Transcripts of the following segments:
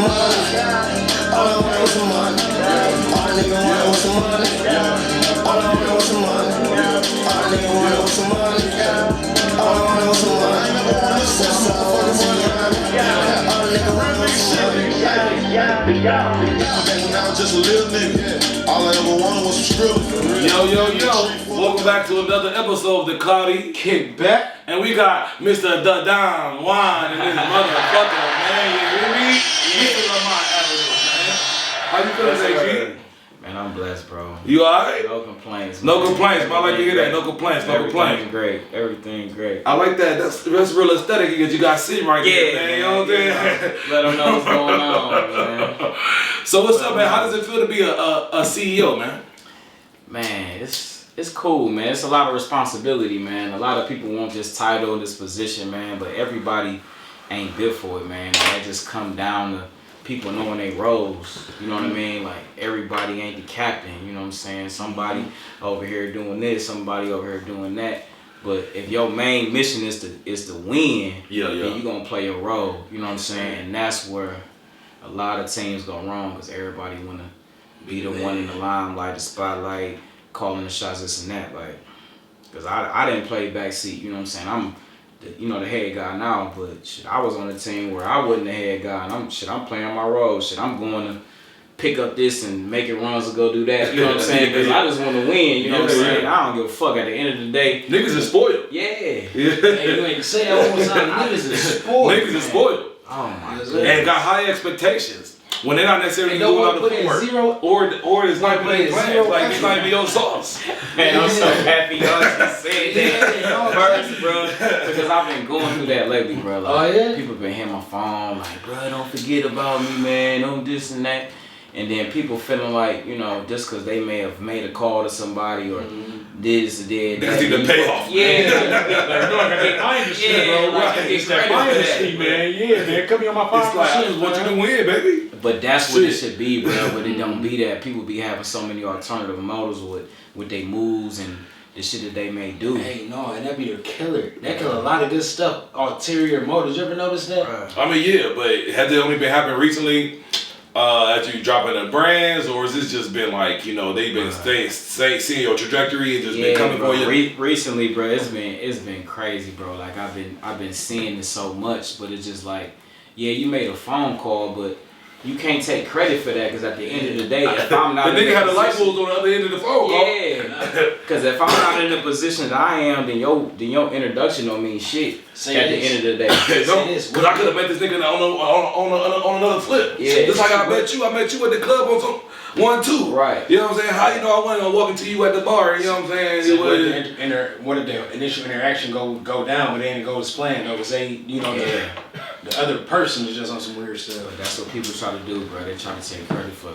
some money. All I wanted was some money. All a nigga wanted was some money. All I wanted was some money. All a nigga wanted was some money. All I wanted was some money. That's all I wanted was some money. All a nigga wanted was some money. Back when I was just a little nigga, all I ever wanted was some skrilla. Yo. Welcome back to another episode of the Cloudy Kickback. And we got Mr. TheeDomWine and his motherfucker, man. You hear me? Mr. Lamont Avenue, man. How you feeling today, G? Man, I'm blessed, bro. You alright? No complaints. No complaints, man. I like to hear that. No complaints, no complaints. Everything great. I like that. That's real aesthetic because you got C right there, man. You know what I'm saying? Let them know what's going on, man. So what's up, man? How does it feel to be a CEO, man? Man, it's cool, man. It's a lot of responsibility, man. A lot of people want this title, this position, man, but everybody ain't built for it, man. That just come down to people knowing their roles. You know what I mean? Like, everybody ain't the captain, you know what I'm saying? Somebody over here doing this, somebody over here doing that. But if your main mission is to win, then you gonna play your role, you know what I'm saying? And that's where a lot of teams go wrong, because everybody wanna be the one in the limelight, the spotlight, calling the shots, this and that. Like, because I didn't play backseat, you know what I'm saying? I'm the head guy now, but shit, I was on a team where I wasn't the head guy, and I'm playing my role. Shit, I'm going to pick up this and make it runs and go do that. You know what I'm saying? Because I just want to win. You know what I'm saying? I don't give a fuck. At the end of the day, niggas are spoiled. Yeah. Hey, you ain't say that one more time. Niggas are spoiled. Niggas are spoiled. Oh my god. And got high expectations. When they're not necessarily doing all the footwork, or it's not playing plans, like it's not even your sauce. Man, I'm so happy y'all just said that first, bro, because I've been going through that lately, bro. Like, people been hitting my phone, like, bro, don't forget about me, man, don't this and that. And then people feeling like, you know, just because they may have made a call to somebody or did this or did that. That's the payoff. Yeah. Like, no, I gotta get behind the shit, bro. Like, It's that behind the shit, man. Yeah, man. Come here on my phone. It's like, I just want you to win, baby. But that's what it should be, bro. But it don't be that. People be having so many alternative motives with their moves and the shit that they may do. Hey, no, and that be the killer. That kill a lot of good stuff. Ulterior motives. You ever notice that? I mean, yeah, but has it only been happening recently? As you dropping the brands, or has this just been like, you know, they've been seeing your trajectory and just been coming bro, for you? Recently, bro, it's been crazy, bro. Like I've been seeing it so much, but it's just like, yeah, you made a phone call, but you can't take credit for that, because at the end of the day, if I'm not the nigga had the light bulbs on the other end of the phone call. Yeah, because if I'm not in the position that I am, then your introduction don't mean shit at the end of the day. Because I could have met this nigga on another flip. Yeah, just like I met you at the club on some 1-2. Right. You know what I'm saying? How you know I wasn't gonna walk into you at the bar? You know what I'm saying? So what did the initial interaction go down, but they didn't go as planned though? Was they, you know, the other person is just on some weird stuff. But that's what people try to do, bro. They try to take credit for,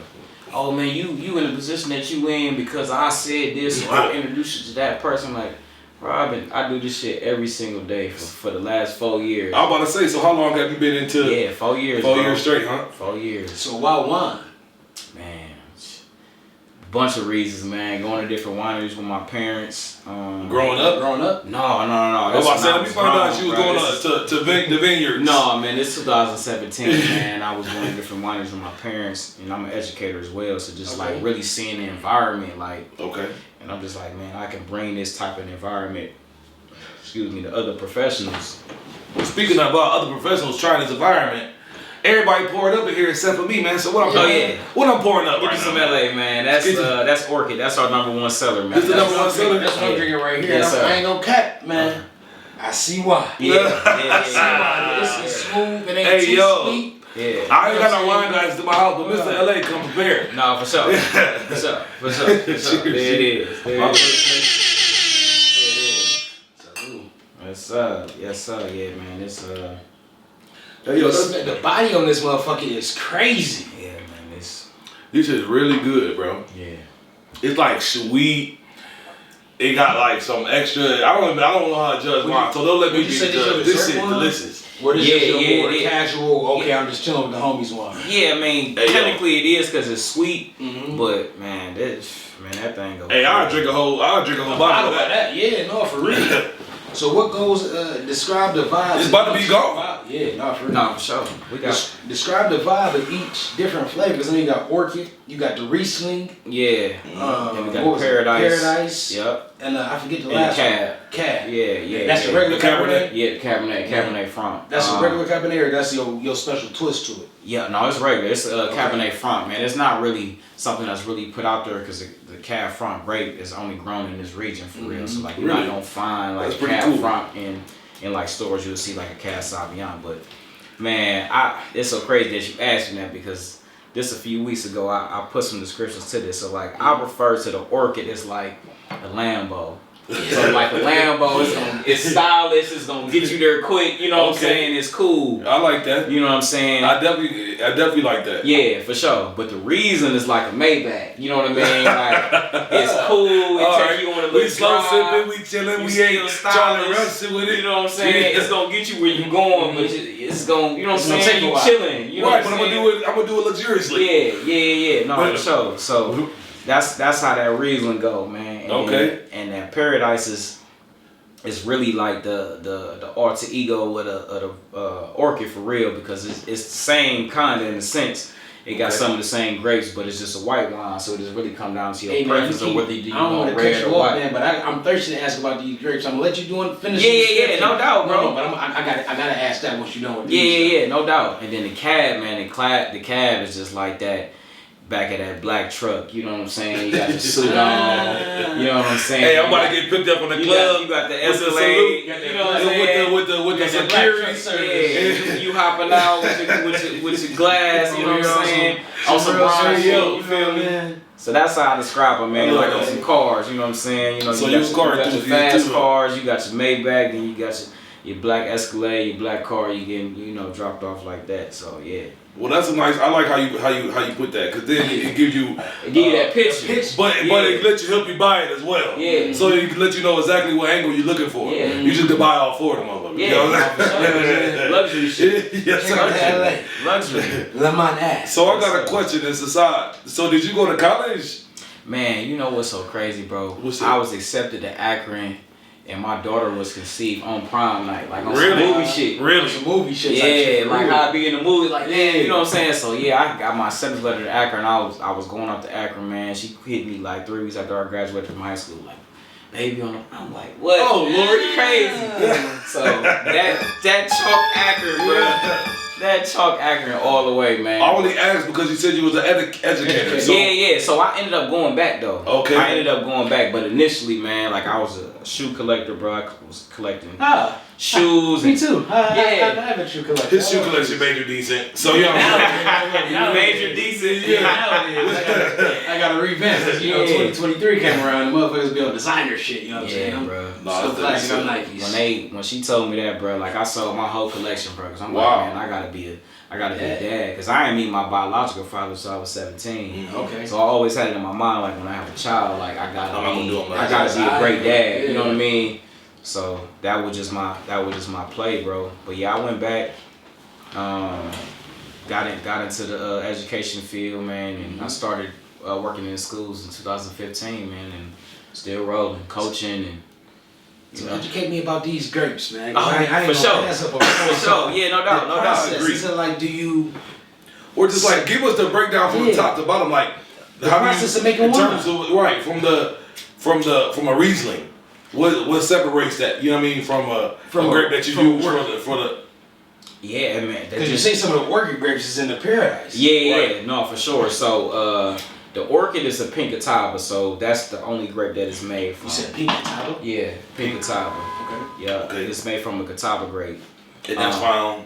oh man, you in the position that you in because I said this or I introduced you to that person. Like, bro, I do this shit every single day for the last 4 years. I'm about to say, so how long have you been into? Yeah, 4 years. 4 years straight, huh? 4 years. So why wine? Man, bunch of reasons, man. Going to different wineries with my parents. Growing up? No. That's why I said, let me find out she was going to the vineyards. No, man, it's 2017, man. I was going to different wineries with my parents, and I'm an educator as well, so just like really seeing the environment, like. Okay. And I'm just like, man, I can bring this type of environment, to other professionals. Speaking about other professionals trying this environment, everybody poured up in here except for me, man. So what I'm pouring? What I'm pouring up Get right you some now? LA, man. That's Orchid. That's our #1 seller, man. This the #1 seller? That's what I'm drinking right here. Yes, I ain't gonna cap, man. I see why. Yeah. This is smooth. It ain't too sweet. Yeah. I ain't got no wine guys to my house, but Mr. LA come prepared. No, for sure. For sure. There it is. Yes, sir. Yeah, man. It's Hey, yo, the body on this motherfucker is crazy. Yeah, man. this is really good, bro. Yeah. It's like sweet. It got like some extra. I don't know how to judge wine, so don't let me be the judge. This shit delicious. What is your more casual? Okay, I'm just chilling with the homies wine. Yeah, I mean, technically it is because it's sweet, but man, that thing goes. Hey, I'll drink a whole bottle of that. Yeah, no, for real. So what goes? Describe the vibe. It's about to be gone. Yeah, no, for real. No, for sure. We got Describe the vibe of each different flavor. Because then you got orchid, you got the Riesling. yeah. Then we got Paradise. Yep. And I forget the And last Cab. one. Cab. Yeah. That's the regular Cabernet. Yeah, the Cabernet Franc. That's the regular Cabernet, or that's your special twist to it. Yeah, no, it's regular. It's Cabernet Franc, man. It's not really something that's really put out there because the Cab Franc grape is only grown in this region for real. So like you're not gonna find like Cab Franc in like stores. You'll see like a Cab Sauvignon. But man, it's so crazy that you asked me that because just a few weeks ago I put some descriptions to this. So like I refer to the orchid as like a Lambo. So like a Lambo, it's stylish, it's gonna get you there quick, you know what I'm saying? It's cool. I like that. You know what I'm saying? I definitely like that. Yeah, for sure. But the reason is like a Maybach. You know what I mean? Like it's cool, it takes you on a little We slow drive. sipping, we chilling, we ain't still trying to stylish. rush it with it. You know what I'm saying? It's gonna get you where you going, but it's gonna, you know what I'm saying? You chilling. You know Right, what but I'm saying? I'm gonna do it luxuriously. Yeah. No, for sure. So that's how that Riesling go, man. And, Okay. And that Paradise is really like the alter ego of the orchid for real because it's the same kind of in a sense. It got some of the same grapes, but it's just a white wine, so it just really come down to your preference of whether you want red or white. Man, but I'm thirsty to ask about these grapes. I'm gonna let you finish. Yeah, no doubt, bro. No, but I gotta ask that once you know what. Yeah, no doubt. And then the Cab, man, the Cab is just like that. Back of that black truck, you know what I'm saying? You got your suit on, you know what I'm saying? Hey, I'm about to get picked up on the club. You got the with the Escalade, salute, you know what I'm saying? With the security. Yeah, you hopping out with your glass, you know what I'm saying? On some brown shit, you feel me? So that's how I describe them, man. Like on some cars, you know what I'm saying? You know, So you car got your fast cars, you got your Maybach, then you got your black Escalade, your black car, you getting, you know, dropped off like that. So yeah. Well, that's a nice. I like how you put that because then it gives you that picture. But it let you help you buy it as well. Yeah. So it can let you know exactly what angle you're looking for. Yeah. You just can buy all four of them, motherfuckers. Yeah. You know what I'm saying? Luxury shit. Yes, Luxury. Lamont Avenue. So I got a question. It's aside. So did you go to college? Man, you know what's so crazy, bro? What's that? I was accepted to Akron, and my daughter was conceived on prom night, like on Really? some movie shit. Really? Some movie shit. Yeah, like how I be in the movie, like you know what I'm saying. So yeah, I got my acceptance letter to Akron. I was going up to Akron, man. She hit me like 3 weeks after I graduated from high school, like baby on the. I'm like, what? Oh Lord, crazy. So that chalk Akron, bro. That chalk Akron all the way, man. I only asked because you said you was an educator. So. Yeah. So I ended up going back though. Okay. I ended up going back, but initially, man, like I was a shoe collector, bro. I was collecting shoes. Me too. I Yeah. have a shoe collection. His shoe collection made you decent. So you know. Major decent. I got to revamp because 2023 came around. The motherfuckers be on designer shit. You know what I'm saying? Yeah, bro. Still classic on Nikes. When she told me that, bro, like I sold my whole collection, bro. Cause I'm like, man, I gotta be a dad. Cause I ain't meet my biological father until I was 17. Okay. So I always had it in my mind, like when I have a child, like I gotta be a I great dad. You know what I mean? So that was just my play, bro. But yeah, I went back, got into the education field, man, and I started working in schools in 2015, man, and still rolling, coaching, and So educate me about these grapes, man. Oh, I ain't for sure. Pass up For sure, yeah, no doubt. Agree. Is it like, do you? Or just like give us the breakdown from the top to bottom, like the process of making in wine. terms of right from a Riesling. What separates that? You know what I mean from a grape that you use for the. Yeah, man. Because you say some of the orchid grapes is in the Paradise. Yeah, no, for sure. So the orchid is a pink Catawba, so that's the only grape that is made from. You said pink Catawba? Yeah, pink Catawba. Okay. Yeah, Okay. It's made from a Catawba grape. And that's found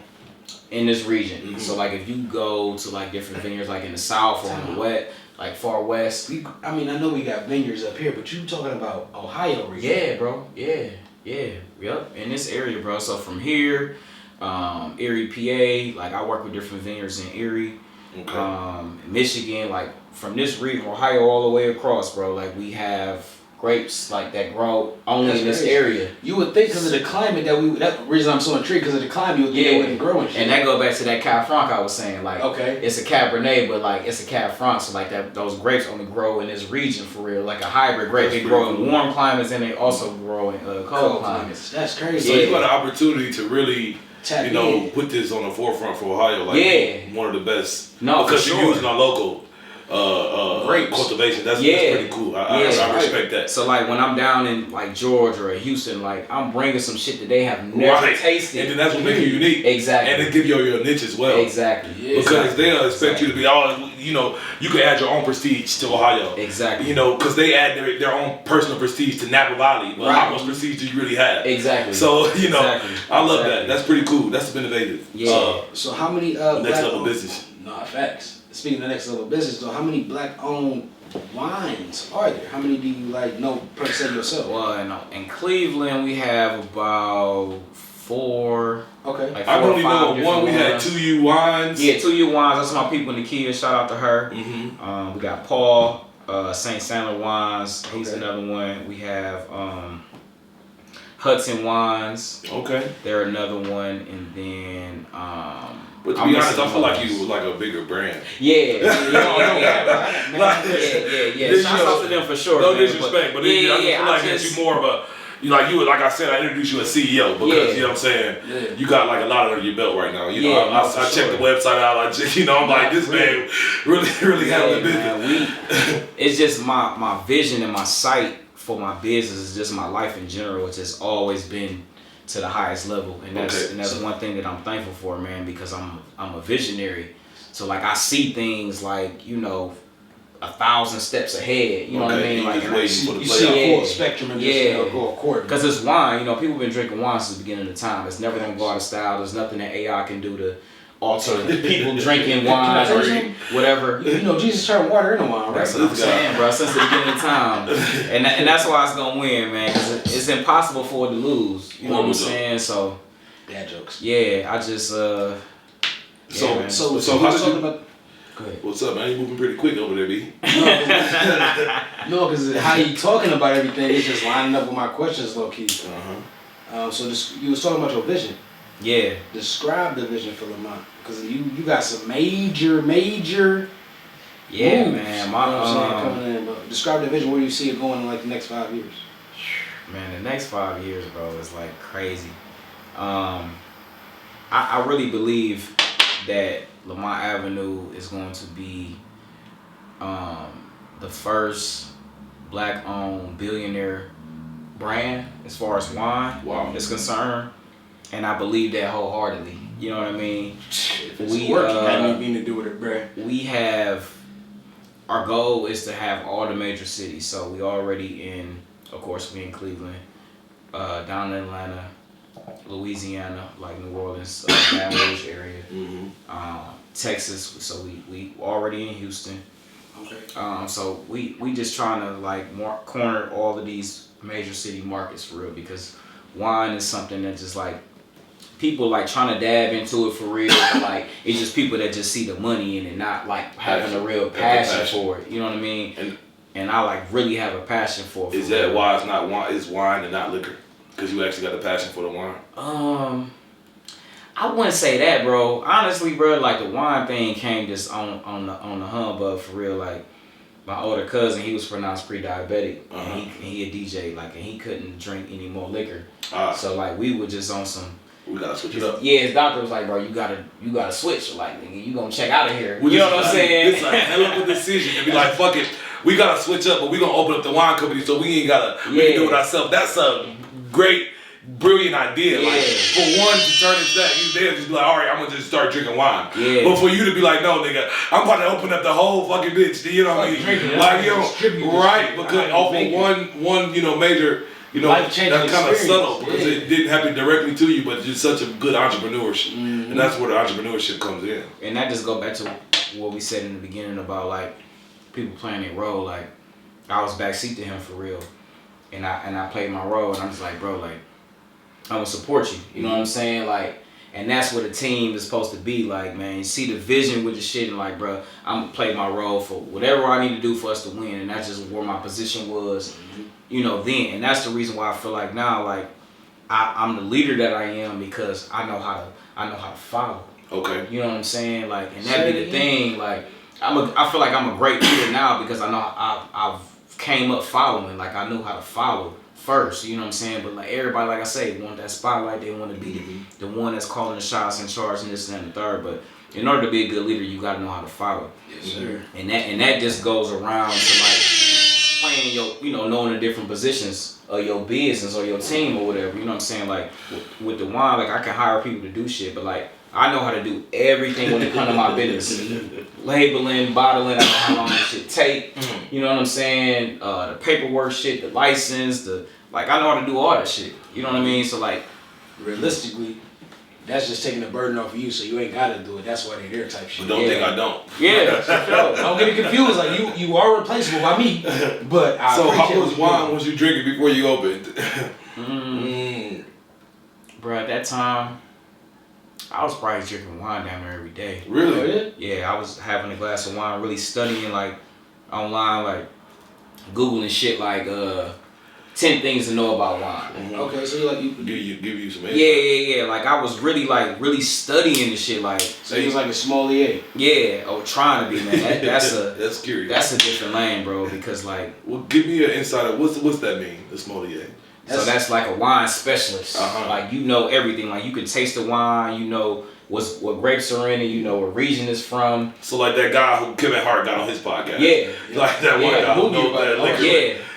in this region. Mm-hmm. So like if you go to like different vineyards like in the south or in the west, like far west. I mean, I know we got vineyards up here, but you talking about Ohio region. Yeah, bro. Yeah. Yep. In this area, bro. So from here, Erie, PA, like I work with different vineyards in Erie. Okay. Michigan, like from this region, Ohio all the way across, bro. Like we have grapes like that grow only That's in this crazy. area. You would think because of the climate that's the reason I'm so intrigued, because of the climate, you would think it wouldn't grow and shit. And that go back to that Cab Franc I was saying. Like, okay. it's a Cabernet, but like it's a Cab Franc, so like that those grapes only grow in this region for real, like a hybrid grape. They grow in warm climates and they also grow in cold climates. That's crazy. So you got an opportunity to really, Tap you know, in. put this on the forefront for Ohio, like one of the best. No, because for you're sure. using our local cultivation. That's pretty cool. I respect that. So like when I'm down in like Georgia or Houston, like I'm bringing some shit that they have never tasted, and then that's what makes you unique. Exactly, and it give you your niche as well. Exactly, because they'll expect you to be all. You know, you can add your own prestige to Ohio. Exactly. You know, because they add their own personal prestige to Napa Valley. But how much prestige do you really have? Exactly. So you know, I love that. That's pretty cool. That's innovative. Yeah. So how many next level business? No, facts. Speaking of next level business, though, how many black-owned wines are there? How many do you know per se yourself? Well, in Cleveland we have about 4. Okay. Like I only know one. We had 2U Wines. Yeah, 2U Wines. That's my people in the Kia. Shout out to her. Mm-hmm. We got Paul, St. Sandler Wines. He's another one. We have Hudson Wines. Okay. They're another one, and then. But to be honest, I feel like you was like a bigger brand. Yeah. Shout out to them for sure. No man, disrespect, but I feel like you more of a. Like I said, I introduced you as CEO because you know what I'm saying. You got like a lot under your belt right now. You know, I checked the website out. I'm like, this man really handling business. It's just my vision and my sight for my business is just my life in general. It's just always been to the highest level, and that's one thing that I'm thankful for, man, because I'm a visionary. So like I see things like 1,000 steps ahead. You know what I mean? Like you see a full spectrum and just go according. Because it's wine. People been drinking wine since the beginning of the time. It's never gonna go out of style. There's nothing that AI can do to alter people drinking wine or whatever. Jesus turned water into wine, right? That's what I'm saying, bro. Since the beginning of time, and that's why it's gonna win, man. Because it's impossible for it to lose. You know what I'm saying? So, dad jokes. Yeah, I just So how talking about? Go ahead. What's up, man? You moving pretty quick over there, B. No, because how you talking about everything is just lining up with my questions, low key. So you was talking about your vision. Yeah. Describe the vision for Lamont, because you got some major. Yeah, moves, man. Coming in, but describe the vision. Where do you see it going in like the next 5 years? Man, the next 5 years, bro, is like crazy. I really believe that Lamont Avenue is going to be the first black-owned billionaire brand as far as wine is concerned, and I believe that wholeheartedly. You know what I mean? If it's working, that ain't anything to do with it, bruh. We have, our goal is to have all the major cities. So we already in, of course, we in Cleveland, down in Atlanta, Louisiana, like New Orleans, Baton Rouge area, Texas. So we already in Houston. Okay. So we just trying to like corner all of these major city markets for real, because wine is something that just like people like trying to dab into it for real, but like it's just people that just see the money in it, not like having a real passion for it. You know what I mean? And I like really have a passion for it. Is that why it's not wine? It's wine and not liquor? Because you actually got a passion for the wine. I wouldn't say that, bro. Honestly, bro, like the wine thing came just on the humbug for real. Like my older cousin, he was pronounced pre-diabetic, and he a DJ, like, and he couldn't drink any more liquor. So like we were just on some. We gotta switch it up. Yeah, his doctor was like, bro, you gotta switch. Like, nigga, you gonna check out of here. You know what I'm saying? It's a hell of a decision to be like, fuck it, we gotta switch up, but we gonna open up the wine company, so we ain't gotta we can do it ourselves. That's a great, brilliant idea. Like for one to turn it that, they'll just be like, all right, I'm gonna just start drinking wine. Yeah. But for you to be like, no, nigga, I'm about to open up the whole fucking bitch. You know what I mean? Like, right? Because off of one, major. That's kind of subtle because it didn't happen directly to you, but just such a good entrepreneurship, and that's where the entrepreneurship comes in. And that just go back to what we said in the beginning about like people playing their role. Like I was backseat to him for real, and I played my role, and I'm just like, bro, like I'm gonna support you. You know what I'm saying? Like, and that's what a team is supposed to be like, man. You see the vision with the shit, and like, bro, I'm gonna play my role for whatever I need to do for us to win, and that's just where my position was. you know, then, and that's the reason why I feel like now, like I'm the leader that I am because I know how to follow. Okay. You know what I'm saying? Like, and that be the thing. Like, I feel like I'm a great leader now because I know I've came up following. Like, I knew how to follow first. You know what I'm saying? But like everybody, like I say, want that spotlight. They want to be the one that's calling the shots, in charge, and this and that and the third. But in order to be a good leader, you got to know how to follow. Yes, sir. And that just goes around to like playing your, you know, knowing the different positions of your business or your team or whatever. You know what I'm saying? Like with the wine, like I can hire people to do shit, but like I know how to do everything when it comes to my business. Labeling, bottling, I know how long this shit take. You know what I'm saying? The paperwork shit, the license, I know how to do all that shit. You know what I mean? So like realistically, that's just taking the burden off of you, so you ain't gotta do it. That's why they're there type shit. But don't think I don't. Yeah, for sure. Don't get it confused. Like you are replaceable by me, but I So how appreciate much what wine was you drinking before you opened? Bro, at that time, I was probably drinking wine down there every day. Really? Yeah, I was having a glass of wine, really studying like online, like Googling shit like 10 things to know about wine. Okay, so like you Give you some insight. Yeah. Like I was really studying the shit. Like so you was like a sommelier. yeah, or trying to be, man. That's curious. That's a different lane, bro. Because like, Well, give me an insight of what's that mean? The sommelier. so that's like a wine specialist. Uh-huh. Like you know everything. Like you can taste the wine. You know what grapes are in it. You know what region it's from. So like that guy who Kevin Hart got on his podcast. Yeah. Like that one guy who movie knows about that it. liquor.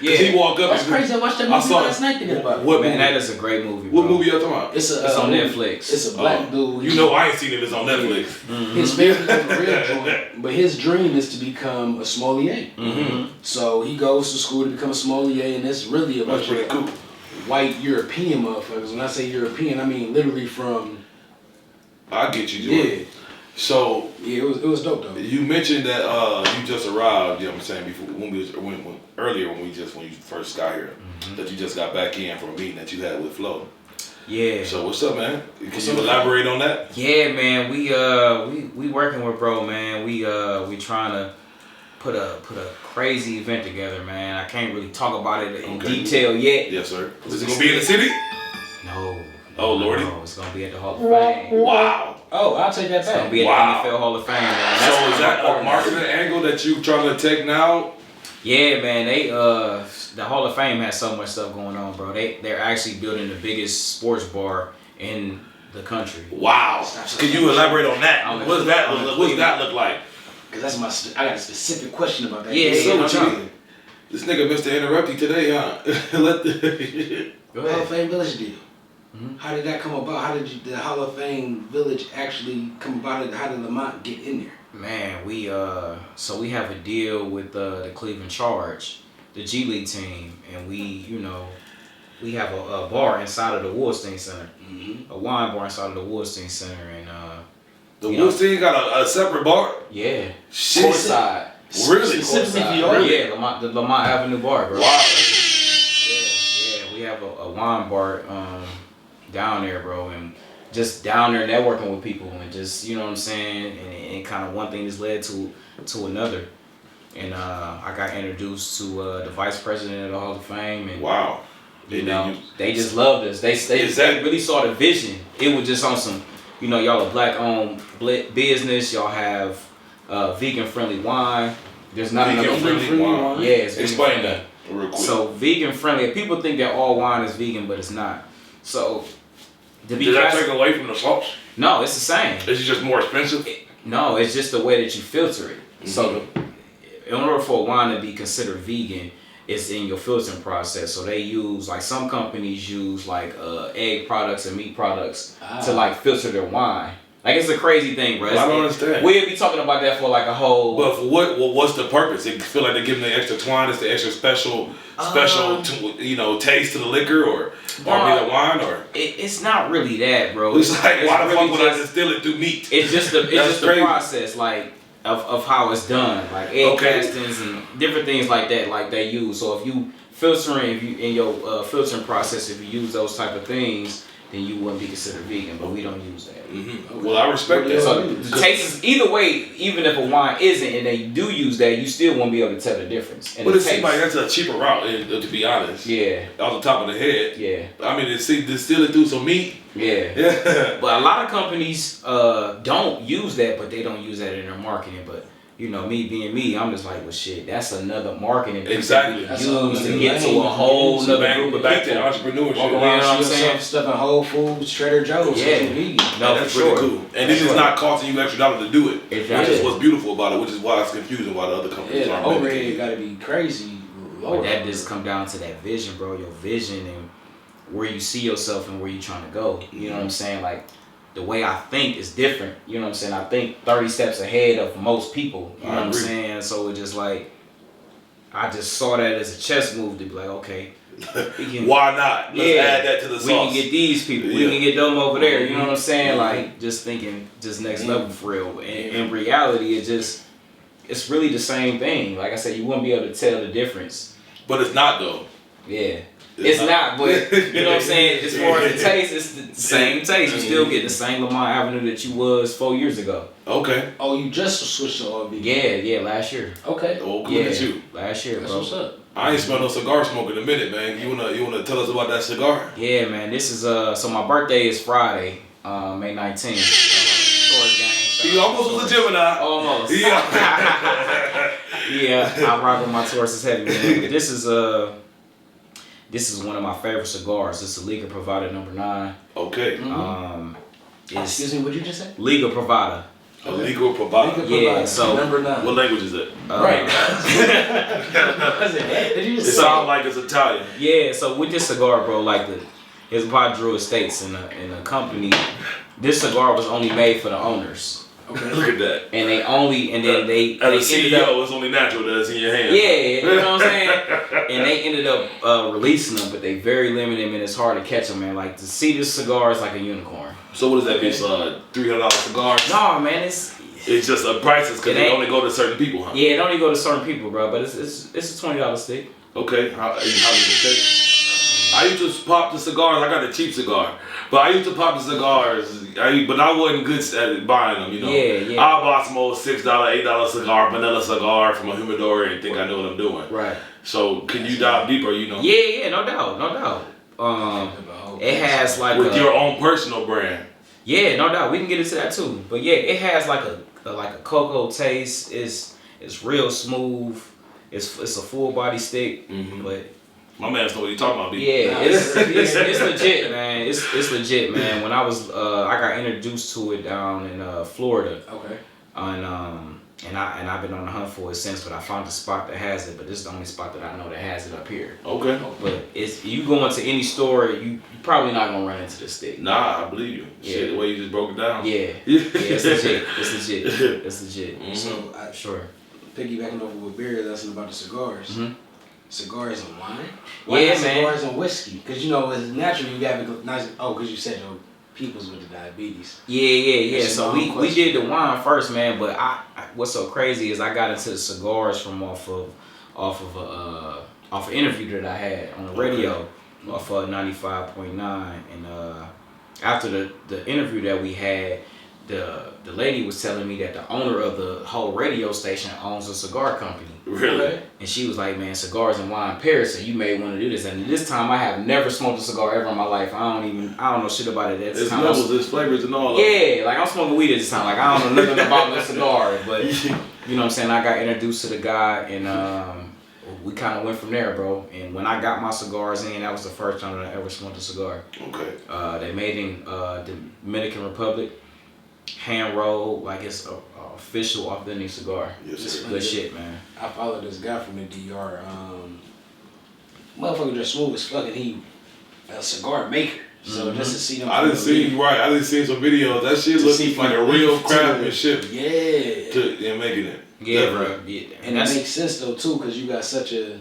Yeah. Cause he walk up. That's and crazy. I watched that I movie saw last night thinking about it. What Man, movie? that is a great movie, bro. What movie you talking about? It's on Netflix. It's a black dude. You know I ain't seen it. It's on Netflix. His favorite is a real joint, but his dream is to become a sommelier. So he goes to school to become a sommelier, and it's really a That's bunch pretty of cool. white European motherfuckers. When I say European, I mean literally from. I get you, Jordan. Yeah, So yeah, it was dope though. you mentioned that you just arrived. You know what I'm saying before when you first got here, that you just got back in from a meeting that you had with Flo. Yeah. So what's up, man? Can you elaborate on that? Yeah, man. We working with bro, man. We trying to put a crazy event together, man. I can't really talk about it in detail yet. Yes, sir. Is it gonna be in the city? No. Oh, Lordy. No, it's gonna be at the Hall of Fame. Wow. Oh, I'll take that It's gonna back. be at the NFL Hall of Fame, man. So That's is that a marketing angle that you trying to take now? Yeah, man. They the Hall of Fame has so much stuff going on, bro. They're actually building the biggest sports bar in the country. Wow. Can you elaborate on that? I'm What's that look like? Cause I got a specific question about that. Yeah, So yeah, what you mean? This nigga Mr. Interrupt you today, huh? Go Hall of ahead. Fame Village deal. How did that come about? How did the Hall of Fame Village actually come about? How did Lamont get in there? Man, we have a deal with the Cleveland Charge, the G League team, and we have a bar inside of the Woolstein Center, a wine bar inside of the Woolstein Center, and The Wolves team got a separate bar? yeah, Shit. courtside. Really? Specifically for Courtside. y'all? Yeah, the Lamont Avenue bar, bro. Wow. Yeah, we have a wine bar down there, bro, and just down there networking with people and just, you know what I'm saying, and kind of one thing just led to another. And I got introduced to the vice president of the Hall of Fame, and Wow. you know, they just loved us. They really saw the vision. It was just on some, you know, y'all a black-owned business. Y'all have vegan-friendly wine. There's not enough Vegan-friendly wine? Yeah, it's Explain vegan-friendly. that real quick. So vegan-friendly. People think that all wine is vegan, but it's not. So to be Did that cast- take away from the sauce? no, it's the same. Is it just more expensive? No, it's just the way that you filter it. So in order for a wine to be considered vegan, it's in your filtering process. So they use, like some companies use like egg products and meat products to like filter their wine. Like it's a crazy thing, bro. I don't understand. We'll be talking about that for like a whole. But for what's the purpose? They feel like they're giving the extra twine, it's the extra special taste to the liquor or be the wine or It's not really that, bro. it's like why the really fuck would I just- distill it through meat? It's just the crazy. process, like of how it's done, like egg castings and different things like that, like they use. So if you in your filtering process, if you use those type of things, then you wouldn't be considered vegan. But we don't use that. Mm-hmm. Well, I respect that. So the taste is either way. Even if a wine isn't, and they do use that, you still won't be able to tell the difference. But it seems like that's a cheaper route, to be honest. Yeah. Off the top of the head. Yeah. I mean, distill it through some meat. Yeah. Yeah. But a lot of companies don't use that, but they don't use that in their marketing. But you know, me being me, I'm just like, well, shit, that's another marketing Exactly. use to get to a whole nother group of back to people. entrepreneurship. You know what I'm saying? Stuff in Whole Foods, Trader Joe's. Yeah. Vegan. No, that's for really sure. cool. And this is not costing you extra dollar to do it. Exactly. Which is what's beautiful about it, which is why it's confusing why the other companies Yeah, aren't. the overhead got to be crazy. But that just come down to that vision, bro. Your vision and where you see yourself and where you trying to go. You know what I'm saying? Like, the way I think is different. You know what I'm saying? I think 30 steps ahead of most people. You know what I'm saying? So it just like, I just saw that as a chess move to be like, okay. Why not? Let's add that to the sauce. We can get these people. We can get them over there. You know what I'm saying? Like, just thinking just next level for real. And in reality, it's really the same thing. Like I said, you wouldn't be able to tell the difference. But it's not though. Yeah. It's not, but you know what I'm saying? As far as the taste, it's the same taste. You still get the same Lamont Avenue that you was 4 years ago. Okay. Oh, you just switched to all vegan? Yeah, last year. Okay. Oh, cool Yeah, at you. last year, That's bro. what's up. I ain't smelled no cigar smoke in a minute, man. You wanna tell us about that cigar? Yeah, man. This is so my birthday is Friday, May 19th. You almost was a Gemini. Almost. Yeah. Yeah, I rock with my Taurus heavy, man. But this is one of my favorite cigars. It's a Liga Privada number 9. Okay. Excuse me, what you just say? Liga Privada. A legal provider. Yeah, so number 9. What language is it? Right. Did you It just sounds like it's Italian. Yeah, so with this cigar, bro, like his Padre Estates in a company, this cigar was only made for the owners. Okay. Look at that. And they ended As a CEO, up, it's only natural that it's in your hand. yeah, you know what I'm saying? And they ended up releasing them, but they very limited them, and it's hard to catch them, man. Like, to see this cigar is like a unicorn. So what does that mean? It's $300 cigars? No, man, it's just a prices because they only go to certain people, huh? yeah, it only go to certain people, bro. But it's a $20 stick. Okay. How does it taste? I used to pop the cigars. I got a cheap cigar, but I used to pop the cigars. But I wasn't good at buying them, you know. Yeah. I bought some old $6, $8 cigar, vanilla cigar from a humidor, and think I know what I'm doing. Right. So can you dive deeper? You know. Yeah, no doubt. It has like with your own personal brand. Yeah, no doubt. We can get into that too. But yeah, it has like a cocoa taste. It's real smooth. It's a full body stick, but. My man's know what he's talking about, B. Yeah, it's legit, man. It's legit, man. When I got introduced to it down in Florida. Okay. And I've been on the hunt for it since, but I found a spot that has it. But this is the only spot that I know that has it up here. Okay. But you go into any store, you probably not gonna run into this stick. Nah, I believe you. Yeah. Shit, the way you just broke it down. Yeah, it's legit. It's legit. So Sure. Piggybacking over what Barry was asking about the cigars. Cigars and wine? Yeah, man. Cigars and whiskey? Because you know, it's natural you have a nice. Oh, because you said your people's with the diabetes. Yeah. That's So a long we did the wine first, man. But what's so crazy is I got into the cigars from off of an interview that I had on the radio off of 95.9, and after the interview that we had, the lady was telling me that the owner of the whole radio station owns a cigar company. Really? And she was like, man, cigars and wine pairs, so you may want to do this. And this time I have never smoked a cigar ever in my life. I don't know shit about it. There's levels, there's flavors and all yeah, like I'm smoking weed at this time. Like I don't know nothing about no cigar. But you know what I'm saying? I got introduced to the guy, and we kind of went from there, bro. And when I got my cigars in, that was the first time that I ever smoked a cigar. Okay. They made in the Dominican Republic, hand rolled, like it's a official authentic cigar. Yes, It's sir. good shit, man. I followed this guy from the DR. Motherfucker just smooth as fuck, and he a cigar maker. So just to see them. I didn't see some videos. That shit looks like a real craftsmanship. Yeah. In making it. Yeah, Definitely. bro. Yeah. And it makes sense though too, because you got such a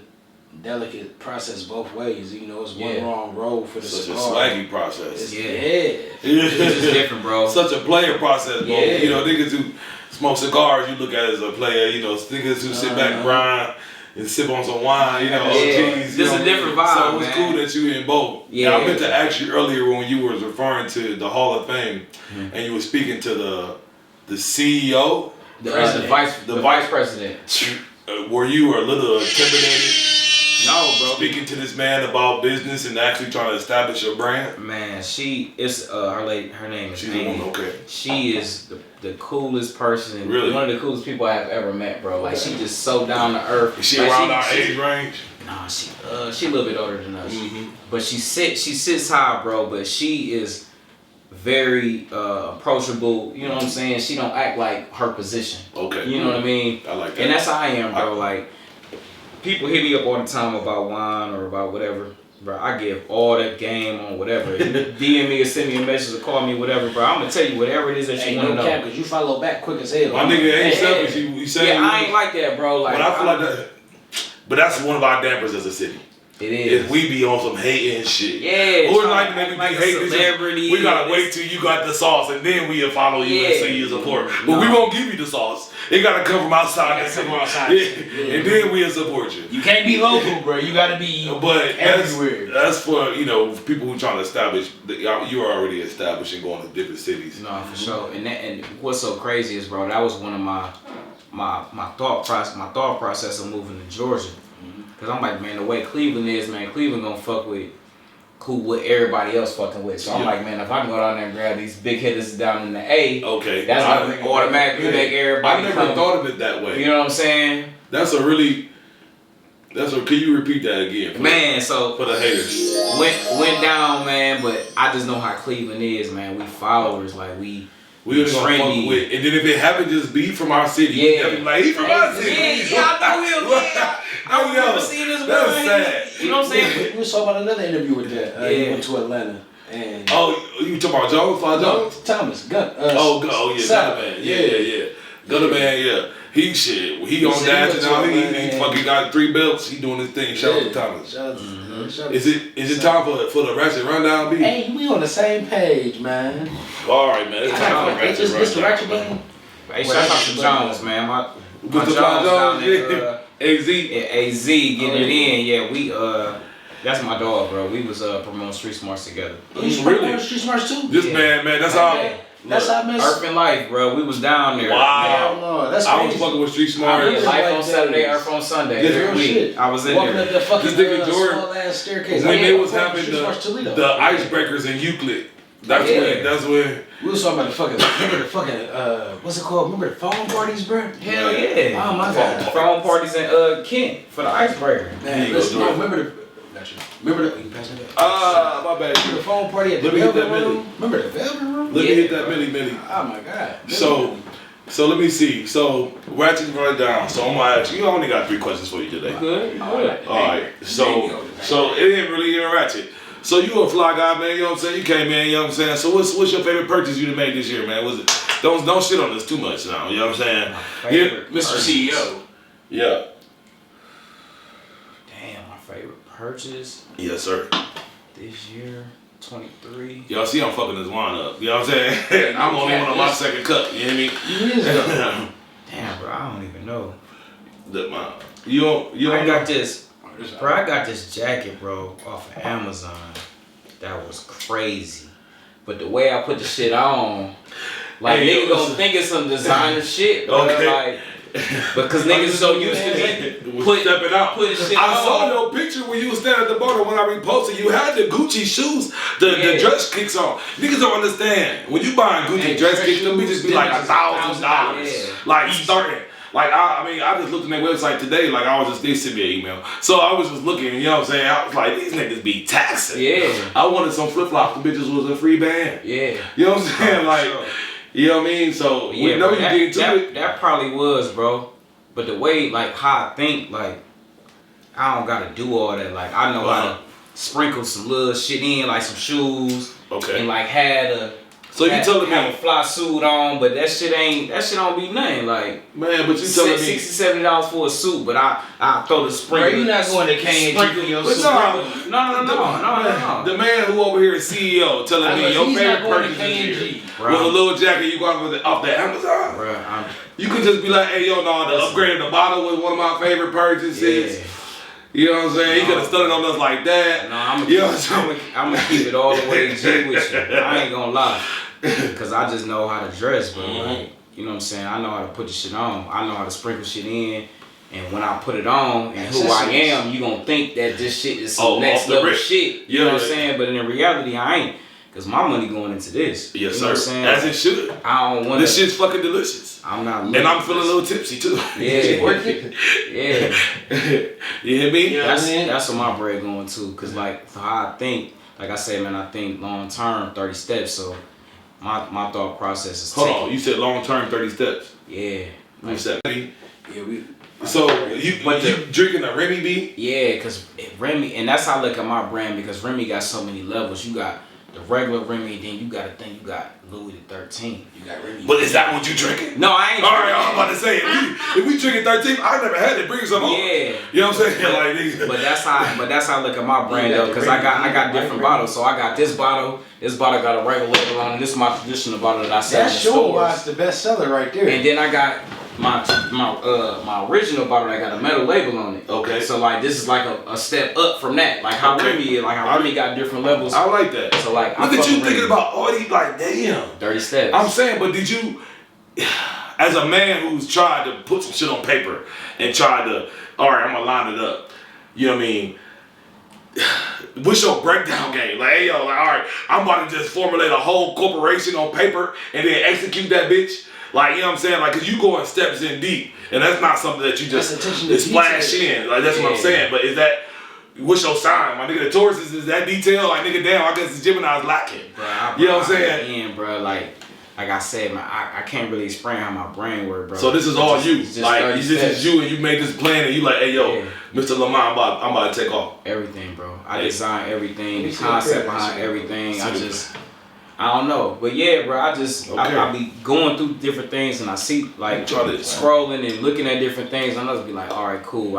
delicate process both ways. You know, it's one wrong roll for the Such cigar. a swaggy process. It's just different, bro. Such a player process, bro. Yeah. You know, niggas who smoke cigars, you look at it as a player. You know, niggas who sit back and grind. and sip on some wine, you know, Yeah. OGs. Just a different vibe, So it was man. cool that you in both. Yeah. I meant to ask you earlier when you was referring to the Hall of Fame, and you were speaking to the CEO, the vice president. Were you a little intimidated? No, bro. Speaking to this man about business and actually trying to establish your brand. Man, she is her name is She's the Amy. woman, okay. She is the coolest person, Really? one of the coolest people I have ever met, bro. Like she just so down to earth. Is she like, around our age range? Nah, she a little bit older than us. But she sits high, bro. But she is very approachable. You know what I'm saying? She don't act like her position. Okay. You know what I mean? I like that. And that's how I am, bro. Like people hit me up all the time about wine or about whatever. Bro, I give all that game on whatever. DM me or send me a message or call me, whatever, bro. I'm gonna tell you whatever it is that you want to know. Cap, because you follow back quick as hell. My nigga ain't selfish. You saying? Yeah, I ain't like that, bro. Like, But I feel like that. But that's one of our dampers as a city. it is. If we be on some hating shit. Yeah, Or trying like to we act be like a hating. celebrity. We gotta wait till you got the sauce and then we'll follow you and Yeah. say you support. But we won't give you the sauce. It gotta come from outside. It gotta come from outside. Yeah. And then we'll support you. You can't be local, bro. You gotta be But everywhere. that's for, you know, people who trying to establish that you are already established and going to different cities. No, for sure. And what's so crazy is, bro, that was one of my thought process of moving to Georgia. Cause I'm like, man, the way Cleveland is, man, Cleveland gonna fuck with what everybody else fucking with. So I'm like, man, if I can go down there and grab these big hitters down in the A, Okay. that's gonna automatically make everybody. I never come. thought of it that way. You know what I'm saying? Can you repeat that again? Man, so For the haters. went down, man, but I just know how Cleveland is, man. We followers, like we We was gonna fuck trendy. with, and then if it happened, just be from our city. Yeah. Definitely like he from our city. Yeah, I know him. Yeah. I remember seeing this That's one. sad. You know what I'm saying? We was talking about another interview with that. He Yeah. went to Atlanta. And Oh, you talking about Jones? Fly Jones? Thomas, Gun. Yeah, South. Gunner Man. Yeah. Gunner Man, yeah. He shit. He on said dash he now. went to He Atlanta. fucking got 3 belts. He doing his thing. Shout out to Thomas. Shout out to shout out Is it time for the Ratchet Rundown beat? Hey, we on the same page, man. All right, man. It's time for the Hey, just Mr. Ratchet Button. Hey, shout out to Jones, man. My Mr. Jones Fly down Jones, there, AZ. AZ getting it in. Yeah, we that's my dog, bro. We was promoting Street Smarts together. You Really? Street Smarts too? This Yeah. man, that's how. That's how I miss. Earth and Life, bro. We was down there. Wow. No, that's I was crazy. fucking with Street Smart. Yeah, Life on Saturday, Earth on Sunday. Yeah, Every real week. shit. I was in Walking there. up that fucking This nigga Jordan, small ass staircase. When Yeah, they was fucking having Street Smarts Toledo. the icebreakers in Euclid. That's when. We was talking about the fucking, remember the fucking, what's it called? Remember the phone parties, bro? Hell yeah. Oh my God. Phone parties in Kent for the icebreaker. Man, listen, no, remember the, remember the, you pass me that? My bad. Remember the phone party at the Let me hit Velvet that Millie. Room? Remember the Velvet Room? Let me hit that Millie. Oh my God. So let me see. So ratchet right down. So I'm gonna ask you. I only got 3 questions for you today. Good. All right. So it ain't really even ratchet. So you a fly guy, man. You know what I'm saying? You came in. You know what I'm saying? So what's your favorite purchase you done made this year, man? Was it? Don't shit on this too much now. You know what I'm saying? Favorite Mr. CEO. Yeah. Damn, my favorite purchase Yes, sir. this year, 23. Y'all see I'm fucking this wine up. You know what I'm saying? I'm only on my second cup. You hear me? You is though. Damn, bro, I don't even know. You don't I know? got this, bro. I got this jacket, bro, off of Amazon. That was crazy. But the way I put the shit on, like Hey, niggas yo, gonna think it's some designer shit, bro. Okay. Like, because niggas so used to me stepping out. putting shit I on. saw your picture when you was standing at the border when I reposted. You had the Gucci shoes, the dress kicks on. Niggas don't understand. When you buying Gucci Hey, dress dress kicks, them shoes, bitches be like them $1,000. Yeah. Like starting. Like I just looked at their website today. Like they sent me an email, so I was just looking. You know what I'm saying? I was like, these niggas be taxing. Yeah. I wanted some flip flops. The bitches was a free band. Yeah. You know what I'm saying? Like, Sure. you know what I mean? So we Yeah, know bro, you get into it. that probably was, bro. But the way, like, how I think, like, I don't gotta do all that. Like, I know how to sprinkle some little shit in, like some shoes, Okay. and like had a So you telling have a me, fly suit on, but that shit don't be nothing. Like, man, but you telling me $60-$70 for a suit, but I throw the sprinkler. Bro, you not going to K&G for your But suit. No. the man who over here is CEO telling me your favorite purchase is with a little jacket you got with it off the Amazon. Bro, You could just be like, hey, yo, no, the upgrade of the bottle was one of my favorite purchases. Yeah. You know what I'm saying? He could have studied on us like that. No, I'm gonna keep it all the way G with you. I ain't gonna lie, cause I just know how to dress, bro. Like, you know what I'm saying? I know how to put the shit on. I know how to sprinkle shit in. And when I put it on and who I am, you gonna think that this shit is some next level shit. You know what I'm saying? But in reality, I ain't. Cause my money going into this. Yes, you know sir. What I'm saying? As it should. I don't want this shit's fucking delicious. I'm not. And I'm feeling a little tipsy too. Yeah. Yeah. You hear me? That's what my bread going to. Cause like for how I think, like I said, man, I think long term 30 steps. So my thought process is. Hold on, you said long term 30 steps. Yeah. You said. Yeah, we. So you drinking a Remy B? Yeah, cause Remy, and that's how I look at my brand because Remy got so many levels. You got the regular Remy, then you got you got Louis the 13. You got Remy. But is that what you drinking? No, I ain't. All right, I'm about to say if we drinking 13, I never had it. Bring some on. Yeah. You know what I'm saying? Like, but that's how I look at my brand though, cause I got different bottles. So I got this bottle. This bottle got a regular label on it. This is my traditional bottle that I sell in the stores. That's sure why it's the best seller right there. And then I got my original bottle that got a metal label on it. Okay. So like this is like a step up from that. Like how Remy got different levels. I like that. So like look at you thinking about all these like damn 30 steps. I'm saying, but did you as a man who's tried to put some shit on paper and tried to, all right, I'm gonna line it up. You know what I mean? What's your breakdown game? Like, hey yo, like, all right, I'm about to just formulate a whole corporation on paper and then execute that bitch. Like, you know what I'm saying? Like, cause you going steps in deep, and that's not something that you just splash in. Like, that's what I'm saying. But is that, what's your sign? My nigga, the Taurus is that detail? Like, nigga, damn, I guess the Gemini's lacking. Bro, you know what I'm saying? Bro, like I said, man, I can't really explain how my brain works, bro. So this is all you. Like, this is you, and you made this plan, and you like, hey, yo, Mr. Lamont, I'm about to take off. Everything, bro. I design everything, the concept behind everything. I don't know, but yeah, bro. I be going through different things, and I see like scrolling and looking at different things, and I just be like, all right, cool.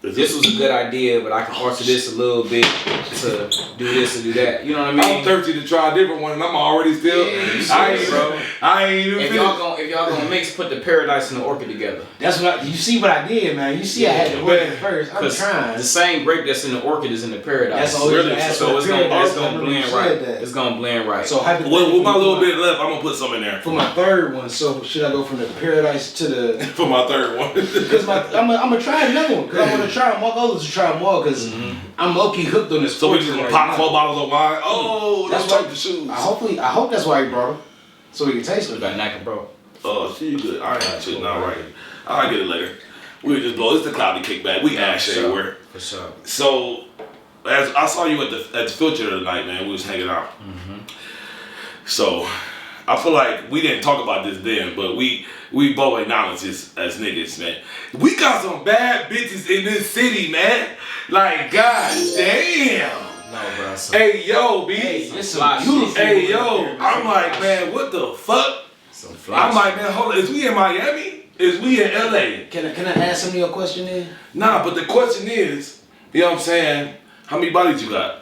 This was a good idea, but I can alter this a little bit to do this and do that. You know what I mean? I'm thirsty to try a different one, and I'm already still. I ain't even. If y'all gonna mix, put the paradise and the orchid together. That's what you see. What I did, man. You see, I had the orchid first. I'm trying. The same grape that's in the orchid is in the paradise. That's really so it's gonna blend right. It's gonna blend right. So with my little bit left, I'm gonna put some in there for my third one. So should I go from the paradise to the for my third one? Because I'm gonna try another one. Because I want to try them all. Others to try them all. Because I'm low key hooked on this. So we just gonna pop 4 bottles of wine. Oh, that's like the shoes. I hope that's why he brought them. So we can taste them. Got knacker, bro. Oh, she good. I ain't shit. Not right. I'll get it later. We'll just blow. It's the Cloudy Kickback. We actually work. For sure. So, as I saw you at the filter tonight, man, we was hanging out. So, I feel like we didn't talk about this then, but we both acknowledge this as niggas, man. We got some bad bitches in this city, man. Like, god damn. No, bro. Hey, yo, B. Hey, yo. I'm like, man, what the fuck? I'm like, man, hold on. Is we in Miami? Is we in LA? Can I ask some of your question in? Nah, but the question is, you know what I'm saying? How many bodies you got?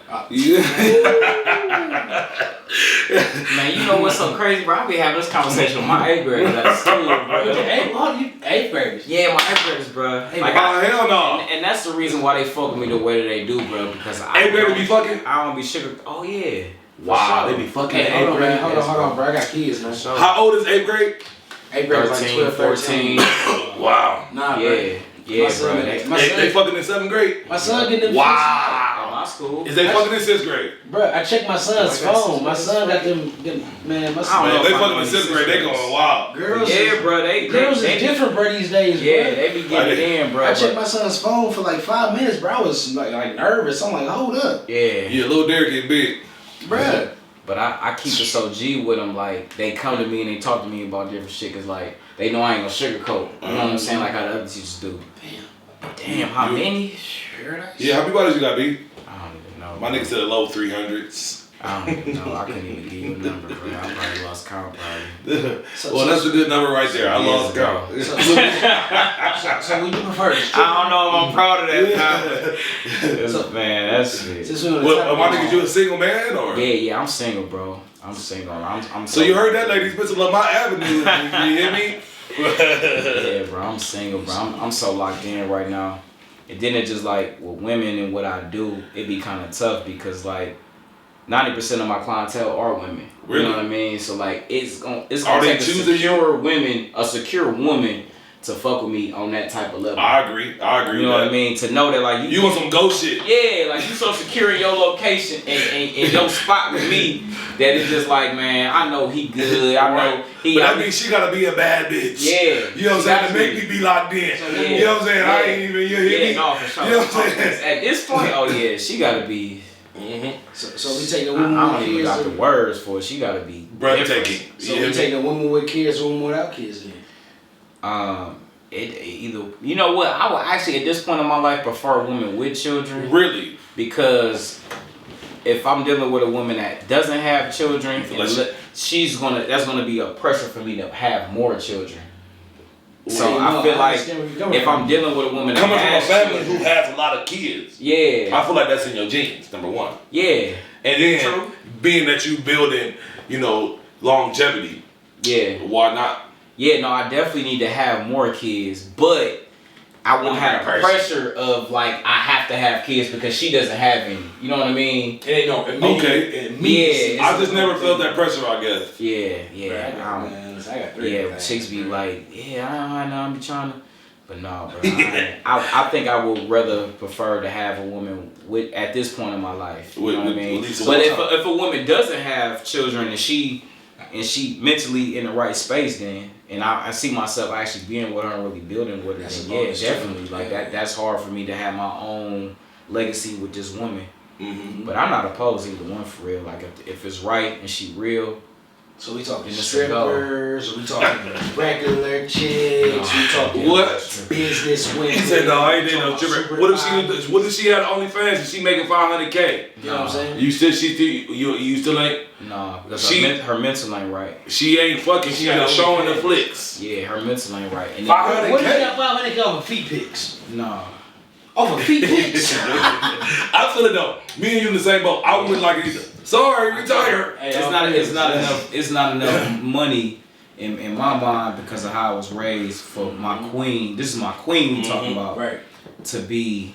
Man, you know what's so crazy, bro? I be having this conversation with my 8th graders at school, bro. Eighth graders? Yeah, my 8th graders, bro. Hey, like, oh, hell no. And that's the reason why they fuck with me the way that they do, bro. Because I 8th graders be fucking? I don't be sugar. Oh, yeah. Wow, they be fucking. Hey, hold on, bro. I got kids, man. So. How old is 8th grade? 8th grade is like 12, 14. Wow. Nah, yeah. Yeah, bro. They fucking in 7th grade? My son getting them. Wow. My school. Is they fucking in 6th grade? Bro, I checked my son's phone. My son got them man, my son. Man, they fucking in 6th grade, they going wild. Girls is different, bro, these days, bro. Yeah, they be getting it in, bro. I checked my son's phone for like 5 minutes, bro. I was like nervous. I'm like, hold up. Yeah. Yeah, little Derek getting big. Bruh. But I keep it so G with them, like, they come to me and they talk to me about different shit, cause like, they know I ain't gonna sugarcoat. You know what I'm saying? Like how the other teachers do. Damn, how many? Yeah, how many bodies you got, B? I don't even know. My nigga said a low 300s. I don't even know. I couldn't even give you a number, bro. I probably lost count, probably. Well, that's a good number right there. I lost count. So would you prefer? I don't know if I'm proud of that number. Man, that's it. Well, my nigga, you a single man or? Yeah, I'm single, bro. I'm single. I'm so you heard that, ladies? Mr. Lamont Avenue. You hear me? Yeah, bro. I'm single, bro. I'm so locked in right now. And then it just like with women and what I do, it be kind of tough because like 90% of my clientele are women. Really? You know what I mean? So like it's gonna they take choosing a secure woman to fuck with me on that type of level. I agree. You know what I mean? To know that like you want some ghost shit. Yeah, like you so secure in your location and your spot with me that it's just like, man, I know he good. I know he. But that means she gotta be a bad bitch. Yeah. You know what I'm saying? To make me be locked in. So, yeah. You know what I'm saying? Yeah. I ain't even. You hear me? No, for sure. You know what I'm saying? At this point, oh yeah, she gotta be. So we take a I woman don't with even kids. got the words for it. She gotta be breathtaking. So we take a woman with kids, a woman without kids. Then. It either, you know what, I would actually at this point in my life prefer women with children. Really? Because if I'm dealing with a woman that doesn't have children, that's gonna be a pressure for me to have more children. So I feel like if I'm dealing with a woman coming that from a has family children, who has a lot of kids, yeah, I feel like that's in your genes. Number one. Yeah. And then True. being that you building, longevity. Yeah. Why not? Yeah, no, I definitely need to have more kids, but I won't have the pressure of like I have to have kids because she doesn't have any. You know what I mean? Okay. I just never felt that pressure, I guess. Yeah. I got 3. Yeah, chicks be like, I know, I'm trying to, but no, bro. I think I would rather prefer to have a woman at this point in my life. You know what I mean? But if a woman doesn't have children and she mentally in the right space, then and I see myself actually being with her and really building with her, then definitely like that's hard for me to have my own legacy with this woman. Mm-hmm. But I'm not opposed to either one for real. Like if it's right and she real. So we talking strippers, we talking regular chicks, we talking business women. He said no, I ain't did no stripper. What if she had OnlyFans and she making $500K? You know what I'm saying? You still ain't. No, because her mental ain't right. She ain't fucking. She ain't showing the flicks. Yeah, her mental ain't right. And $500K. What if you got $500K off of feet pics? No. Off of feet pics? I feel it though. Me and you in the same boat. I wouldn't like it either. Sorry, retire. It's not enough money in my mind because of how I was raised for my queen. This is my queen we talking about. Right. To be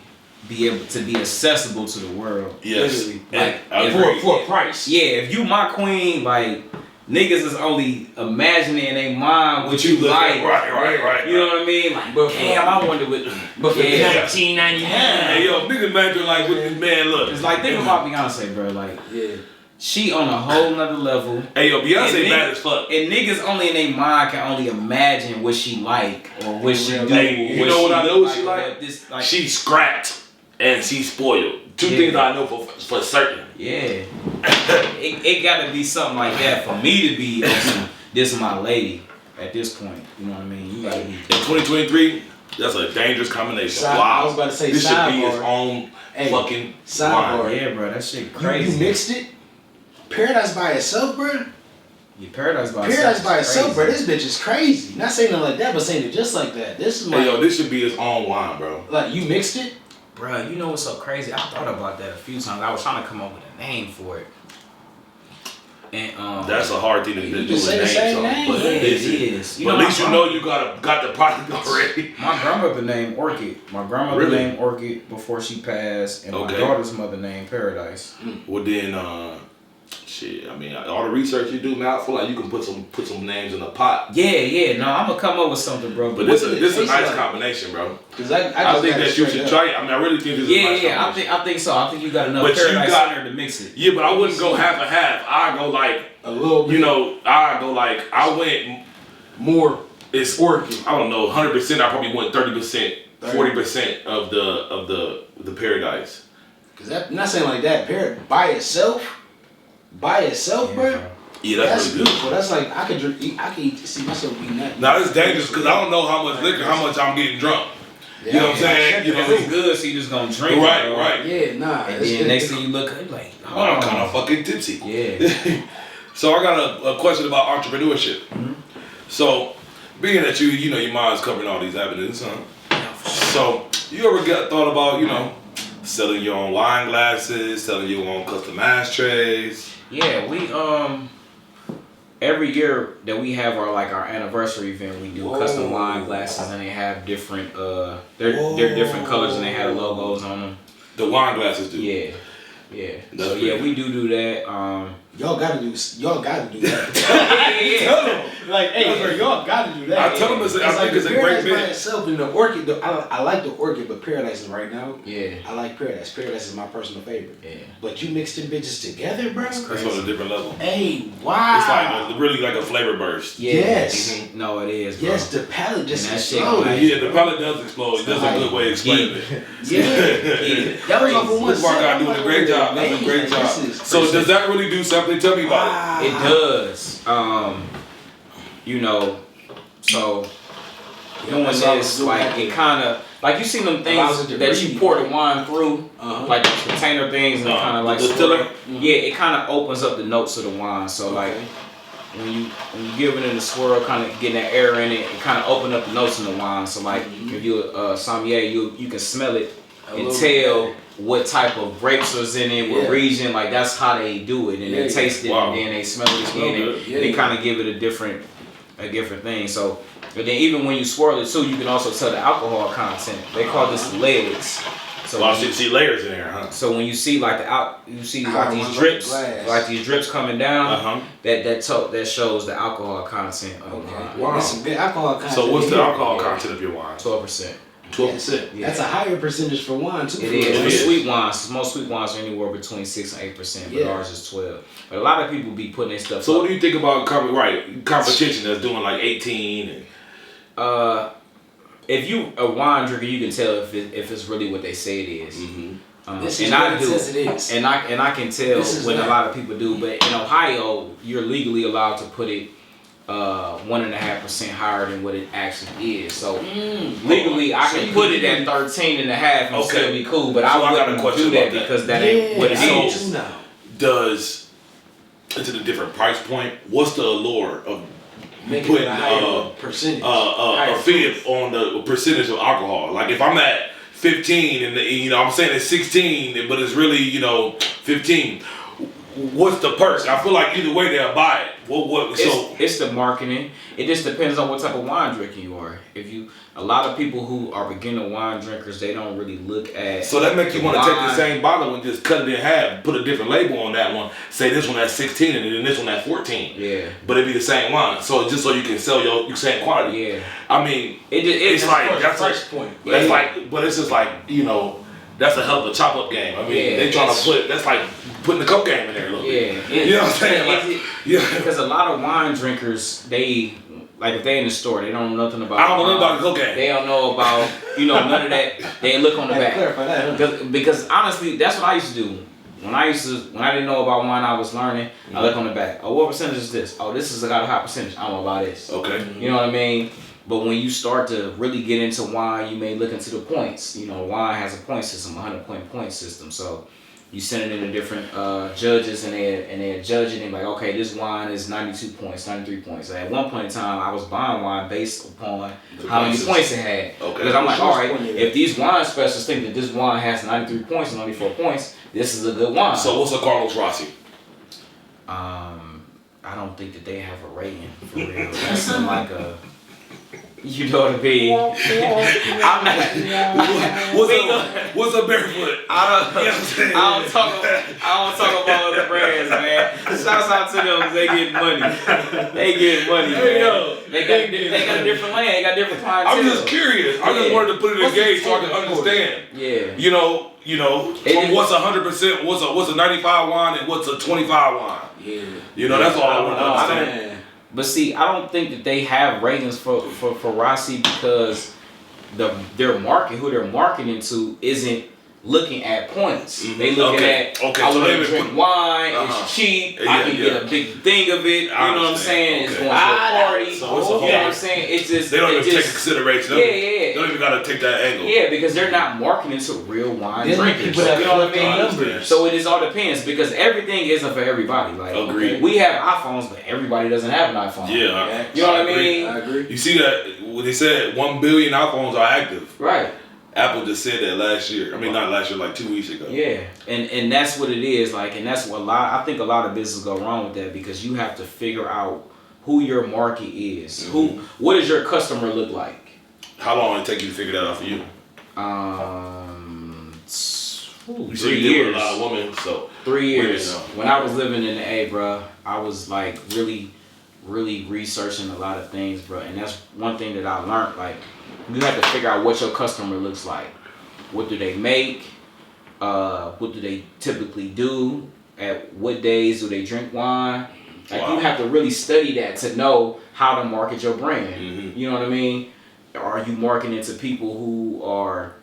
able to be accessible to the world. Yes. Like for a price. Yeah, if you my queen, like niggas is only imagining in their mind what you like. Right. You know what I mean? Like, damn, I wonder what. But for $19.99. Hey, yo, niggas imagine like what this man look. It's like think about Beyonce, bro. Like, she on a whole nother level. Hey, yo, Beyonce bad as fuck. And niggas only in their mind can only imagine what she like or what she do. Hey, you know what I know what she like? She's scrapped and she's spoiled. Two things I know for certain. Yeah. it gotta be something like that for me to be this is my lady at this point. You know what I mean? You gotta be. In 2023, that's a dangerous combination. Wow. I was about to say this should be its own fucking sidebar. Yeah, bro, that shit crazy. You mixed it? Paradise by itself, bro? Yeah, Paradise by itself, bro. This bitch is crazy. Not saying it like that, but saying it just like that. This is my. Hey, yo, this should be its own wine, bro. Like, you mixed it? Bruh, you know what's so crazy? I thought about that a few times. I was trying to come up with a name for it. And that's a hard thing to do with name, but it is. But at least you know you got the product already. My grandmother named Orchid. My grandmother named Orchid before she passed, and my daughter's mother named Paradise. Well then, shit. I mean, all the research you do, man, I feel like you can put some names in a pot. Yeah. No, I'm gonna come up with something, bro. But this is a nice combination, bro. Because I think that you should try it. I mean, I really think this is a nice combination. I think so. I think you got enough Paradise in there to mix it. Yeah, but I wouldn't go half and half. I go like a little bit. I went more. It's Orchid. I don't know, 100%. I probably went 30%, 40% of the Paradise. Because I'm not saying like that. By itself, bro. Yeah, that's really beautiful. That's like I can see myself eating that. Now it's dangerous because I don't know how much liquor, how much I'm getting drunk. You know what I'm saying? You know, it's good, so you just gonna drink. Right, it, right. Yeah, nah. And then next thing you look, you're like, oh, I'm kind of fucking tipsy. Yeah. So I got a question about entrepreneurship. Mm-hmm. So, being that you know, your mind's covering all these avenues, huh? So, you ever thought about, you know, selling your own wine glasses, selling your own custom ashtrays? Yeah, we every year that we have our anniversary event, we do custom wine glasses, and they have different they're different colors and they have logos on them. The wine glasses do. Yeah. So yeah, we do that. Y'all gotta do that. Yeah. Like, hey, y'all gotta do that. I tell them I think it's a great bit. By itself, and the orchid, I like the orchid, but Paradise is right now. Yeah. I like Paradise. Paradise is my personal favorite. Yeah. But you mix them bitches together, bro. That's on a different level. Hey, wow. It's really like a flavor burst. Yeah. Yes. Mm-hmm. No, it is. Bro. Yes, the palate just exploded. Yeah, the palate does explode. That's a good way of explaining it. Yeah. That was off of one Mark out doing a great job. That's a great job. So does that really do something? Tell me about it. It does. You know, so doing this, like, it kind of, like, you see them things that you pour the wine through, like the container things, and kind of like distiller. Yeah, it kind of opens up the notes of the wine. So like when you give it in the swirl, kind of getting that air in it, it kind of open up the notes in the wine. So like if you're sommelier, you can smell it and tell what type of grapes was in it, what region. Like that's how they do it, and they taste it, and then they smell it again, and they kind of give it a different thing. So, but then even when you swirl it too, you can also tell the alcohol content. They call this legs. So you see layers in there, huh? So when you see like these drips coming down, that shows the alcohol content of the wine. Wow, that's some good alcohol content. So what's the alcohol content of your wine? 12%. 12%. Yeah. That's a higher percentage for wine too. It is. Sweet wines, most sweet wines are anywhere between 6 and 8%, but ours is 12. But a lot of people be putting their stuff. So what do you think about competition that's doing like 18? If you a wine drinker, you can tell if it's really what they say it is. Mm-hmm. This is and what I it do, says it is. and I can tell when a lot of people do. But in Ohio, you're legally allowed to put it 1.5% higher than what it actually is. So legally, I can put it at 13.5 and still be cool. But I wouldn't do that because that ain't what it is. Is it a different price point? What's the allure of putting a percentage, a fee on the percentage of alcohol? Like if I'm at 15 and I'm saying it's 16, but it's really 15. What's the perk? I feel like either way they'll buy it. It's the marketing. It just depends on what type of wine drinker you are. A lot of people who are beginner wine drinkers, they don't really look at. So that makes you want to take the same bottle and just cut it in half, put a different label on that one. Say this one at 16 and then this one at 14. Yeah. But it'd be the same wine. So just so you can sell your same quality. Yeah. I mean, it's like that's price point. That's like, but it's just like that's a hell of a chop up game. I mean, they trying to put that's like putting the coke game in there a little bit. You know what I'm saying? Because a lot of wine drinkers, if they in the store, they don't know nothing about. I don't know about the coke game. They don't know about none of that. They look on the back. Clarify that. Because honestly, that's what I used to do. When I didn't know about wine, I was learning. I look on the back. Oh, what percentage is this? Oh, this has got a high percentage. I don't know about this. Okay. You know what I mean? But when you start to really get into wine, you may look into the points. Wine has a point system, 100-point system. So you send it in to different judges, and they're judging it like, okay, this wine is 92 points, 93 points. So at one point in time, I was buying wine based upon how many points it had. Okay. Because I'm like, all right, if these wine specialists think that this wine has 93 points and 94 points, this is a good wine. So what's a Carlos Rossi? I don't think that they have a rating for real. That's like a. You know what I mean? I'm not. What's a barefoot? I don't talk about other brands, man. Shouts out to them because they get money. They get money, man. They got a different lane. They got different clientele. I'm just curious. I just wanted to put it in gauge so I can understand. Yeah. What's 100%? What's a 95 wine and what's a 25 wine? Yeah. That's all I want to understand. But see, I don't think that they have ratings for Rossi because who they're marketing to isn't looking at points. They looking at, I so want to drink wine, it's cheap, I can get a big thing of it, you know what I'm saying? It's going to a party, So it's a you know what I'm saying? It's just, they don't even take consideration. They don't even gotta take that angle. Yeah, because they're not marketing to real wine drinkers. People that You know what I mean? numbers. So it is all depends because everything isn't for everybody. Like, Agreed. we have iPhones, but everybody doesn't have an iPhone. Yeah, you know what I mean? I agree. You see that when they said 1 billion iPhones are active. Right. Apple just said that last year. I mean, not last year, like 2 weeks ago. Yeah, and that's what it is. Like, and that's what I think a lot of businesses go wrong with that because you have to figure out who your market is. What does your customer look like? How long did it take you to figure that out for you? You 3 deal years. with a lot of women, so 3 years. When I was living in the A, bro, I was like really researching a lot of things, bro. And that's one thing that I learned. Like, you have to figure out what your customer looks like. What do they make? What do they typically do? At what days do they drink wine? Like, you have to really study that to know how to market your brand. You know what I mean? Are you marketing to people who are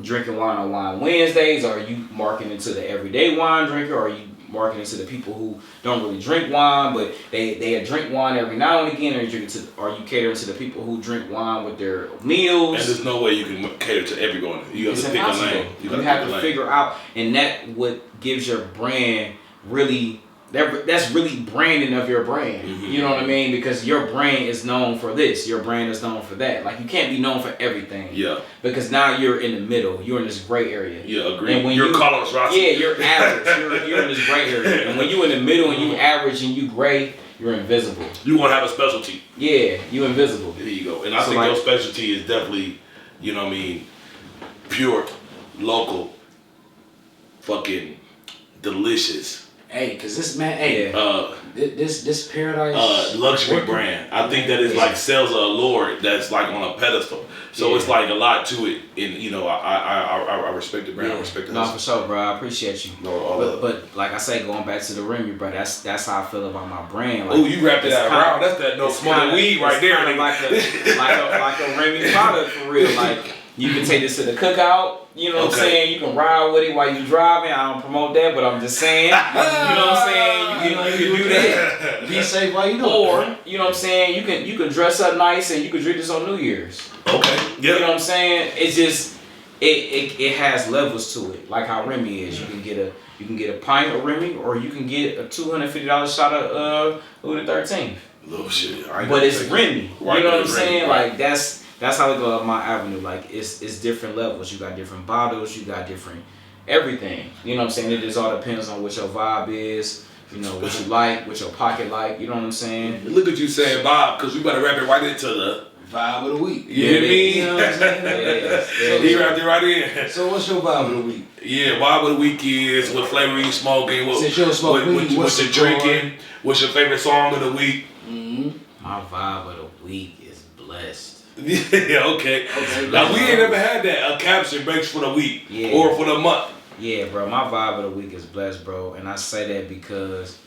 drinking wine on Wine Wednesdays? Are you marketing to the everyday wine drinker? Or are you marketing to the people who don't really drink wine, but they drink wine every now and again? Or are you catering to the people who drink wine with their meals? And there's no way you can cater to everyone. You have to pick a lane. You have to figure out, and that what gives your brand really. That's really branding of your brand. You know what I mean? Because your brand is known for this. Your brand is known for that. Like, you can't be known for everything. Yeah. Because now you're in the middle. You're in this gray area. Yeah, agree. And when you're colors, right? Yeah, you're average. you're in this gray area. And when you're in the middle and you average and you gray, you're invisible. You want to have a specialty. Yeah, you invisible. There you go. And I think your specialty is definitely, you know what I mean, pure, local, fucking delicious. Hey, cause this man, this paradise luxury brand. I think that is like sells a allure that's like on a pedestal. So it's like a lot to it. And you know, I respect the brand. I respect the hustle. No, for sure, bro. I appreciate you. No, but like I say, going back to the Remy, bro, that's how I feel about my brand. Like, oh, you wrapped it out around. That's that no smoking weed right there. Like a Remy product for real. Like, you can take this to the cookout. You know what I'm saying? You can ride with it while you driving. I don't promote that, but I'm just saying. You know what I'm saying? You can do that. Be safe while you do it. Or, you know what I'm saying? You can dress up nice and you can drink this on New Year's. Okay. Yeah. You know what I'm saying? It's just it has levels to it. Like how Remy is. You can get a pint of Remy, or you can get a $250 shot of Louis the 13th. Little shit. But it's Remy. You know what I'm saying? Right. Like that's how they go up my avenue. Like, it's different levels. You got different bottles. You got different everything. You know what I'm saying? It just all depends on what your vibe is. You know, what you like, what your pocket like. You know what I'm saying? Look at you saying vibe, because we better wrap it right into the vibe of the week. You know what I mean? You know what I'm saying? He wrapped it right in. So what's your vibe of the week? Yeah, vibe of the week is what flavor you smoking, what you drinking, what's your favorite song of the week? My vibe of the week is blessed. Yeah, okay. Now, we ain't never had that, a caption breaks for the week or for the month. Yeah, bro, my vibe of the week is blessed, bro. And I say that because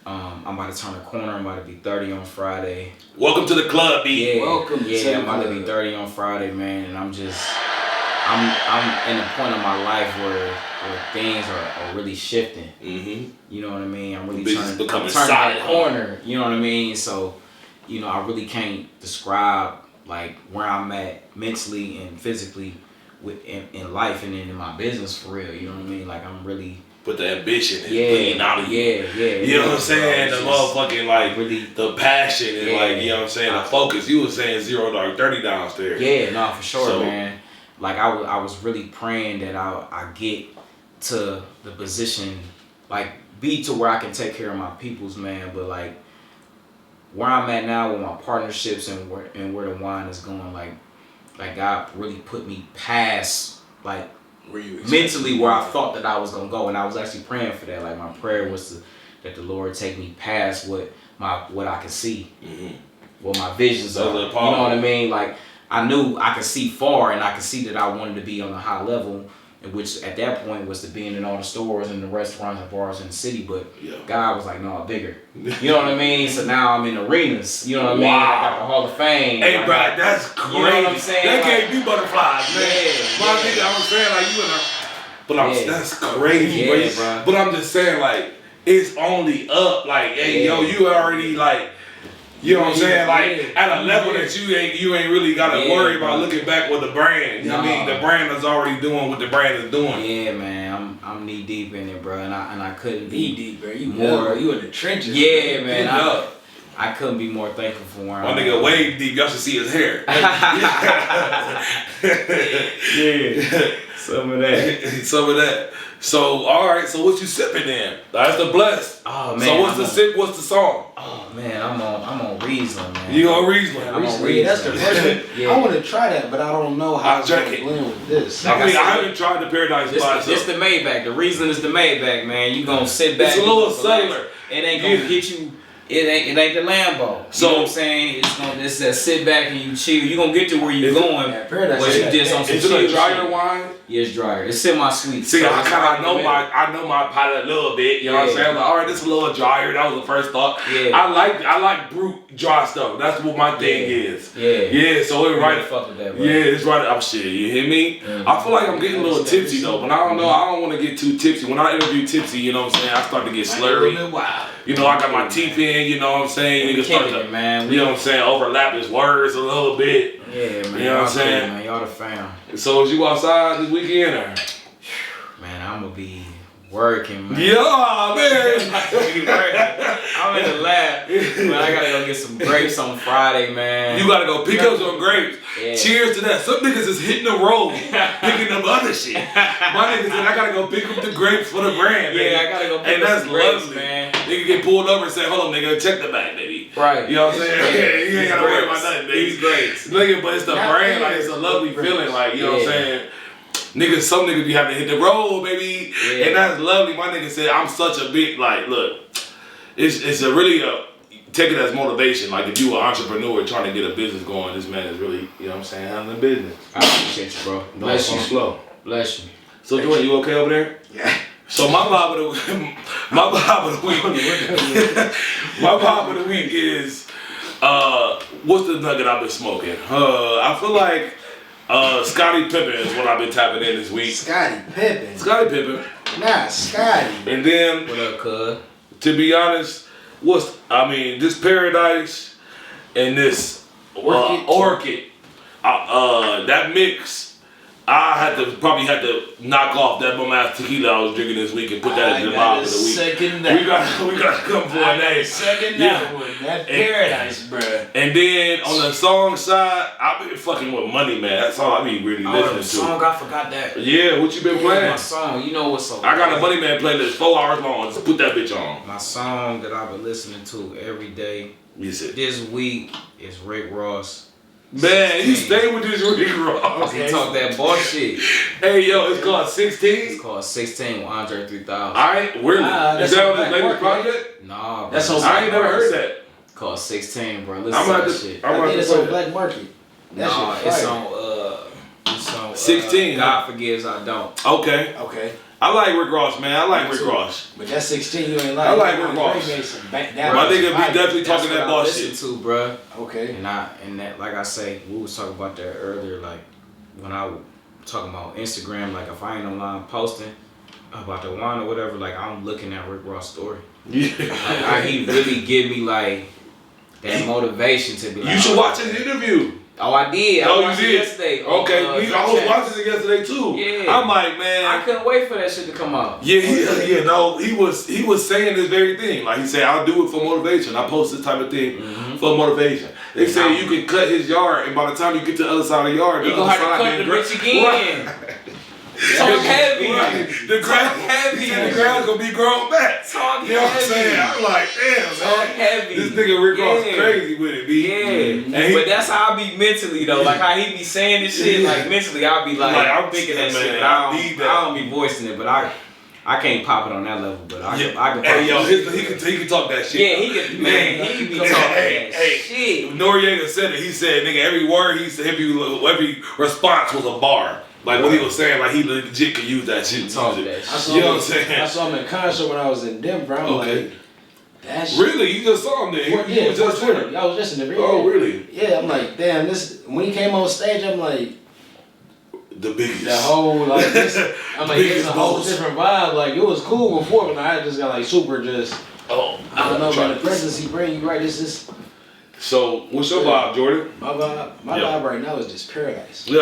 I'm about to turn a corner. I'm about to be 30 on Friday. Welcome to the club, B. Yeah, I'm about to be 30 on Friday, man. And I'm in a point of my life where things are really shifting. You know what I mean? I'm really turning that corner. You know what I mean? So, you know, I really can't describe like where I'm at mentally and physically in life and in my business for real. You know what I mean? Like, I'm really put the ambition and bleeding out of you. You know what I'm saying? The motherfucking like really the passion and like, you know what I'm saying, the focus. You was saying 0 to 30 downstairs. Yeah, no, for sure, man. Like, I was really praying that I get to the position, like, be to where I can take care of my peoples, man. But like, where I'm at now with my partnerships and where the wine is going, like God really put me past like mentally where I thought that I was gonna go, and I was actually praying for that. Like, my prayer was that the Lord take me past what I could see, what my visions are. You know what I mean? Like, I knew I could see far, and I could see that I wanted to be on a high level, which at that point was to being in all the stores and the restaurants and bars in the city. But God was like, no, bigger. You know what I mean? So now I'm in arenas. You know what I mean? I got the Hall of Fame. Hey, bro, that's crazy. You know what I'm saying? That gave me butterflies, man. My nigga, I was saying, like, you in But that's crazy, bro. But I'm just saying, like, it's only up. Like, hey, yo, you already like. You know what I'm saying? Like at a level that you ain't really gotta worry about looking back with the brand. You know what I mean? The brand is already doing what the brand is doing. Yeah, man. I'm knee deep in it, bro, and I couldn't be knee deep, bro. You in the trenches. Yeah, man. I couldn't be more thankful for where My nigga wave deep. Y'all should see his hair. Yeah. Some of that. So all right. So what you sipping then? That's the blessed. Oh man. So what's the sip? What's the song? Oh man, I'm on Riesling, man. You on Riesling? I'm on Riesling. That's the first one. I want to try that, but I don't know how to blend with this. I mean, I haven't tried the Paradise by itself. It's the Maybach. The Riesling is the Maybach, man. You gonna sit back. It's a little cellular. It ain't gonna get you. It ain't the Lambo. So you know what I'm saying? It's that sit back and you chill. You gonna get to where you going. Paradise. But you just on some chill. Is it a drier wine? Yeah, it's drier. It's semi-sweet. See, I know my palate a little bit. You know what I'm saying? Like, all right, this is a little drier. That was the first thought. Yeah. I like brute dry stuff. That's what my thing is. Yeah. So it's right. Fuck with that, bro. Yeah, it's right up shit. You hear me? Mm-hmm. I feel like I'm getting a little tipsy though, but I don't know. I don't want to get too tipsy. When I interview tipsy, you know what I'm saying? I start to get slurry. You know, I got my teeth in. You know what I'm saying? Niggas start to, man. You know what I'm saying? Overlap his words a little bit. Yeah, man. You know what I'm saying? Man, y'all the fam. So is you outside this weekend or? Man, I'm gonna be working, man. Yeah, man. I'm in the lab, but I gotta go get some grapes on Friday, man. You gotta go pick up some grapes. Yeah. Cheers to that. Some niggas is hitting the road, picking up other shit. My niggas said I gotta go pick up the grapes for the brand, man. Yeah, I gotta go pick up some grapes, man. Nigga get pulled over and say, hold on, nigga, check the bag, baby. Right. You know what I'm saying? You ain't gotta worry about nothing, baby. These grapes. Nigga, but it's the brand, like it's a lovely feeling, like, you know what I'm saying? Niggas, some niggas be having to hit the road, baby. Yeah. And that's lovely. My nigga said, I'm such a big, like, look, it's a really, take it as motivation. Like, if you an entrepreneur trying to get a business going, this man is really, you know what I'm saying, handling business. I appreciate you, bro. Bless you. Slow. Bless you. So, Dwayne, you okay over there? Yeah. So, my vibe of the week, my vibe of the week is, what's the nugget I've been smoking? I feel like, Scottie Pippen is what I've been tapping in this week. Scottie Pippen. Nah, Scottie. And then, what up, cuz? To be honest, this Paradise and this Orchid, that mix, I probably had to knock off that bum ass tequila I was drinking this week and put that in the vibe of the week. Second that. We got to come for a name. Second that one. That Paradise, bruh. And then on the song side, I've been fucking with Money Man. That's all I be really listening to. Song, I forgot that. Yeah, what you been playing? My song, you know what's so I got a Money Man playlist 4 hours long. Just put that bitch on. My song that I've been listening to every day this week is Rick Ross. Man, you stay with this Rick Ross. He talk that bullshit. Hey, yo, it's called 16? It's called 16 with Andre 3000. Alright, really? Is that on his latest project? Nah, bro. That's on I ain't never heard that. Called 16, bro. Listen to that shit. I think it's on Black Market. Nah, it's on 16. God Forgives, I Don't. Okay. I like Rick Ross, man. I like Rick Ross. But that's 16, you ain't like. I like Rick Ross. My nigga be definitely talking that bullshit. Listen to, bro. Okay. And that, like I say, we was talking about that earlier. Like when I was talking about Instagram, like if I ain't online posting about the wine or whatever, like I'm looking at Rick Ross' story. Yeah. Like, he really give me like that motivation to be like. You should watch his interview. Oh, I did. I watched it yesterday. Okay, I was watching it yesterday too. Yeah. I'm like, man, I couldn't wait for that shit to come out. Yeah. No, he was saying this very thing. Like he said, I'll do it for motivation. I post this type of thing for motivation. They say you can cut his yard, and by the time you get to the other side of the yard, you gonna have to cut the bitch again. Talk heavy. The ground's gonna be grown back. Talk heavy. You know what I'm saying? I'm like, damn, Talk heavy. This nigga Rick Ross crazy with it, B. Yeah. But that's how I be mentally though. Like how he be saying this shit, like mentally I'll be like I'm thinking that shit, but I don't be voicing it, but I can't pop it on that level, but I can. Hey, yo, he can talk that shit. Yeah, he can be talking that shit. Noriega said it. He said, nigga, every word he said, every response was a bar. Like what he was saying, like he legit could use that shit. Talk that shit. You know what I'm saying? I saw him in concert when I was in Denver. I'm like, that shit. Really? You just saw him there? Yeah, was just there. I was just in the video. Oh, really? Yeah, I'm like, damn, when he came on stage, I'm like, The biggest. That whole like this, I'm like, it's a whole boss. different vibe. Like it was cool before, but I just got like super just. Oh, I don't know, man. The presidency bring you right. This is So, what's your vibe, Jordan? my vibe. My vibe right now is just paradise. I'm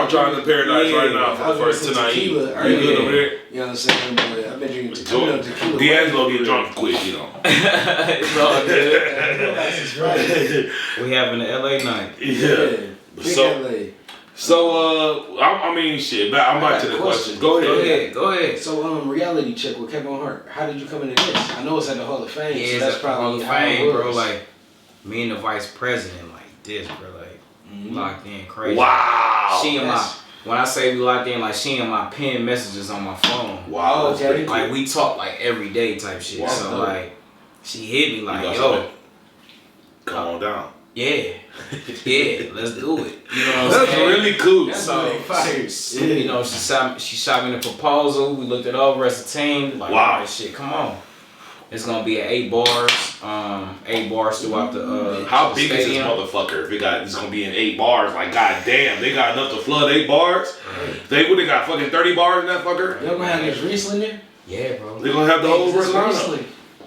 trying to paradise right now for the first tonight. Tequila. Are you good over there? You know what I'm saying? But I've been drinking tequila. D'Angelo get drunk quick, you know. It's all good. Paradise is right. We having an LA night. Yeah. Big So, I mean, shit. But I'm back to the question. Go ahead. Go ahead. So, reality check with Kevin Hart. How did you come into this? I know it's at the Hall of Fame. Yeah, so it's that's at the probably Hall of how it Fame, was. bro. Like, me and the vice president, like this, bro. Like, locked in crazy. Wow. She and when I say we locked in, like, she and my pen messages on my phone. Wow. Oh, okay. Like, we talk, like, every day type shit. Wow. So, like, she hit me like, You got yo. something? Come on down. Yeah, let's do it. You know what I'm That's saying? really cool. That's So, really fire. you know, she shot me the proposal. We looked it over as a team. Like, Wow. all right, shit, come on. It's gonna be 8 bars. 8 bars throughout the How big is this stadium. motherfucker? If it's gonna be in 8 bars, like goddamn, they got enough to flood 8 bars. They got fucking 30 bars in that fucker. Y'all gonna have this Riesling there? Yeah, bro. They gonna have the whole first lineup. Riesling.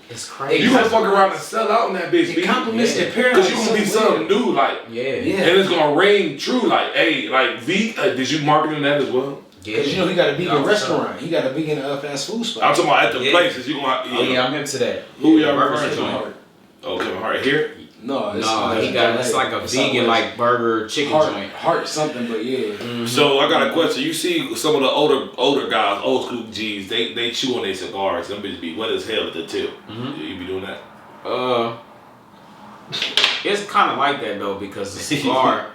It's crazy. You gonna fuck around and sell out in that bitch, It B. compliments Yeah. the paradise. Cause you gonna be something new, like, Yeah. and it's gonna ring true, like, hey, like V. Did you market in that as well? Yeah. Because you know he got a vegan Yeah, for restaurant. He got a vegan fast food spot. I'm talking about at the Yeah. places. You gonna, Oh yeah, I'm into that. Who y'all Barber referring Shop. to? Oh, Kevin Hart here. No, it's No, he got it's like a vegan like burger chicken joint. Heart something, but yeah. Mhm. So I got a question. You see some of the older guys, old school G's, they chew on their cigars. Them bitches be wet as hell at the tip. You be doing that? It's kind of like that though because the cigar.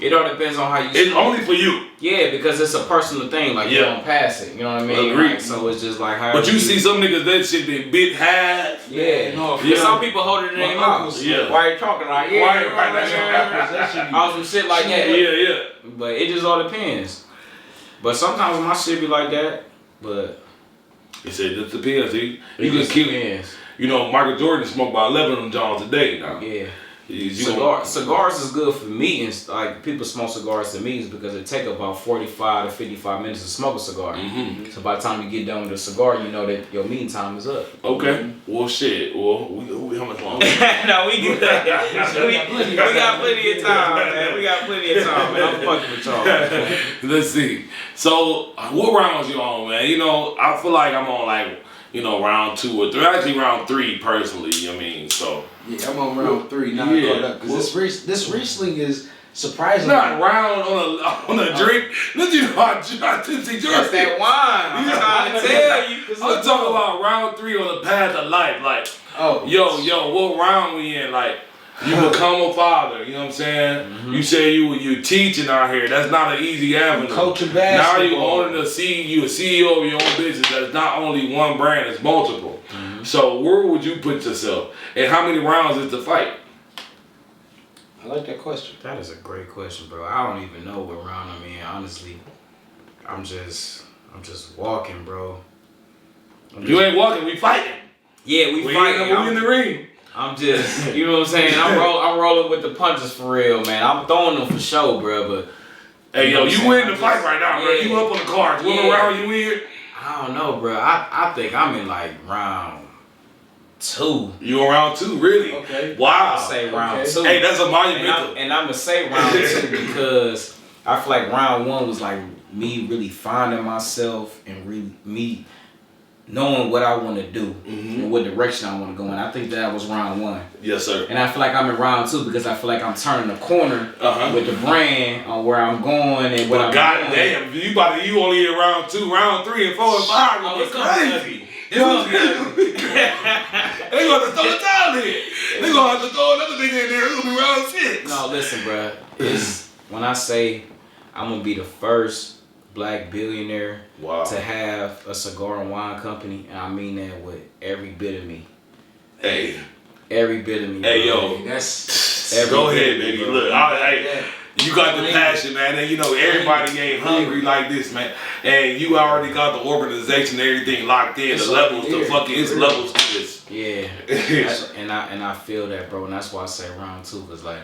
It all depends on how you. It's only for you. Yeah, because it's a personal thing. Like you Yeah. don't pass it. You know what I mean? Agreed. Like, so it's just like how. But you see some niggas that shit they bit half. Yeah, no. Yeah. Some people hold it in their mouth. Yeah. Why you talking like yeah? Why- you know right, what that's I'm your saying? All some shit like that. Yeah. But it just all depends. But sometimes my shit be like that. But He said it depends. You it can just kill. depends. You know, Michael Jordan smoked about 11 of them Johns a day now. Yeah. You gonna- Cigars is good for meetings. Like people smoke cigars to meetings because it take about 45 to 55 minutes to smoke a cigar. So by the time you get done with a cigar, you know that your meeting time is up. Okay. Well, shit. Well, we how much longer? No, we good. we got plenty of time, man. We got plenty of time, man. I'm fucking with y'all. Let's see. So, what rounds you on, man? You know, I feel like I'm on like, you know, round 2 or 3. Actually, round 3 personally. I mean, so. Yeah, I'm on round 3 now. Yeah. Caught up because this Riesling is surprising. Not round on a drink. Let you know how tipsy Jordan. That's that wine. I'm trying to tell you. I'm talking about round 3 on the path of life. Like, Oh, yo, what round we in? Like, you become a father. You know what I'm saying? You say you teaching out here. That's not an easy avenue. coaching Now basketball. you owning you a CEO of your own business. That's not only one brand, it's multiple. So where would you put yourself? And how many rounds is the fight? I like that question. That is a great question, bro. I don't even know what round I'm in. Honestly, I'm just walking, bro. You ain't walking, we fighting. Yeah, we fighting. We in the ring. I'm just, you know what I'm saying? I'm rolling with the punches for real, man. I'm throwing them for sure, bro. But Hey, know yo, what I'm you saying? win the I'm fight just- right now, bro. yeah. You up on the cards. What Yeah. round you in? I don't know, bro. I think I'm in like round 2. You on round 2, really? Okay. Wow. I'll say round Okay. 2. Hey, that's a and monumental. I'm gonna say round 2 because I feel like round 1 was like me really finding myself and really me knowing what I want to do and what direction I want to go in. I think that was round 1. Yes, sir. And I feel like I'm in round 2 because I feel like I'm turning the corner with the brand on where I'm going and what But I'm goddamn, you only in round 2, round 3, and 4 and 5. Oh, It's it's gonna be crazy. It's gonna be ugly. They gonna have to throw the towel in. They gonna have to throw another nigga in there. It's gonna be round 6. No, listen, bro. It's when I say I'm gonna be the first black billionaire to have a cigar and wine company, and I mean that with every bit of me. Hey. Every bit of me. Hey, bro. yo. That's Go ahead, bit, baby. bro. Look, you got the passion, man. And you know, everybody ain't hungry like this, man. And you already got the organization and everything locked in. It's The levels, here. the fucking, it's levels to this. Yeah. And I feel that, bro. And that's why I say round 2, because, like,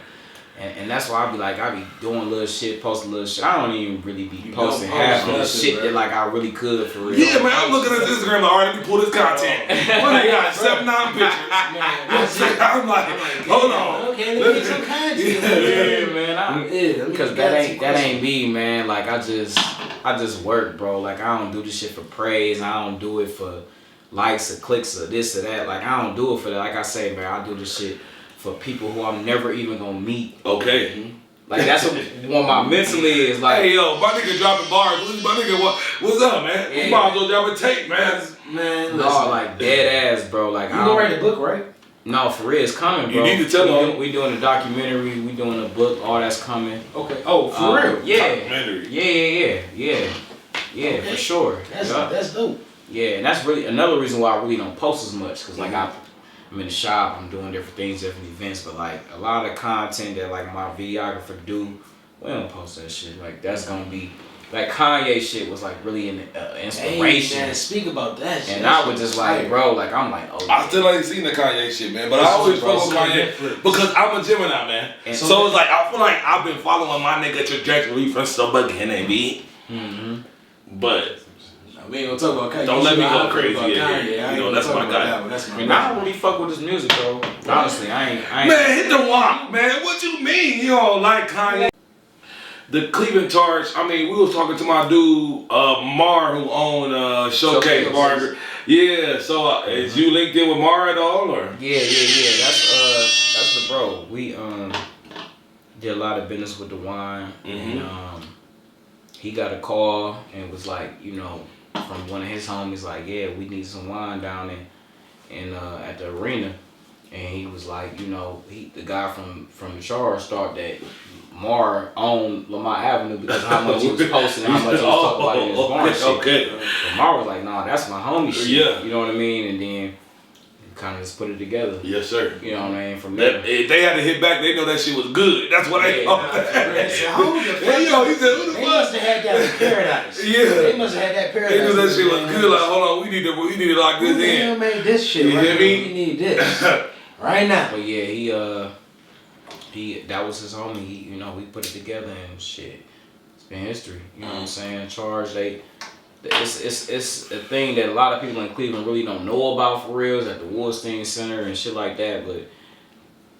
And that's why I be doing little shit, posting little shit. I don't even really be posting half of the shit that like I really could for real. Yeah, man, I'm looking at this Instagram like, all right, let me pull this content. What they got? 7-9 pictures. I'm like, hold on. Okay, let me get some content. Yeah, man. Because that ain't me, man. Like I just work, bro. Like I don't do this shit for praise. I don't do it for likes or clicks or this or that. Like I don't do it for that. Like I say, man, I do this shit for people who I'm never even gonna meet. Okay. Like that's what my mentally is like. Hey yo, my nigga dropping bars. My nigga, what's up, man? Yeah. You might as well drop a tape, man. Man, No, listen. like dead ass, bro. Like You gonna write a book, right? No, for real, it's coming, bro. You need to tell them. We doing a documentary. We doing a book. All that's coming. Okay. Oh, for real? Yeah. Documentary. Yeah, for sure. That's dope. Yeah, and that's really another reason why I really don't post as much, cause like I'm in the shop, I'm doing different things, different events, but like a lot of the content that like my videographer do, we don't post that shit. Like that's gonna be like Kanye shit was like really an inspiration. Hey, man, speak about that shit. And I was just like, bro, like I'm like, oh. I still ain't seen the Kanye shit, man, but I always follow Kanye because I'm a Gemini, man. And so it's like I feel like I've been following my nigga trajectory from some beginning, B. But we ain't gonna talk about Kanye. don't let me go crazy. Kanye. Yeah. You know, that's my guy. I mean, I don't really fuck with his music, bro. Honestly, I ain't. Man, hit the walk, man. What you mean you don't like Kanye? The Cleveland Charge, I mean, we was talking to my dude, Mar, who owned Showcase Barber. Yeah, so is you linked in with Mar at all, or? Yeah. That's the bro. We did a lot of business with the wine, and he got a call and was like, you know, from one of his homies, like, yeah, we need some wine down in at the arena, and he was like, you know, the guy from the Charge thought that Mar owned Lamont Avenue because of how much he was posting and how much he was talking about in his barn shit. Okay. But Mar was like, nah, that's my homie shit. Yeah. You know what I mean? And then kind of just put it together. Yes, sir. You know what I mean? From there. If they had to hit back, they know that shit was good. That's what they thought. Hold the fuck Hey, yo, he said, who the They fuck? must have had that in paradise. Yeah. They must have had that paradise. They knew that shit was good. Like, hold on, we need to lock Who this the hell in. made this shit? You right hear now? me? We need this right now. But yeah, he that was his homie. He, you know, we put it together and shit. It's been history. You know what I'm saying? Charge, it's a thing that a lot of people in Cleveland really don't know about for real. Is at the Woodstein Center and shit like that. But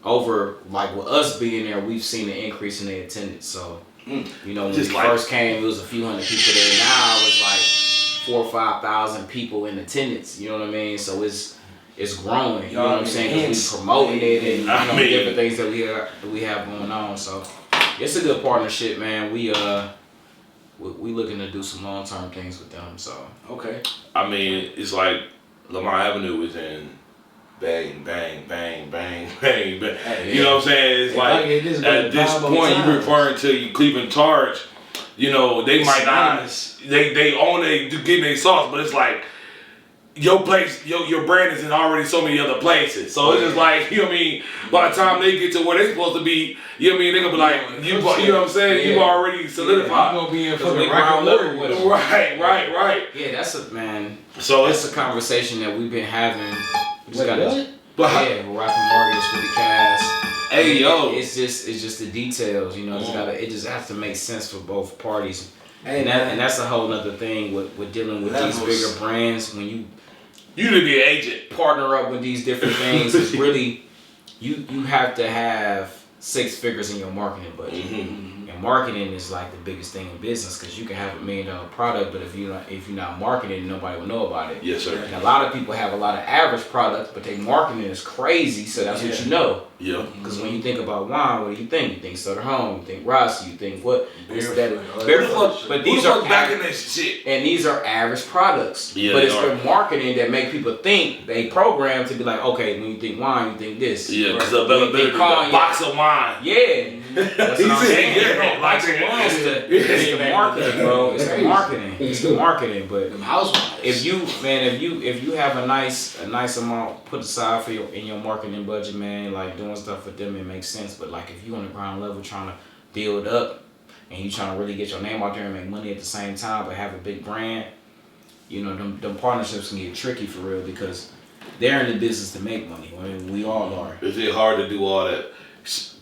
over like with us being there, we've seen an increase in the attendance. So you know, when we first came, it was a few hundred people there. Now it's like 4,000 or 5,000 people in attendance. You know what I mean? So it's growing. You know what I'm saying? 'Cause we promoting it and you know, different things that we have going on. So it's a good partnership, man. We looking to do some long-term things with them. So Okay. I mean, it's like Lamont Avenue is in bang, bang, bang, bang, bang, bang. Hey, you know what I'm saying? It's like at this point you referring to your Cleveland Charge, you know, they might not they own getting their sauce, but it's like your place, your brand is in already so many other places. So it's just like, you know what I mean, by the time they get to where they supposed to be, you know what I mean, they're gonna be like, you know what I'm saying, you've already solidified. You gonna be in the fucking ground rock level with with them. Right. yeah, that's a man. So That's a conversation that we've been having. We just gotta, what? but we're rapping mortgage with the cast. hey yo, It's just the details, you know. It just has to make sense for both parties. Hey, And that's a whole nother thing with dealing with these bigger brands. When you you need to be an agent. partner up with these different things, it's really you have to have 6 figures in your marketing budget. And marketing is like the biggest thing in business because you can have $1 million product, but if you're not marketing, nobody will know about it. Yes, sir. And a lot of people have a lot of average products, but their marketing is crazy, so that's what you know. Yeah. Because when you think about wine, what do you think? You think Sutter Home, you think Rossi, you think what? Barefoot. Barefoot. But these are back in that shit. and these are average products. Yeah, but they it's are. the marketing that make people think they program to be like, okay, when you think wine, you think this. Yeah, because When you availability, think the cognac, box of wine. yeah. That's He what I'm said, saying. yeah, Box of wine. It's the marketing, bro. It's the marketing. It's the marketing. But Housewives. if you have a nice amount put aside for in your marketing budget, man, like doing stuff with them, it makes sense. But like if you on the ground level trying to build up and you trying to really get your name out there and make money at the same time, but have a big brand, you know, them partnerships can get tricky for real because they're in the business to make money. I mean, we all are. Is it hard to do all that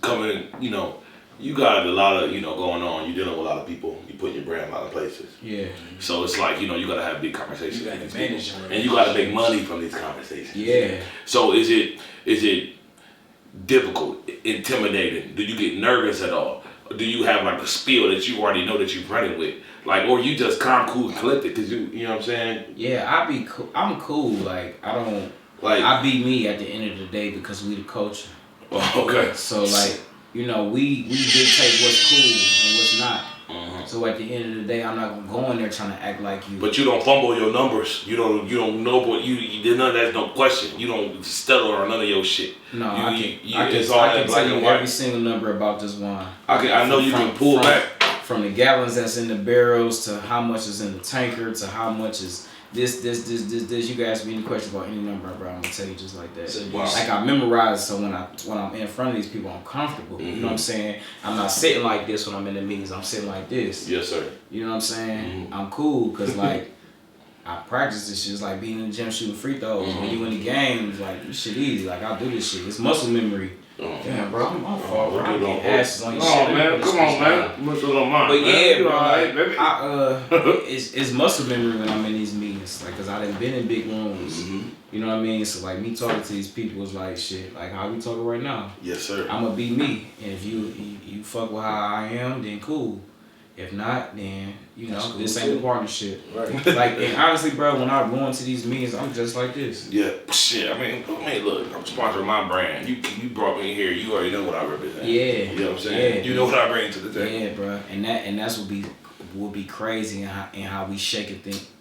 coming, you know, you got a lot of, you know, going on. You're dealing with a lot of people. You put your brand a lot of places. Yeah. So it's like, you know, you gotta have big conversations. You gotta with manage these people. them. And you gotta make money from these conversations. Yeah. So is it difficult, intimidating? Do you get nervous at all? Or do you have like a spiel that you already know that you're running with? Like, or you just calm, cool, and collected because you know what I'm saying? Yeah, I be cool. I'm cool. Like, I don't, Like, I be me at the end of the day because we the culture. okay. So like, you know, we dictate what's cool and what's not. So at the end of the day, I'm not gonna go in there trying to act like you. But you don't fumble your numbers. You don't know, but none of that's no question. You don't stutter on none of your shit. No, I can tell you every single number about this wine. I know you can pull back. From the gallons that's in the barrels to how much is in the tanker to how much is this. You guys be any question about any number, bro, I'm gonna tell you just like that. So, wow. Like I memorize, so when I'm in front of these people, I'm comfortable. You know what I'm saying? I'm not sitting like this when I'm in the meetings. I'm sitting like this. Yes, sir. You know what I'm saying? I'm cool because like I practice this shit. It's like being in the gym shooting free throws. When you in the game, it's like this shit easy. Like I do this shit. It's muscle memory. Damn, bro, I'm on fault, bro. I get asses on your shit. Man, come on, man. But yeah, bro, right, baby. it's muscle memory when I'm in these meetings, like, cause I done been in big rooms. You know what I mean? So like me talking to these people is like shit, like how we talking right now. Yes, sir. I'ma be me, and if you fuck with how I am, then cool. If not, then you know Cool this too. ain't a partnership. Right. Like, and honestly, bro, when I go into these meetings, I'm just like this. Yeah, shit. I mean, look, I'm sponsoring my brand. You brought me here. You already know what I represent. Yeah. You know what I'm saying? Yeah. You know what I bring to the table. Yeah, bro, and that's what be crazy in how we shaking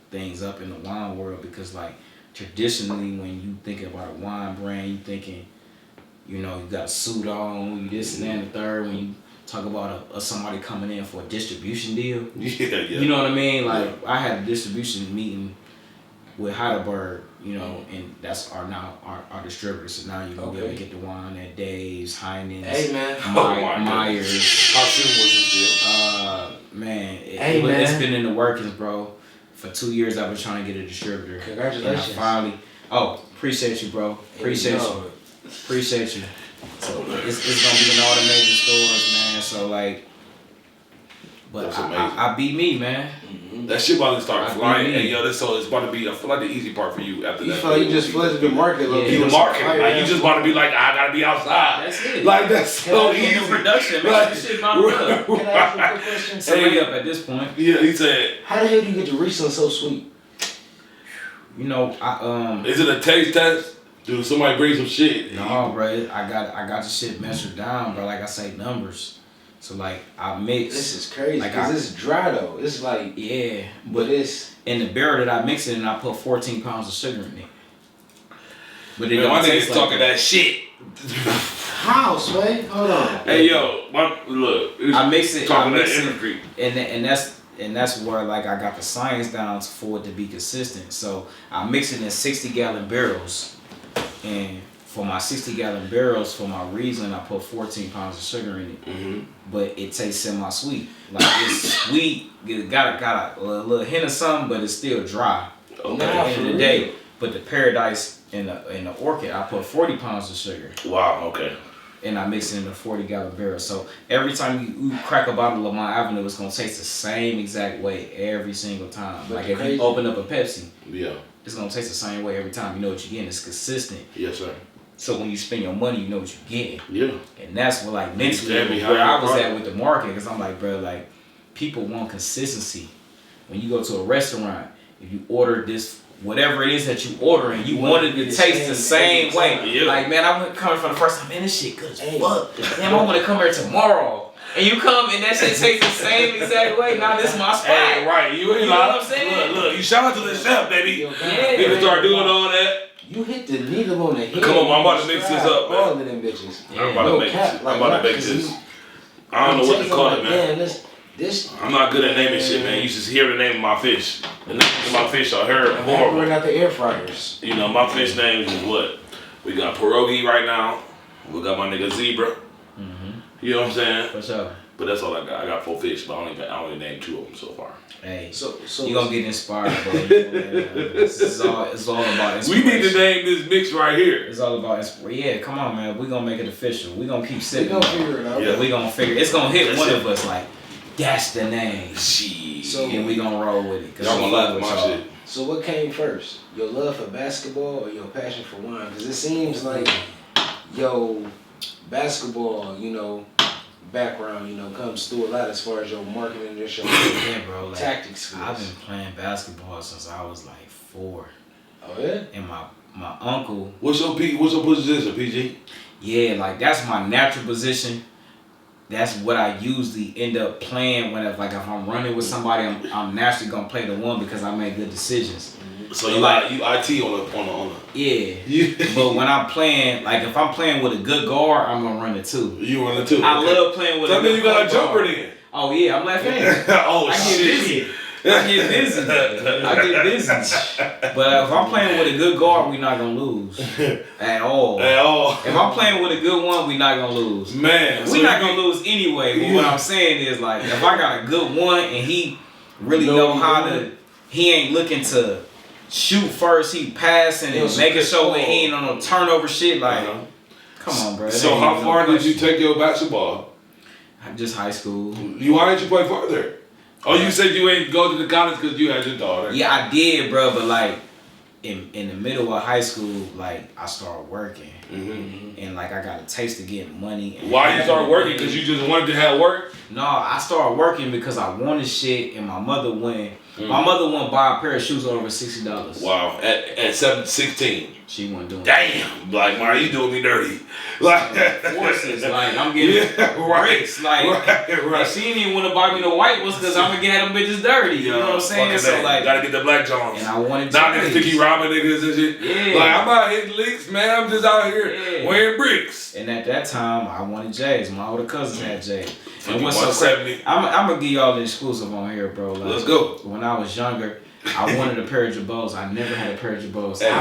things up in the wine world, because like traditionally when you think about a wine brand, you thinking, you know, you got a suit on, you this and that and the third. When you talk about somebody coming in for a distribution deal, Yeah. you know what I mean? Like I had a distribution meeting with Heidelberg, you know, and that's our distributor. So now you gonna be able to get the wine at Dave's, Heinen's, Hey, man. Myers. How soon was this deal? Man, man. it's been in the workings, bro. For 2 years, I've been trying to get a distributor. Congratulations. And I finally, appreciate you, bro. Appreciate you. So it's gonna be in all the major stores, man. So like, but That's amazing. I be me, man. That shit about to start I flying. mean, And yo, it's about to be, I feel like the easy part for you after You that. feel like you just flooded the market. Yeah. You the market. Like, you just want to be like, I gotta be outside. That's it. Like, that's so In easy. the production, man. Like, This shit bound up. Can I ask you a quick question? So way up at this point. Yeah, he said, How the hell do you get your Riesling so sweet? You know, is it a taste test? Dude, somebody bring some shit. No, bro. I got the shit measured down, bro. Like I say, numbers. So like I mix. This is crazy Like because it's dry though. It's like, Yeah, but it's in the barrel that I mix it in, I put 14 pounds of sugar in it. But it Man, my don't niggas taste like talking that shit. how, Sway? Hold on. Hey, yo, look. I mix it. Talking I that mix it, industry. and that's where like I got the science down for it to be consistent. So I mix it in 60-gallon barrels, and for my 60-gallon barrels for my Riesling, I put 14 pounds of sugar in it. But it tastes semi-sweet. Like it's sweet. It got a little hint of something, but it's still dry. Okay. At the end of the day. But the Paradise and the Orchid, I put 40 pounds of sugar. Wow, okay. And I mix it in a 40-gallon barrel. So every time you crack a bottle of Lamont Avenue, it's gonna taste the same exact way every single time. But like if crazy. you open up a Pepsi, Yeah. it's gonna taste the same way every time. You know what you're getting. It's consistent. Yes, sir. So when you spend your money, you know what you're getting. Yeah. And that's what like mentally stand behind where I your was product. at with the market, because I'm like, bro, like people want consistency. When you go to a restaurant, if you order this, whatever it is that you ordering, you want it to taste the same way. Yeah. Like, man, I went coming for the first time, man, this shit good as fuck. Damn, I want to come here tomorrow. And you come and that shit tastes the same exact way. Now this my spot. Hey, right. You know what I'm saying? Look, you shout out to the chef, baby. Yo, Yeah. You can start doing all that. You hit the needle on the head. Come on, I'm about to mix this up, man. All of them bitches. I'm about to make this. I'm about to make this. I don't know what to call it, man. This. I'm not good at naming shit, man. You just hear the name of my fish. The name of my fish are horrible. Bring out the air fryers. You know, my fish names is what? We got pierogi right now. We got my nigga Zebra. You know what I'm saying? For sure. But that's all I got. I got 4 fish, but I only named 2 of them so far. Hey, So you gonna get inspired, bro. It's all about We inspiration. need to name this mix right here. It's all about inspiration. Yeah, come on, man. We gonna make it official. We gonna keep we sitting. gonna figure it out. Yeah. We gonna figure. It's gonna hit That's one it. of us. Like, that's the name. Shit. So- And we gonna roll with it. 'Cause Y'all we gonna laugh fuck at with my y'all. shit. So what came first? Your love for basketball or your passion for wine? Because it seems like your basketball, background, comes through a lot as far as your marketing and your Yeah, bro. Like, tactics skills. I've been playing basketball since I was like 4. Oh yeah? And my uncle, What's your position, PG? yeah, like that's my natural position. That's what I usually end up playing if I'm running with somebody, I'm naturally gonna play the one because I make good decisions. So you like you IT on the Yeah. But when I'm playing, like if I'm playing with a good guard, I'm gonna run it too. You running too. I love playing with a So then good you got a point jumper guard. then. Oh yeah, I'm left-handed. Oh I get shit. busy. I get busy. But if I'm playing with a good guard, we not gonna lose at all. At all. If I'm playing with a good one, we not gonna lose. Man, We not gonna lose anyway. But what I'm saying is like, if I got a good one and he really know how to, he ain't looking to shoot first, he passing and making sure he ain't on no turnover shit. Like, come on, bro. So how far did you take your basketball? Just high school. Why didn't you play further? Oh, you said you ain't go to the college because you had your daughter. Yeah, I did, bro. But like, in the middle of high school, like I started working, and like I got a taste of getting money. And Why you started working? Because you just wanted to have work? No, I started working because I wanted shit, and my mother wouldn't. My mother wouldn't buy a pair of shoes over $60. Wow, at 16. She wasn't doing. Damn, like Mario, you doing me dirty. Like Forces, like I'm getting bricks, like and she didn't even want to buy me the white ones because I'm gonna get them bitches dirty. You know what I'm saying? So like, gotta get the black Johns. and I wanted not J's. niggas sticky robbing niggas and shit. Yeah. Like I'm out hitting licks, man. I'm just out here wearing bricks. And at that time, I wanted J's. My older cousins had J's. And what's so 170. crazy? I'm gonna give y'all the exclusive on here, bro. Like, Let's go. When I was younger, I wanted a pair of Jabos. I never had a pair of Jabos. Hey, me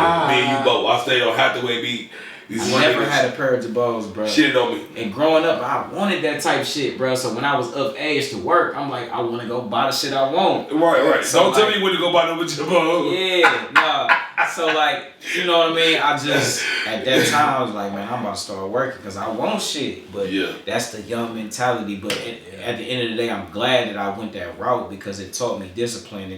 and you both. I stayed on Hathaway beat. I never had a pair of Jabos, bro. Shit on me. And growing up, I wanted that type shit, bro. So when I was of age to work, I'm like, I want to go buy the shit I want. Right. So Don't tell me when to go buy no Jabos. Yeah, nah. So like, you know what I mean? I just, at that time, I was like, man, I'm about to start working because I want shit. But that's the young mentality. But at the end of the day, I'm glad that I went that route because it taught me discipline.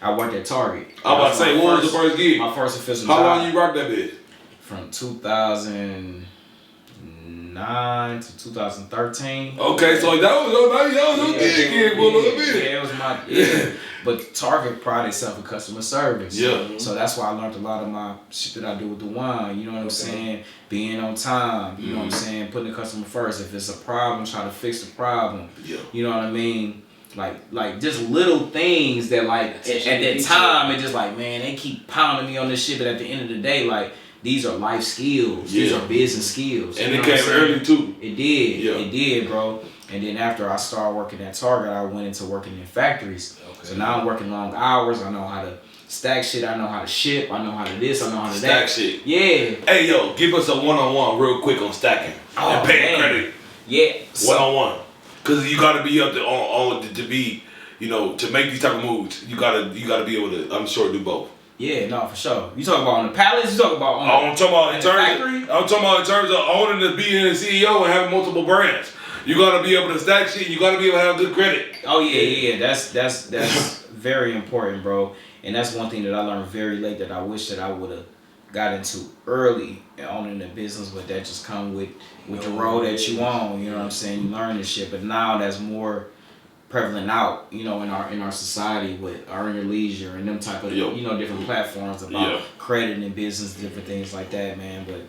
I worked at Target. I'm about to say, what was the first gig? My first official How job. long you rocked that bitch? From 2009 to 2013. Okay, so that was your gig for a little bit. Yeah, it was my But Target pride itself in customer service. Yeah. So that's why I learned a lot of my shit that I do with the wine. You know what I'm saying? Being on time. You know what I'm saying? Putting the customer first. If it's a problem, try to fix the problem. Yeah. You know what I mean? Like just little things that like at that time it just like, man, they keep pounding me on this shit, but at the end of the day, like, these are life skills. These are business skills. And it came early too. It did. Yeah. It did, bro. And then after I started working at Target, I went into working in factories. Okay. So now I'm working long hours. I know how to stack shit. I know how to ship. I know how to this. I know how to that. Stack shit. Yeah. Hey, yo, give us a one-on-one real quick on stacking. And paying credit. Yeah. One-on-one. Because you got to be up there to be, to make these type of moves. You gotta be able to, I'm sure, do both. Yeah, no, for sure. You talking about on the palace? You talking about on I'm talking about factory? in terms of owning and being a CEO and having multiple brands. You gotta be able to stack shit. You gotta be able to have good credit. Oh yeah. That's very important, bro. And that's one thing that I learned very late that I wish that I would have got into early owning the business, but that just come with the road that you own. You know what I'm saying? You learn this shit, but now that's more prevalent out, in our society with Earn Your Leisure and them type of different platforms about credit and business, different things like that, man. But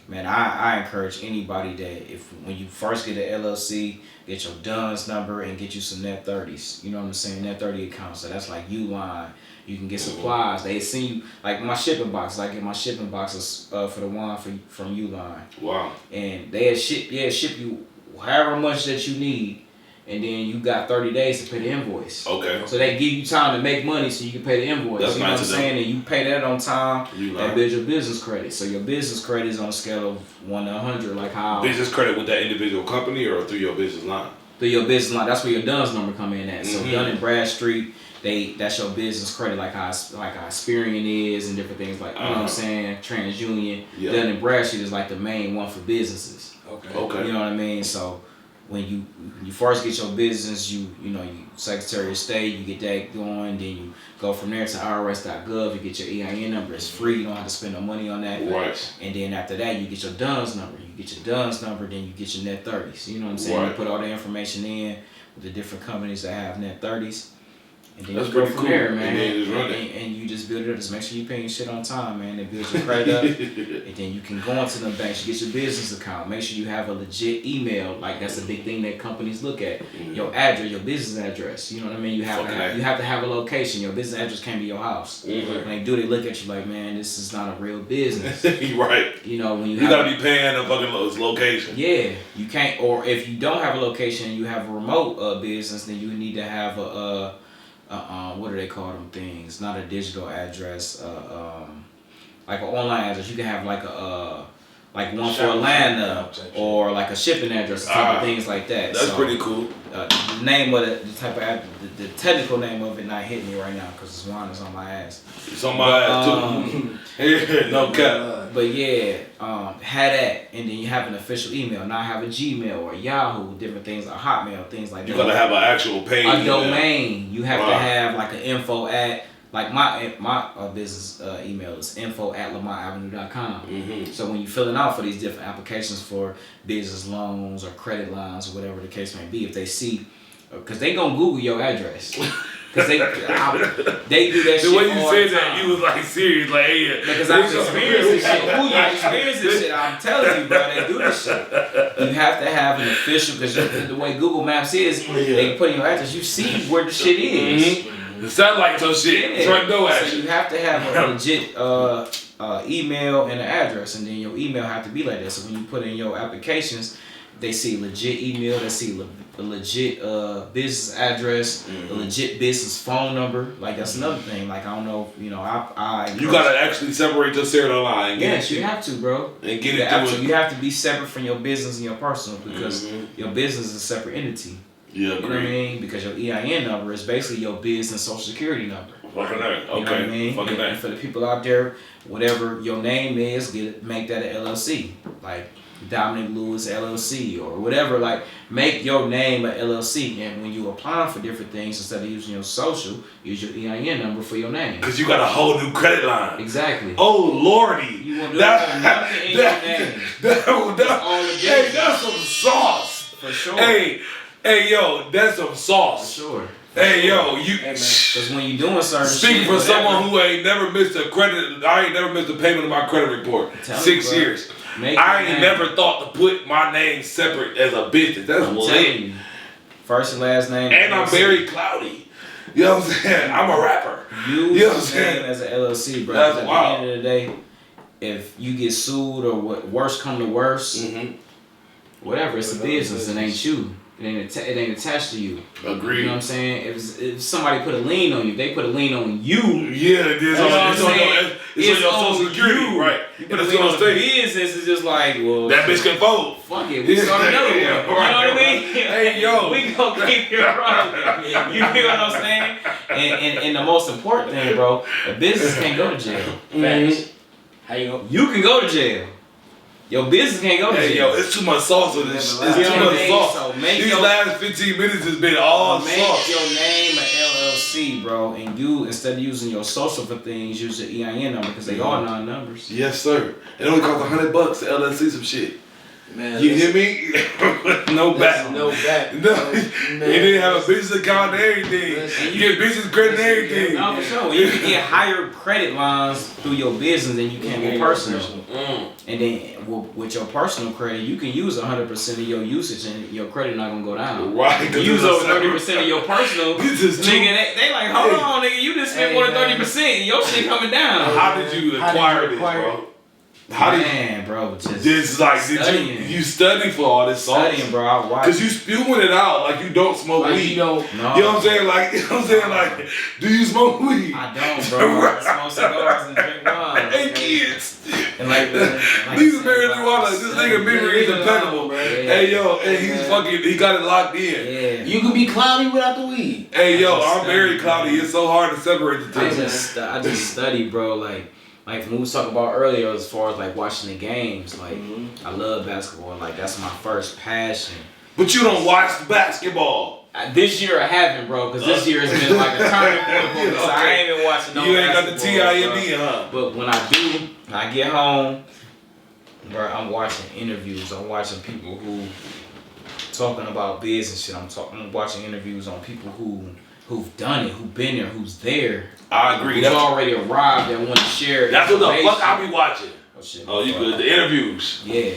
man, I encourage anybody that when you first get an LLC, get your DUNS number and get you some net 30s. You know what I'm saying? Net 30 accounts. So that's like Uline. You can get supplies. They send you like my shipping box. I get my shipping boxes for the wine from Uline. Wow. And they ship you however much that you need. And then you got 30 days to pay the invoice. Okay. So they give you time to make money so you can pay the invoice. That's you know nice what I'm saying? And you pay that on time. That builds your business credit. So your business credit is on a scale of 1 to 100, like how business credit with that individual company or through your business line? through your business line. That's where your DUNS number come in at. So Dun and Bradstreet, that's your business credit, like how Experian is and different things like you know what I'm saying. TransUnion, Dun and Bradstreet is like the main one for businesses. Okay. You know what I mean? So when you first get your business, you Secretary of State, you get that going, then you go from there to IRS.gov, you get your EIN number, it's free, you don't have to spend no money on that. Right. And then after that, you get your DUNS number. You get your DUNS number, then you get your net 30s. You know what I'm saying? Right. You put all the information in with the different companies that have net 30s. And then That's you go pretty from cool. there, man. And then just run it. And you just build it up. Just make sure you're paying your shit on time, man. It builds your credit up. And then you can go into the banks, you get your business account. Make sure you have a legit email. Like that's a big thing that companies look at. Your address, your business address. You know what I mean? You have to have a location. Your business address can't be your house. When they do, they look at you like, man, this is not a real business. Right. You know, when you gotta be paying a fucking location. Yeah, you can't. Or if you don't have a location, and you have a remote business, then you need to have what do they call them things? Not a digital address, like an online address. You can have like one for Atlanta or like a shipping address, type of things like that. That's pretty cool. The name of the type of the technical name of it not hitting me right now because this wine is on my ass. It's on my ass too. No cap. But yeah, had that, and then you have an official email. Now have a Gmail or Yahoo, different things, or Hotmail, things like that. You gotta have an actual page. A domain. You have to have like an info at. Like my business email is info@lamontavenue.com. So when you're filling out for these different applications for business loans or credit lines or whatever the case may be, if they see, because they gonna Google your address, because they do that shit. The way you all said the that, time. you was like serious, like hey. Because I've experienced this shit. I experienced this shit. I'm telling you, bro, they do this shit. You have to have an official, because the way Google Maps is, they put in your address, you see where the shit is. The satellite so shit. Front door action. So you have to have a legit email and an address, and then your email have to be like that. So when you put in your applications, they see legit email, they see a legit business address, a legit business phone number. Like that's another thing. Like I don't know, you gotta actually separate your serial line. Yes, you have to, bro. And get it. You have to be separate from your business and your personal because your business is a separate entity. Yeah, you know what I mean? Because your EIN number is basically your business social security number. Fucking that. Okay. You know what I mean? And for the people out there, whatever your name is, make that an LLC. Like Dominic Lewis LLC or whatever. Like make your name an LLC. And when you apply for different things, instead of using your social, use your EIN number for your name. Because you got a whole new credit line. Exactly. Oh lordy. You won't do nothing in your name. Hey, that's some sauce. For sure. Hey, yo, that's some sauce. For sure. Hey, yo, because when you're doing certain speaking for someone who ain't never missed a credit, I ain't never missed a payment of my credit report. 6 years. I ain't never thought to put my name separate as a business. That's lit. First and last name. And I'm very cloudy. You know what I'm saying? I'm a rapper. Use you know what I'm the saying? name as an LLC, bro. That's at wild. the end of the day, if you get sued or worse come to worse, whatever, it's a business. It ain't you. It ain't attached to you. Agreed. You know what I'm saying? If somebody put a lien on you, they put a lien on you. Yeah, it is. It's on your social security, right? You put a lien on the business, it's just like, well, that bitch can fold. Fuck it, we start another one. You know what I mean? Hey, yo. We gonna keep it rolling. You feel what I'm saying? And the most important thing, bro, a business can't go to jail. Facts. How you go? You can go to jail. Your business can't go to jail. Hey, yo, it's too much sauce in this. It's too much sauce. So These last 15 minutes has been all sauce. Make your name an LLC, bro, and you, instead of using your social for things, use your EIN number because they all 9 numbers. Yes, sir. It only costs $100 to LLC some shit. Man, you hear me? No back. No back. No. You didn't have a business account and everything. You get business credit and everything. No, for sure. You can get higher credit lines through your business than you can with personal. And then with your personal credit, you can use 100% of your usage and your credit not gonna go down. Right. You use over 30% of your personal. Nigga, they like, hold on, nigga, you just spent more than 30%. Your shit coming down. How did you acquire this, bro? Bro, just like studying. Did you study for all this sauce? Studying, bro. I watch. Cause you spewing it out like you don't smoke weed. You know what I'm saying? Like, you know what I'm saying? Like, do you smoke weed? I don't, bro. I smoke cigars and drink wine. Hey, kids. And like Niggas barely water. This nigga memory is impeccable. Hey yo, and he's fucking. He got it locked in. Yeah. You can be cloudy without the weed. Hey yo, I'm very cloudy. It's so hard to separate the two. I just study, bro. Like when we was talking about earlier, as far as like watching the games, like I love basketball. Like that's my first passion. But you don't watch basketball. This year I haven't, bro, because this year has been like a turning point for me. So I ain't been watching no basketball. You ain't got the TIMB, huh? But when I do, when I get home, bro, I'm watching interviews. I'm watching people who talking about business shit. I'm watching interviews on people who've done it, who've been there, who's there. I agree. Who's already arrived and want to share. That's what the fuck I be watching. Oh shit. Oh, you good? The interviews. Yeah.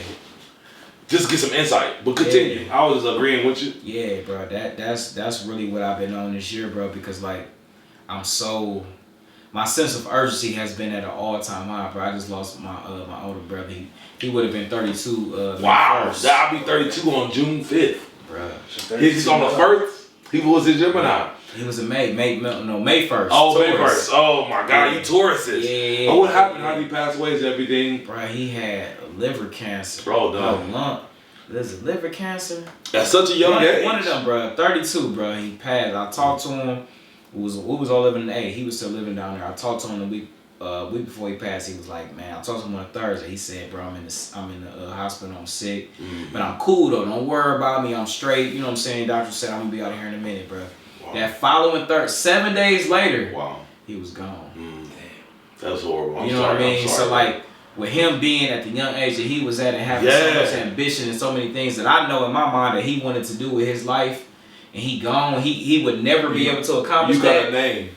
Just get some insight, but continue. Yeah. I was agreeing with you. Yeah, bro. That's really what I've been on this year, bro. Because like, my sense of urgency has been at an all-time high, bro. I just lost my older brother. He would have been 32. Wow, I'll be 32 on June 5th, bro. He's on the 1st. He was in Gemini. He was in May 1st. Oh, May 1st. Oh my God, you Tauruses. Yeah. Oh, what happened? How did he pass away? Is everything? Bro, he had liver cancer. Bro, no. Lump. There's a liver cancer. At such a young age. One of them, bro. 32, bro. He passed. I talked to him. We was all living in the A. He was still living down there. I talked to him the week before he passed. He was like, man, I talked to him on a Thursday. He said, bro, I'm in the hospital. I'm sick, but I'm cool though. Don't worry about me. I'm straight. You know what I'm saying? Doctor said I'm gonna be out of here in a minute, bro. Wow. That following 7 days later, he was gone. That's horrible. You know what I mean? So like, with him being at the young age that he was at and having so much ambition and so many things that I know in my mind that he wanted to do with his life, and he gone, he would never be able to accomplish that. You got a name.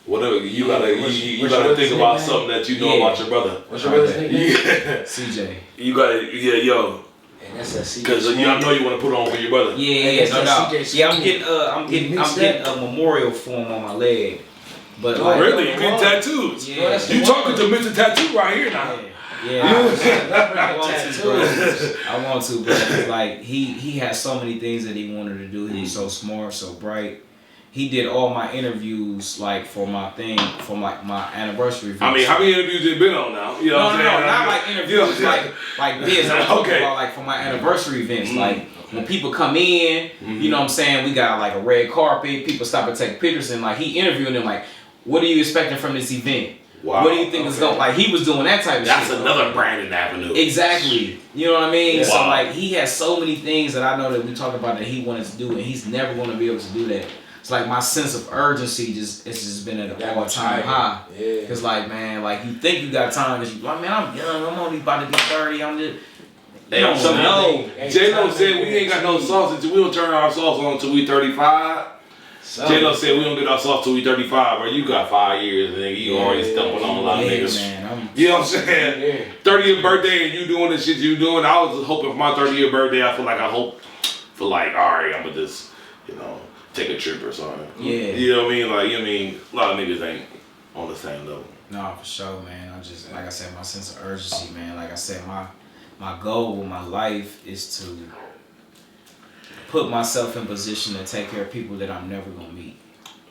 Whatever you gotta think about something that you know about your brother. What's your brother's name? CJ. You got yo. And that's a CJ. Because I know you want to put on for your brother. Yeah, no doubt. Yeah, I'm getting a memorial for him on my leg. But like, really, you get tattoos. Yeah, you talking to Mr. Tattoo right here now. Yeah, I want to, bro. I want to, but like he has so many things that he wanted to do. He was so smart, so bright. He did all my interviews like for my thing, for like my anniversary video. I mean, how many interviews you been on now? You know what I'm saying? No, not like interviews like this. I'm talking about like for my anniversary events. Like when people come in, you know what I'm saying? We got like a red carpet. People stop and take pictures, and like he interviewing them like, what are you expecting from this event? Wow. What do you think is going? Like he was doing that type of shit. That's another Brandon Avenue. Exactly. You know what I mean? Yeah. So like he has so many things that I know that we talk about that he wanted to do, and he's never going to be able to do that. It's like my sense of urgency it's just been at an all-time high. Yeah. Cause like man, like you think you got time, cause you like man, I'm young. I'm only about to be 30. I'm just. Hey, I'm something know. J-Lo said we ain't got no sauce until we don't turn our sauce on until we 35. J-Lo said we don't get our sauce till we 35, bro. You got 5 years, and you already stumbling on a lot of niggas. Man, you know what I'm saying? 30th birthday and you doing the shit you doing. I was hoping for my 30th birthday. I feel like all right, I'm gonna just, take a trip or something. Yeah. You know what I mean? Like, a lot of niggas ain't on the same level. No, for sure, man. I'm just, like I said, my sense of urgency, man. Like I said, my goal with my life is to put myself in position to take care of people that I'm never gonna meet.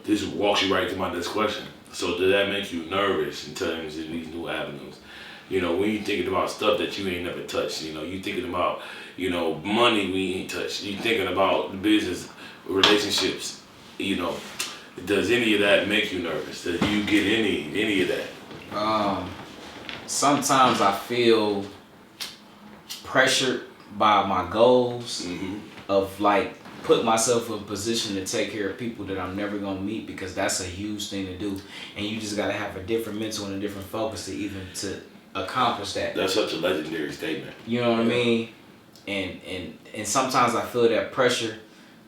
This walks you right to my next question. So does that make you nervous in terms of these new avenues? When you thinking about stuff that you ain't never touched, you thinking about, money we ain't touched. You thinking about business relationships, does any of that make you nervous? Does you get any of that? Sometimes I feel pressured by my goals of like put myself in a position to take care of people that I'm never gonna meet, because that's a huge thing to do, and you just gotta have a different mental and a different focus to accomplish that. That's such a legendary statement. You know what I mean? And sometimes I feel that pressure,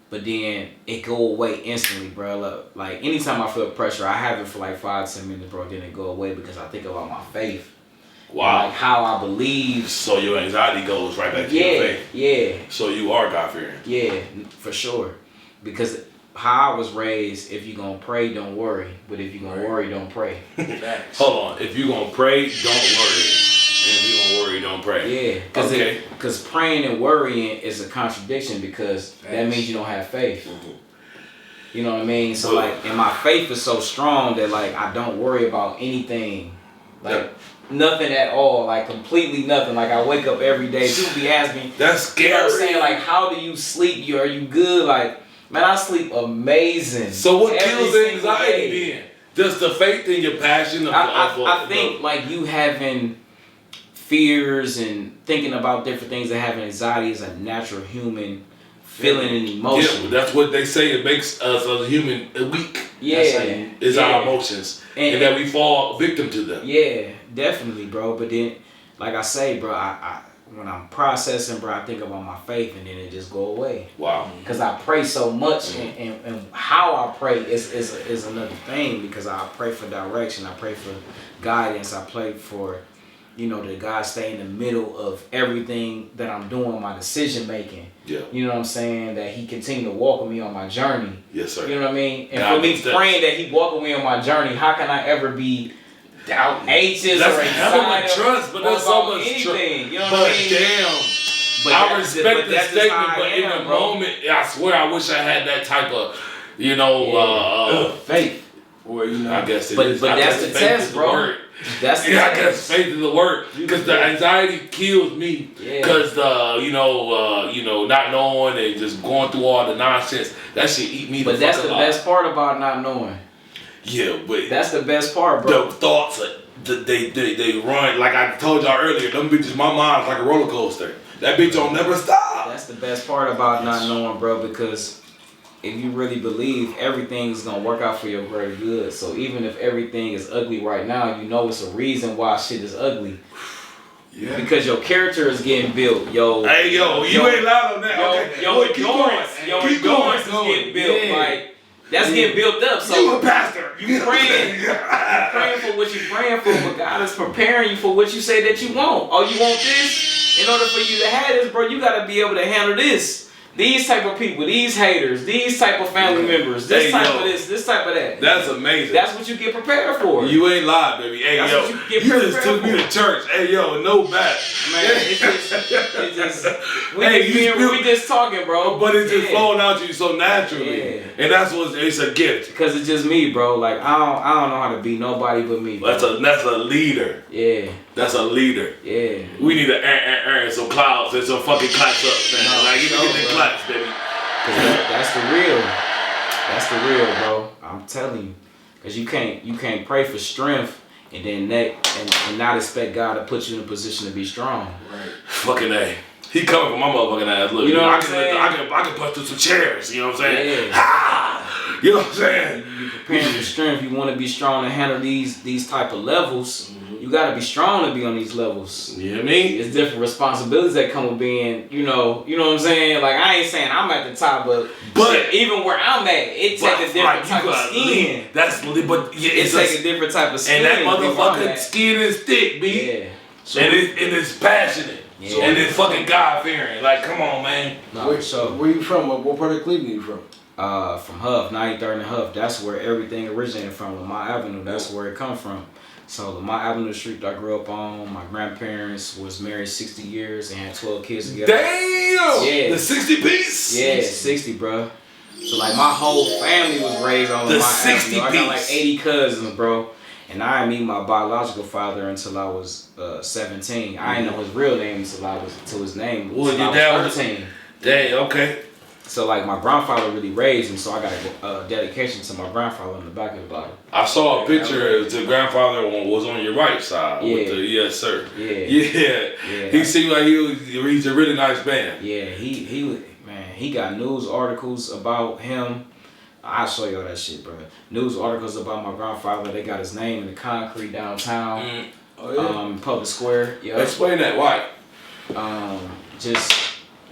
but then it go away instantly, bro. Like anytime I feel pressure, I have it for like 5-10 minutes, bro. Then it go away because I think about my faith. Wow. Like how I believe. So your anxiety goes right back to your faith. Yeah. So you are God-fearing. Yeah, for sure. Because how I was raised, if you're going to pray, don't worry. But if you're going to worry, don't pray. Hold on. If you're going to pray, don't worry. And if you're going to worry, don't pray. Yeah. Because praying and worrying is a contradiction, because that means you don't have faith. You know what I mean? So and my faith is so strong that like I don't worry about anything. Like nothing at all, like completely nothing. Like I wake up every day. People be asking me, That's scary. You know what I'm saying? Like, how do you sleep? Are you good? Like, man, I sleep amazing. So what every kills single anxiety day. then? Just the faith in your passion. I think like you having fears and thinking about different things and having anxiety is a natural human feeling and emotion. Yeah, that's what they say. It makes us as a human weak. Yeah, is our emotions, and that we fall victim to them. Yeah, definitely, bro. But then, like I say, bro, I when I'm processing, bro, I think about my faith, and then it just go away. Wow. Because I pray so much, and how I pray is another thing. Because I pray for direction, I pray for guidance, I pray for, you know, that God stay in the middle of everything that I'm doing, my decision making. Yeah. You know what I'm saying? That He continue to walk with me on my journey. Yes, sir. You know what I mean? And God for me praying that He walk with me on my journey, how can I ever be anxious that's or a hell of a excited trust, but there's so much anything? You know but what I mean? damn. But I respect the statement, but in the bro. moment, I swear I wish I had that type of, you know, faith. Or you know, I guess it But is. but I that's guess the faith test, is the bro. word. That's the Yeah, I test. guess faith is the word because the anxiety kills me. Yeah. Because you know, not knowing and just going through all the nonsense, that shit eat me. But that's the best part about not knowing. Yeah, but That's the best part, bro. the thoughts they run like I told y'all earlier. Them bitches, my mind's like a roller coaster. That bitch don't never stop. That's the best part about not knowing, bro, because if you really believe everything's gonna work out for your greater good. So even if everything is ugly right now, you know it's a reason why shit is ugly. Yeah. Because your character is getting built, yo. Hey, yo, you ain't loud on that. Okay. Your Keep endurance, going. your Keep endurance going. is getting built. Yeah. Like that's getting built up. So You a pastor. you praying for what you praying for, but God is preparing you for what you say that you want. Oh, you want this? In order for you to have this, bro, you gotta be able to handle this. These type of people, these haters, these type of family members, this type of this, this type of that. That's amazing. That's what you get prepared for. You ain't lied, baby. Hey, That's yo, what you get you just prepared took me for. to church. Hey, yo, no back. Man, it's just we, Hey, we just talking, bro. But it's just flowing out to you so naturally. Yeah. And that's what it's a gift. Because it's just me, bro. Like I don't know how to be nobody but me. Bro. That's a leader. Yeah. That's a leader. Yeah. We need to earn some clouds and some fucking claps up, man. No, like, you sure, get the bro. claps, baby. That's the real. That's the real, bro. I'm telling you. Cause you can't pray for strength and then and not expect God to put you in a position to be strong. right. Fucking A. He coming from my motherfucking ass. Look, You know what I I'm can saying? I can punch through some chairs. You know what I'm saying? Yeah. Ha! You know what I'm saying? You preparing for strength. You want to be strong to handle these type of levels. You gotta be strong to be on these levels. You know what I mean? It's different responsibilities that come with being, you know what I'm saying? Like I ain't saying I'm at the top, but shit, even where I'm at, it takes a different type of skin. But yeah, It takes a different type of skin. and that to be where I'm motherfucking at. skin is thick, B. Yeah. And it's passionate. Yeah. And it's fucking God fearing. Like, come on, man. No, Where you from? What part of Cleveland you from? From Huff, 93rd and Huff. That's where everything originated from. Lamont Avenue. That's where it come from. So Lamont Avenue, the street I grew up on. My grandparents was married 60 years and had 12 kids together. Damn! Yeah. The 60 piece? Yeah, 60, bro. So like my whole family was raised on The Lamont 60 Avenue. I got like piece. 80 cousins, bro. And I didn't meet my biological father until I was 17. I didn't know his real name until his name Well, until your I dad was was- 13. Dang, okay. So like my grandfather really raised me, so I got a dedication to my grandfather on the back of the bottle. I saw a picture. The grandfather was on your right side. Yeah. With the, yes, sir. Yeah. Yeah. He seemed like he's a really nice man. Yeah, he was, man, he got news articles about him. I'll show y'all that shit, bro. News articles about my grandfather. They got his name in the concrete downtown. Oh yeah. Public Square. Yeah. Explain that. Why? Just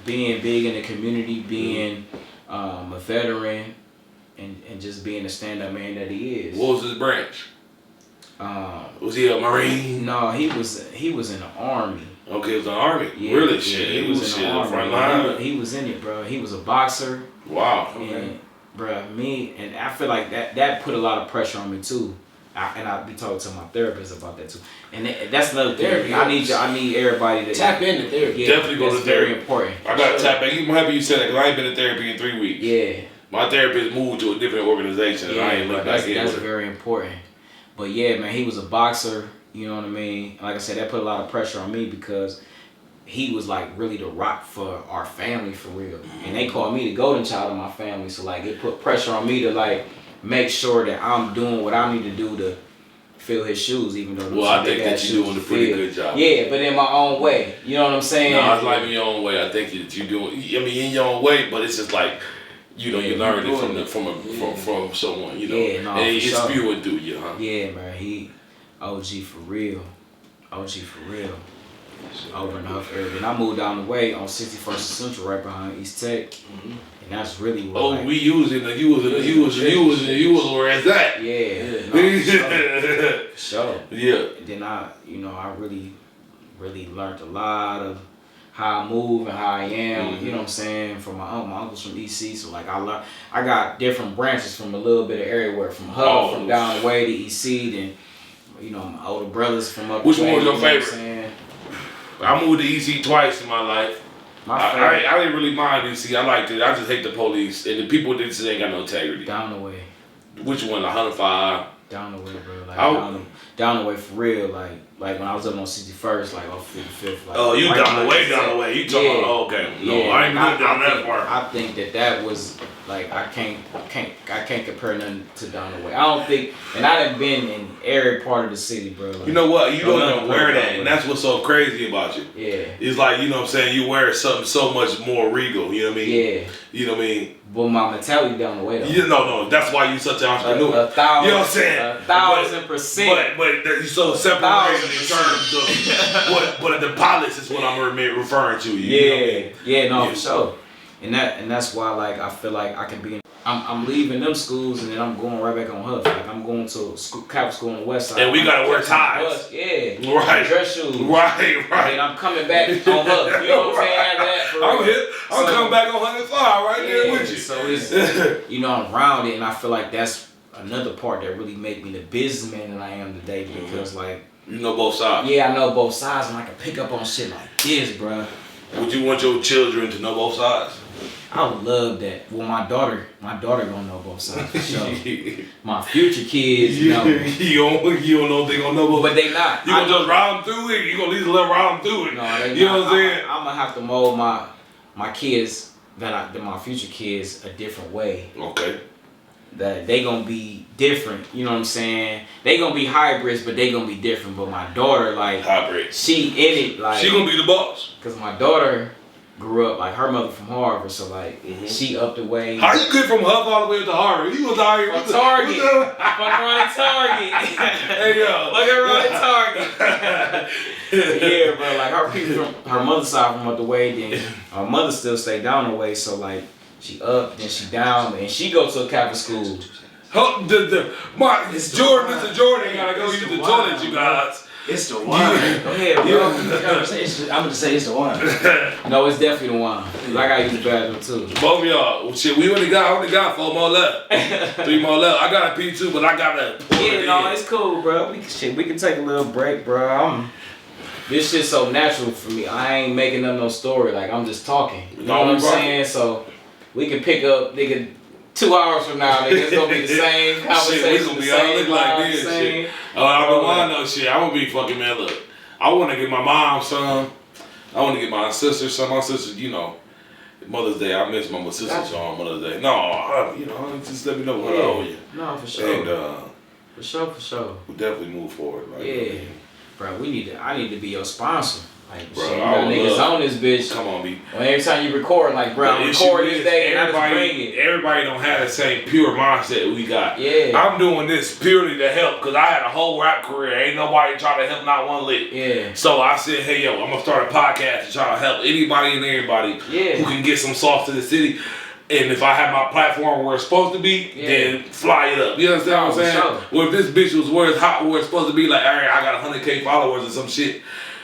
being big in the community, being a veteran, and just being the stand-up man that he is. What was his branch? Was he a Marine? No, he was in the Army. Okay, it was an Army. Yeah, Really? yeah, Shit. he was in the Army. Front line. He was in it, bro. He was a boxer. Wow. And, bro, I feel like that put a lot of pressure on me too. I be talking to my therapist about that too. And that's another thing. I need everybody to Tap into therapy. Definitely go to that's therapy. very important. I got to tap back. I'm happy you said that because I ain't been in therapy in 3 weeks. Yeah. My therapist moved to a different organization and I ain't looked back That's into it. very important. But yeah, man, he was a boxer. You know what I mean? Like I said, that put a lot of pressure on me because he was like really the rock for our family for real. And they called me the golden child of my family. So like it put pressure on me to like make sure that I'm doing what I need to do to fill his shoes, even though well, I think that you're doing a pretty good job. Yeah, but in my own way. You know what I'm saying? No, it's like in your own way. I think that you're doing. I mean, in your own way, but it's just like you learned it from someone. You know, and it's spewing through you, huh? Yeah, man. He OG for real. OG for real. Over in the Huff area. And I moved down the way on 61st Central, right behind East Tech. And that's really what. Oh, we using it. You was where it's at. Yeah. No, for sure. Yeah. And then I really learned a lot of how I move and how I am. You know what I'm saying? From my uncle's from EC, so like I got different branches from a little bit of everywhere, from Huff, from down the way to EC, then my older brothers from up. Which one was your favorite? I moved to EC twice in my life. I didn't really mind EC. I liked it. I just hate the police and the people that just ain't got no integrity. Down the way. Which one? 105. Down the way, bro. Like down the way for real. Like when I was up on 61st, like off 55th. Like, oh, you right down the way. You talking about? Oh, okay. No, yeah, I ain't moved down that part. I think that was like I can't compare nothing to down the way. I don't think, and I done been in every part of the city, bro. Like, you know what? You don't even wear that, and that's what's so crazy about you. Yeah. It's like, you know what I'm saying, you wear something so much more regal, you know what I mean? Yeah. You know what I mean? But my mentality down the way though. No, that's why you such an entrepreneur. 1,000%. You know what I'm saying? 1,000%. But you're so separated in terms of but the pilots is what I'm referring to. You know what I mean? Yeah, no, for sure. And that's why like I feel like I can be in. I'm leaving them schools and then I'm going right back on Huff. Like I'm going to Catholic school on the west side. And we gotta wear ties. Yeah. Right. Dress shoes. Right. And I'm coming back on Huff. You know what I'm saying? I'm coming back on 105 right there with you. So it's I'm around it, and I feel like that's another part that really made me the businessman that I am today because like you know both sides. Yeah, I know both sides, and I can pick up on shit like this, bro. Would you want your children to know both sides? I would love that. Well, my daughter gonna know both sides for sure. My future kids, you don't know if they gonna know both. But they not. You gonna just ride them through it? You gonna at least let them ride them through it? No, they you not. know what I'm saying? I'm gonna have to mold my kids my future kids a different way. Okay. That they gonna be different, you know what I'm saying? They gonna be hybrids, but they gonna be different. But my daughter, like hybrid, she in it, like she gonna be the boss. Cause my daughter grew up like her mother from Harvard, so like she up the way. How you get from Huff all the way to Harvard? You was out here from Target. Fucking running Target. Hey yo, look at running Target. Yeah, bro. Like her people from her mother's side from up the way, then her mother still stay down the way, so like. She up, then she down, and she go to a Catholic school. Mr. Jordan gotta go use the toilet, you guys. It's the wine. Go ahead, bro. I'm gonna say it's the wine. No, it's definitely the wine. I gotta use the bathroom too. Both of y'all, well, shit, we only got 4 more left. 3 more left. I got a pee too, but I gotta. Yeah, no, it's cool, bro. We can take a little break, bro. This shit's so natural for me. I ain't making up no story. Like I'm just talking. You know what I'm saying? So. We can pick up, nigga, 2 hours from now, nigga. It's gonna be the same conversation. Shit, we gonna be all look like this. Shit. Oh, I don't want no shit. I wanna be fucking man. Look, I wanna get my mom some. I wanna get my sister some. My sister, Mother's Day. I miss my sister's on Mother's Day. No, just let me know what I owe you. No, for sure. And for sure. We'll definitely move forward. Like, yeah, bro. I need to be your sponsor. Like, bro, shit, niggas on this bitch. Come on, B. Every time you record, like, bro, I'm record this day and I just bring it. Everybody don't have the same pure mindset we got. Yeah. I'm doing this purely to help because I had a whole rap career. Ain't nobody trying to help not one lick. Yeah. So I said, hey, yo, I'm going to start a podcast to try to help anybody and everybody who can get some sauce to the city. And if I have my platform where it's supposed to be, then fly it up. You understand what I'm saying? Sure. Well, if this bitch was where it's supposed to be, like, all right, I got 100K followers or some shit.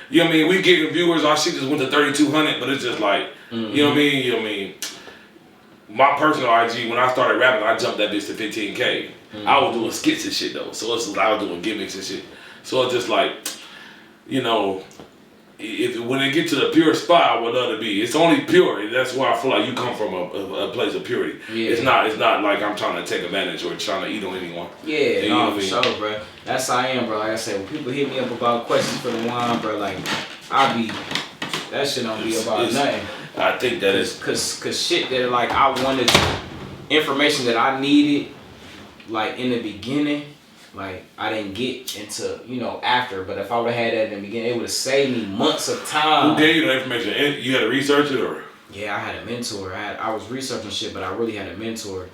You know what I mean? We getting viewers. Our shit just went to 3,200, but it's just like, you know what I mean? My personal IG, when I started rapping, I jumped that bitch to 15K. I was doing skits and shit though, so I was doing gimmicks and shit. So it's just like, when it get to the pure spot, I would love to be. It's only pure. That's why I feel like you come from a place of purity. Yeah. It's not like I'm trying to take advantage or trying to eat on anyone. Yeah, you know no, for sure, bro. That's how I am, bro. Like I said, when people hit me up about questions for the wine, bro, like that shit don't be about nothing. I think that is cause shit that like I wanted information that I needed, like in the beginning. Like, I didn't get into, after. But if I would have had that in the beginning, it would have saved me months of time. Who gave you the information? You had to research it, or? Yeah, I had a mentor. I was researching shit, but I really had a mentor.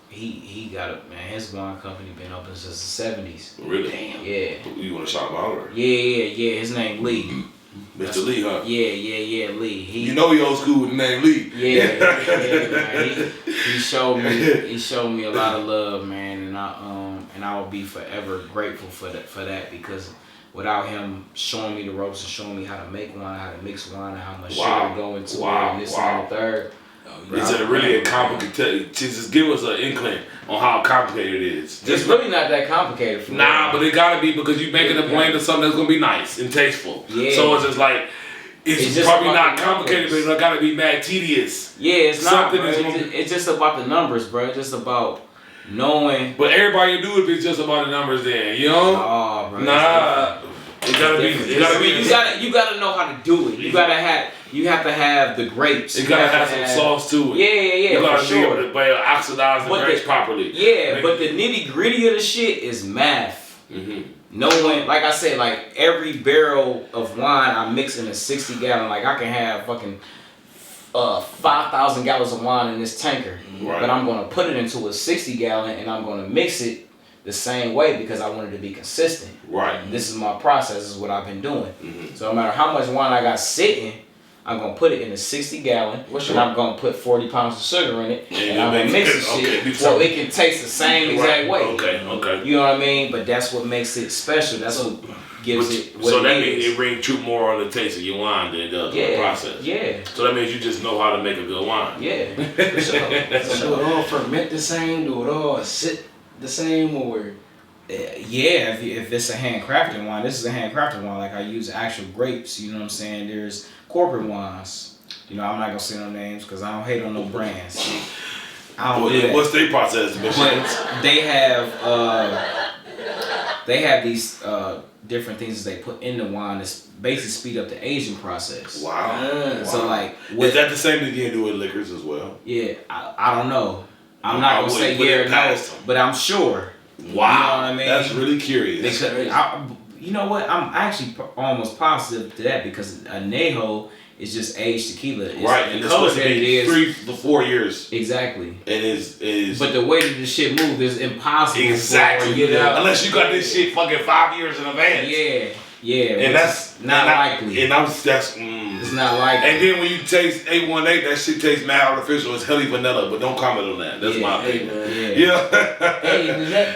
He got his wine company been open since the 70s. Really? Damn. Yeah. You want to shout him out, or? Yeah. His name Lee. Mr. Lee, huh? Yeah, Lee. He old school with the name Lee. Yeah, man. He showed me a lot of love, man, and I will be forever grateful for that because without him showing me the ropes and showing me how to make wine, how to mix wine, and how much sugar to go into it, and this and the third. Is it really a complicated? Just give us an inkling on how complicated it is. It's really not that complicated for me. Nah, but it gotta be because you're making a blend of something that's gonna be nice and tasteful. Yeah. So it's just like it's just probably not complicated, but it gotta be mad tedious. Yeah, it's not. Bro. It's just about the numbers, bro. It's just about knowing. But everybody do it. It's just about the numbers, then you know. Oh, bro. Nah. It gotta be. You gotta know how to do it. You have to have the grapes. It gotta have some sauce to it. Yeah. You gotta be able to oxidize the grapes properly. Yeah, but the nitty gritty of the shit is math. Mm-hmm. Knowing, like I said, like every barrel of wine I mix in a 60-gallon. Like I can have fucking 5,000 gallons of wine in this tanker, right. But I'm gonna put it into a 60-gallon and I'm gonna mix it the same way because I wanted to be consistent. Right. This is my process. This is what I've been doing. Mm-hmm. So no matter how much wine I got sitting, I'm gonna put it in a 60-gallon, and I'm gonna put 40 pounds of sugar in it, and I'm gonna mix the shit so it can taste the same exact way. Okay. You know what I mean? But that's what makes it special. That's what gives it what so it that is. means it rings true more on the taste of your wine than it does on the process. Yeah. So that means you just know how to make a good wine. Yeah. For sure. So do it all ferment the same? Do it all sit the same, or? Yeah, if it's a handcrafted wine, this is a handcrafted wine. Like I use actual grapes. You know what I'm saying? There's corporate wines. I'm not gonna say no names because I don't hate on no brands. I don't do that. What's their process? But they have these different things that they put in the wine to basically speed up the aging process. Wow. So like, is that the same thing you do with liquors as well? Yeah, I don't know. I'm not gonna say yeah or no, but I'm sure. Wow, you know what I mean? That's really curious. Because you know what? I'm actually almost positive to that because añejo is just aged tequila. Right, and it's supposed to be 3 to 4 years. Exactly. It is. But the way that this shit moves is impossible. Exactly. Unless you got this shit fucking 5 years in advance. Yeah. And that's not likely. And it's not likely. And then when you taste 818, that shit tastes mad artificial. It's heavy vanilla, but don't comment on that. That's my opinion. Yeah. Hey,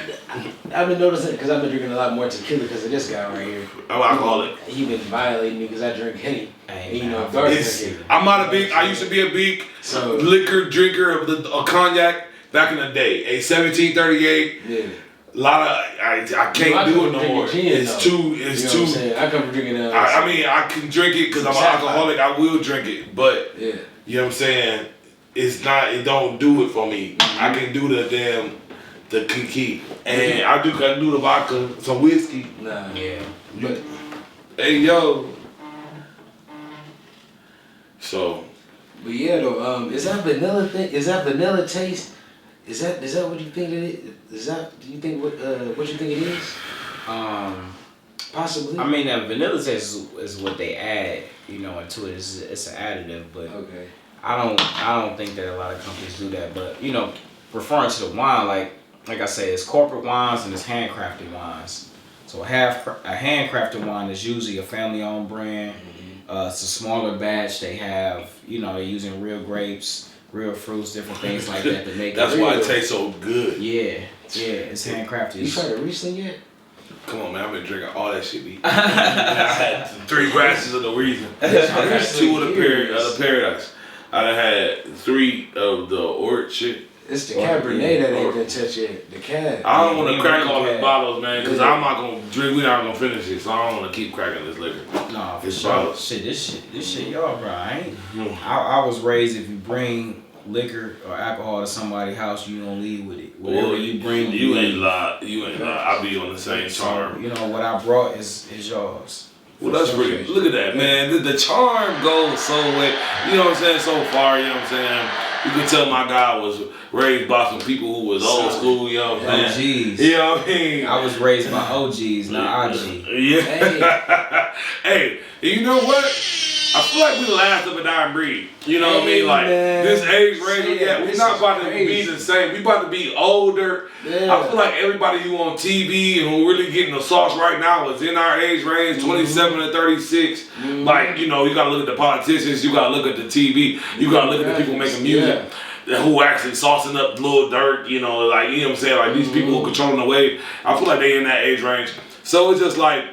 I've been noticing because I've been drinking a lot more tequila because of this guy right here. I'm alcoholic. He been violating me because I drink Henny. I used to be a big liquor drinker of cognac back in the day. A 1738. Yeah. A lot of I can't do it no more. It's too. I come from drinking. I mean, I can drink it because I'm an alcoholic. I will drink it, but you know what I'm saying. It's not. It don't do it for me. Mm-hmm. I can do the kiki, and I can do the vodka, some whiskey. Nah. Yeah. But hey yo. So. But yeah though, is that vanilla thing? Is that vanilla taste? Is that what you think it is? Do you think what you think it is? Possibly. I mean, that vanilla taste is what they add, into it. It's an additive, but okay. I don't think that a lot of companies do that. But referring to the wine, like I say, it's corporate wines and it's handcrafted wines. So a handcrafted wine is usually a family-owned brand. Mm-hmm. It's a smaller batch. They have, they're using real grapes. Real fruits, different things like that to make That's it. why it tastes so good. Yeah, it's handcrafted. You tried it recently yet? Come on, man! I've been drinking all that shit. I had 3 glasses of the reason. I had 2 of the paradise. I done had 3 of the orchid shit. It's the Cabernet that ain't been touched yet. The Cab. I don't want to crack all Yeah. his bottles, man, because I'm not gonna drink. We're not gonna finish it, so I don't want to keep cracking this liquor. Nah, for It's sure. bottles. This shit, y'all, bro. I was raised if you bring liquor or alcohol to somebody's house, you don't leave with it. Whatever you bring, you ain't lie. You ain't lie. I be on the same charm. You know what I brought is yours. Well, that's really, look at that, man. The charm goes so way, you know what I'm saying, so far, you know what I'm saying? You can tell my guy was raised by some people who was old school, you know what I'm saying? OGs. You know what I mean? I was raised by OGs, not OG. Yeah. Hey, you know what? I feel like we the last of a dying breed. You know what I mean? Like, this age range, we're not about to be the same. We about to be older. Yeah. I feel like everybody who on TV and who really getting the sauce right now is in our age range, 27 to 36. Like, you know, you gotta look at the politicians, you gotta look at the TV, you gotta look at the people making music. Who actually saucing up Lil Durk, you know, like, you know what I'm saying? Like, these people who controlling the wave, I feel like they in that age range. So it's just like,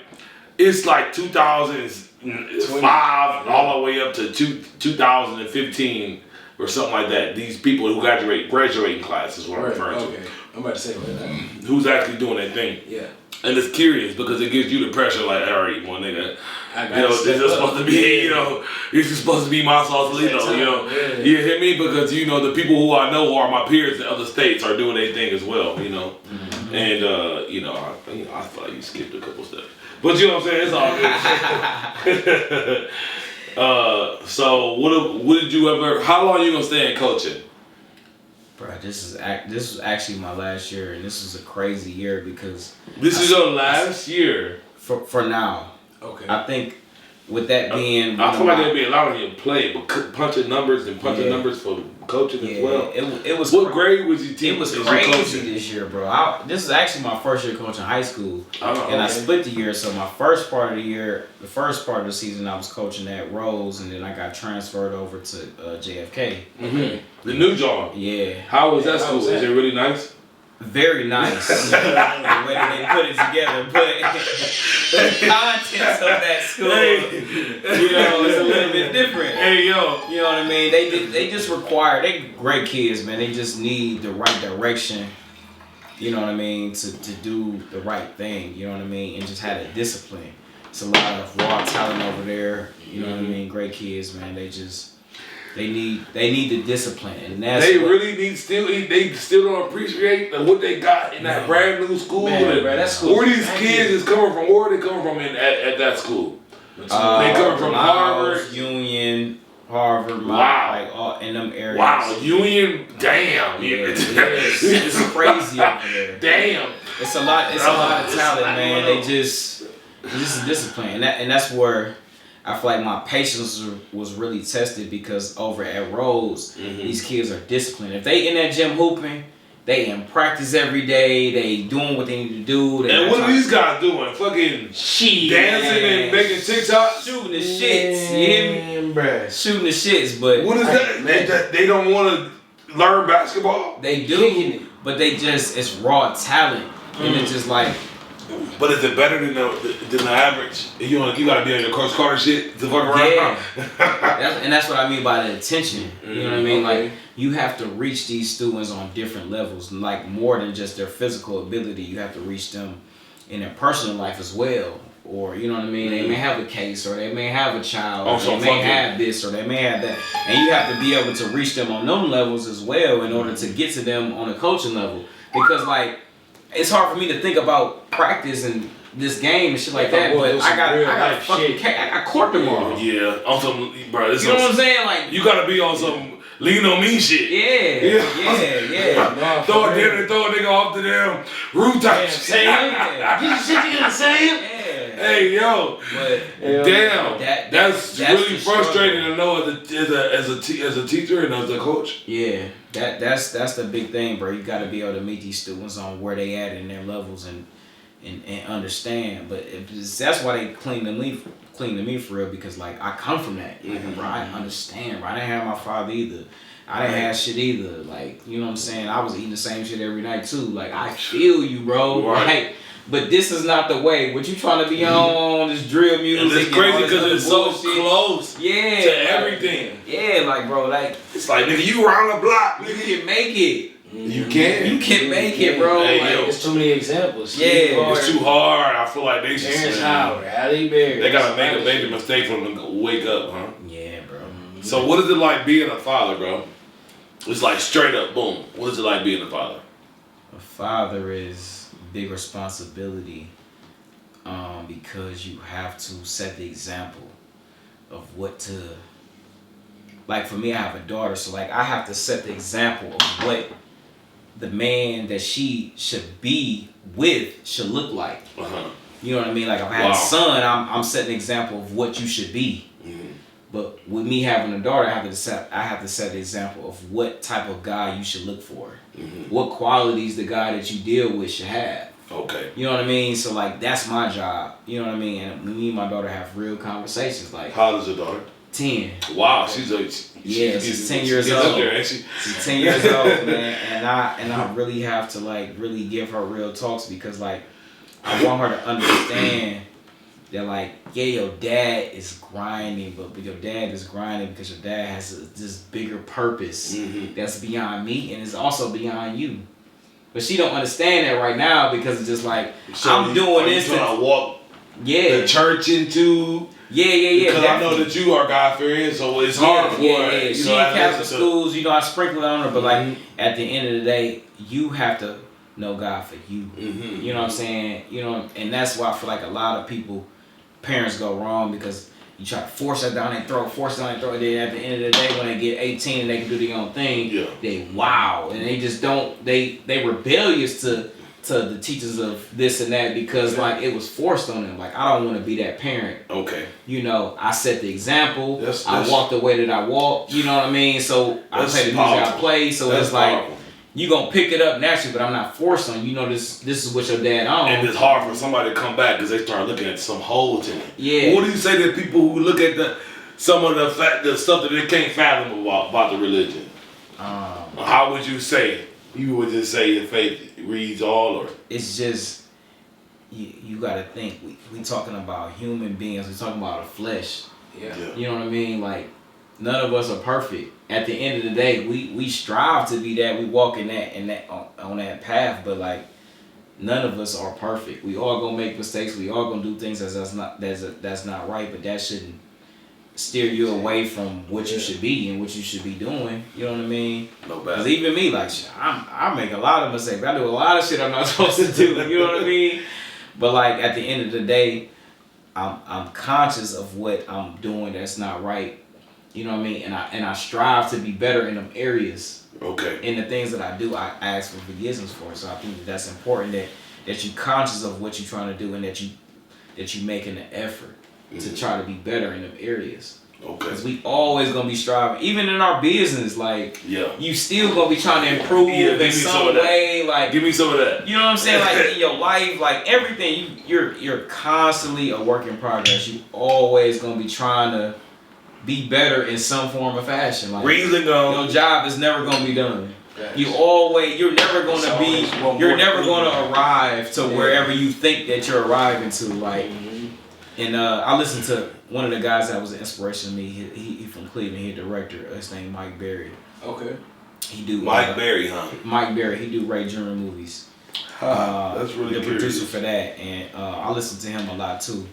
it's like 2005 all the way up to 2015 or something like that. These people who graduating class is what I'm referring to. I'm about to say that. Who's actually doing that thing. Yeah. And it's curious because it gives you the pressure, like, all right, my nigga, you know, this is supposed to be, you know, this is supposed to be my Sausalito, you know. You hit me? Because, you know, the people who I know who are my peers in other states are doing their thing as well, you know. And, you know, I thought you skipped a couple steps. But you know what I'm saying? It's all good. So, what did you ever, how long are you going to stay in coaching? Bro, this was actually my last year, and this was a crazy year because This is your last year? For now. Okay. I think with that being, I feel like they'd be allowing you to play, but punching numbers numbers for coaching as well. It was. What grade was you teaching? It was crazy this year, bro. This is actually my first year coaching high school, and I split the year. So my first part of the year, the first part of the season, I was coaching at Rose, and then I got transferred over to JFK. The new job. Yeah. How was that school? Is it really nice? Very nice. The way that they put it together, but the contents of that school, you know, is a little bit different. Hey, yo. You know what I mean? They just require, they great kids, man. They just need the right direction, you know what I mean, to do the right thing, you know what I mean, and just have the discipline. It's a lot of raw talent over there, you know what I mean? Great kids, man. They need the discipline, and that's They still don't appreciate what they got in that brand new school. Man, bro, that school. Where these kids is coming from? Where are they coming from at that school? They coming from Harvard, Union, Harvard, like all in them areas. Wow, Union, damn, it's crazy over there. Damn, it's a lot of talent, man. They just discipline, and that's where I feel like my patience was really tested because over at Rhodes, these kids are disciplined. If they in that gym hooping, they in practice every day. They doing what they need to do. And what are these guys doing? Fucking dancing and making TikToks? Shooting the shits. You hear me? Bruh. Shooting the shits, but what is that? They don't want to learn basketball? They do, but it's raw talent. And it's just like, but is it better than the average? You gotta be on your Coach Carter shit to fuck around. Yeah, and that's what I mean by the attention. You know what I mean? Like you have to reach these students on different levels, like more than just their physical ability. You have to reach them in their personal life as well. Or you know what I mean? They may have a case, or they may have a child, or they may have this, or they may have that, and you have to be able to reach them on them levels as well in order to get to them on a coaching level. Because like, it's hard for me to think about practice and this game and shit like that, but I got court tomorrow. Yeah, on some, bro. You know what I'm saying? Like you gotta be on some lean on me shit. Yeah. Throw a nigga off the damn rooftop. Get your shit together, Sam. Hey yo, but damn, that's really frustrating to know as a teacher and as a coach. Yeah, that's the big thing, bro. You got to be able to meet these students on where they at in their levels and understand. But that's why they cling to me for real, because like I come from that, bro. I understand, bro. I didn't have my father either. I didn't have shit either. Like, you know what I'm saying? I was eating the same shit every night too. Like I feel you, bro. Right. Like, but this is not the way. What you trying to be on, this drill music. And it's crazy because it's so close to everything. Yeah, like, bro, like. It's like, nigga, you around the block. You can make it. You can. You can make it, bro. Hey, like, yo. There's too many examples. Yeah. It's too hard. I feel like they should. Terrence Howard, Halle Berry. They gotta make a major mistake for them to wake up, huh? Yeah, bro. So what is it like being a father, bro? It's like straight up, boom. What is it like being a father? A father is big responsibility, because you have to set the example of what to. Like for me, I have a daughter, so like I have to set the example of what the man that she should be with should look like. Uh-huh. You know what I mean? Like if I had a son, I'm setting an example of what you should be. Mm-hmm. But with me having a daughter, I have to set the example of what type of guy you should look for. Mm-hmm. What qualities the guy that you deal with should have. Okay. You know what I mean? So like that's my job. You know what I mean? And me and my daughter have real conversations. Like How old is your daughter? 10. Wow, she's 10 years old. Up there, ain't she? She's 10 years old, man. And I really have to like really give her real talks because like I want her to understand that like, yeah, your dad is grinding, but your dad is grinding because your dad has this bigger purpose that's beyond me and is also beyond you. But she don't understand that right now because it's just like I'm doing this. Trying to walk the church into. Yeah. Because I know that you are God-fearing, so it's hard for her. Yeah. You She know, in Catholic schools, you know, I sprinkle it on her, but like at the end of the day, you have to know God for you. You know what I'm saying? You know, and that's why I feel like a lot of parents go wrong because you try to force it down their throat, and then at the end of the day when they get 18 and they can do their own thing, they wow. And they just don't, they rebellious to the teachers of this and that because like it was forced on them. Like I don't want to be that parent. Okay. You know, I set the example. I walked the way that I walked. You know what I mean? So I play the music I play. So it's like you gonna pick it up naturally, but I'm not forced on you. You know this is what your dad on. And it's hard for somebody to come back because they start looking at some holes in it. Yeah. What do you say to people who look at some of the stuff that they can't fathom about the religion? How would you say? You would just say your faith reads all, or it's just you got to think. We talking about human beings. We talking about a flesh. Yeah. You know what I mean? Like none of us are perfect. At the end of the day, we strive to be that. We walk in that on that path, but like none of us are perfect. We all gonna make mistakes. We all gonna do things that's not right. But that shouldn't steer you away from what you should be and what you should be doing. You know what I mean? No bad. Because even me, like, I make a lot of mistakes. I do a lot of shit I'm not supposed to do. You know what I mean? But like at the end of the day, I'm conscious of what I'm doing that's not right. You know what I mean? And I strive to be better in them areas. Okay. In the things that I do, I ask for forgiveness for. So I think that's important that you're conscious of what you're trying to do and that you making an effort to try to be better in them areas. Okay. Because we always gonna be striving, even in our business. Like, yeah, you still gonna be trying to improve in some way. Like, give me some of that. You know what I'm saying? Like in your life, like everything, you're constantly a work in progress. You always gonna be trying to be better in some form or fashion. Like, your job is never gonna be done. You're never gonna arrive to wherever you think that you're arriving to. Like. And I listened to one of the guys that was an inspiration to me. He from Cleveland. He's a director. His name Mike Berry. Okay. He do Mike Berry, huh? Mike Berry. He do Ray Jr. movies. That's really the producer for that, and I listen to him a lot too.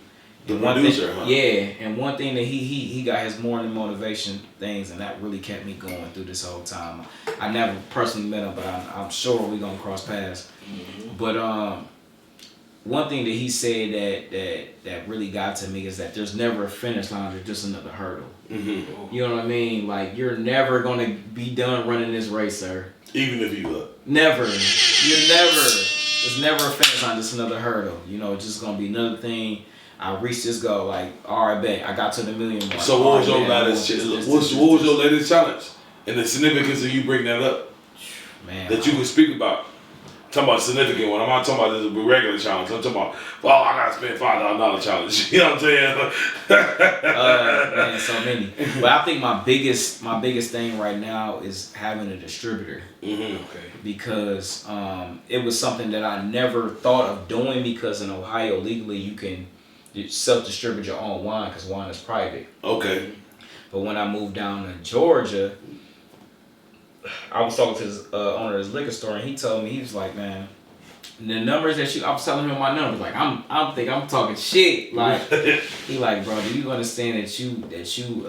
The producer, huh? Yeah, and one thing that he got his morning motivation things, and that really kept me going through this whole time. I never personally met him, but I'm sure we're gonna cross paths. But one thing that he said that really got to me is that there's never a finish line, there's just another hurdle. You know what I mean? Like, you're never going to be done running this race, sir. Even if you look. Never. There's never a finish line, just another hurdle. You know, it's just going to be another thing. I reached this goal, like, all right, bet, I got to the million mark. So what was your latest challenge? And the significance of you bringing that up? Man. That you could speak about? Talking about significant one. I'm not talking about this regular challenge. I'm talking about, I gotta spend $5,000 challenge. You know what I'm saying? Man, so many. But I think my biggest thing right now is having a distributor. Okay. Because it was something that I never thought of doing, because in Ohio legally you can self-distribute your own wine because wine is private. Okay. But when I moved down to Georgia, I was talking to this owner of his liquor store, and he told me, he was like, man, the numbers that I was telling him my numbers, like I'm talking shit. Like he like, bro, do you understand that you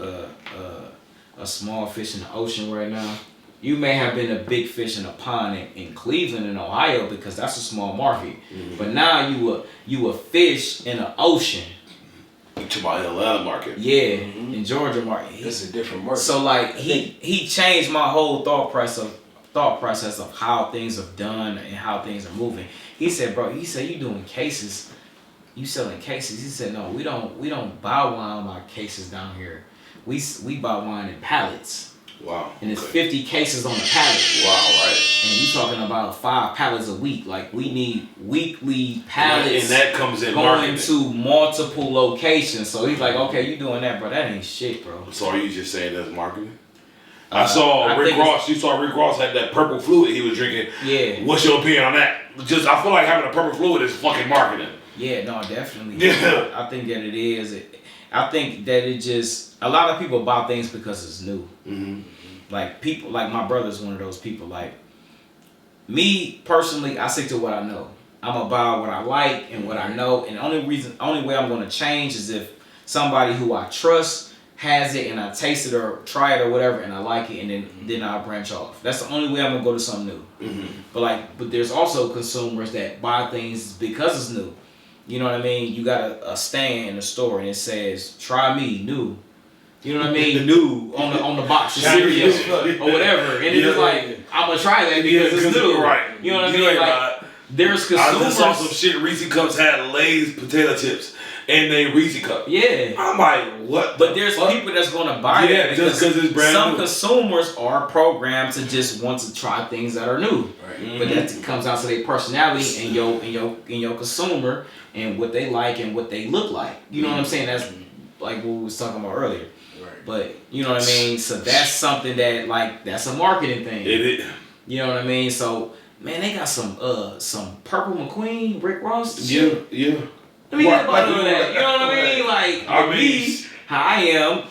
a small fish in the ocean right now? You may have been a big fish in a pond in Cleveland in Ohio because that's a small market, but now you a fish in the ocean. To my Atlanta market. Yeah, in Georgia market. It's a different market. So like he changed my whole thought process of how things are done and how things are moving. He said, bro, you doing cases, you selling cases. He said, no, we don't buy wine by cases down here. We buy wine in pallets. Wow. And it's 50 cases on a pallet. Wow, right. And you talking about 5 pallets a week. Like we need weekly pallets. And that comes in going marketing. to multiple locations. So he's like, okay, you doing that, bro. That ain't shit, bro. So are you just saying that's marketing? I saw Rick Ross. You saw Rick Ross had that purple fluid he was drinking. Yeah. What's your opinion on that? Just I feel like having a purple fluid is fucking marketing. Yeah, no, definitely. Yeah. I think that it is. I think that it just, a lot of people buy things because it's new. Mm-hmm. Like people, like my brother's one of those people. Like me personally, I stick to what I know. I'm gonna buy what I like and what I know. And the only way I'm gonna change is if somebody who I trust has it and I taste it or try it or whatever and I like it, and then I'll branch off. That's the only way I'm gonna go to something new. Mm-hmm. But there's also consumers that buy things because it's new. You know what I mean? You got a stand in the store and it says, "Try me, new." You know what I mean? New on the box of cereal or whatever. And it's just like, I'm gonna try that because it's new. Right. You know what I mean? Like, there's consumers. I just saw some shit. Reese Cups had Lay's potato chips and they Reese Cup. Yeah. I'm like, what? But there's people that's gonna buy that just because it's brand some new. consumers are programmed to just want to try things that are new. Right. Mm-hmm. But that comes down to their personality and your consumer and what they like and what they look like. You know what I'm saying? That's like what we was talking about earlier. Right. But you know what I mean? So that's something that that's a marketing thing. It is. You know what I mean? So man, they got some Purple McQueen, Rick Ross. Yeah. Let me get about that. You know what I mean? Like I with mean, me, how I am,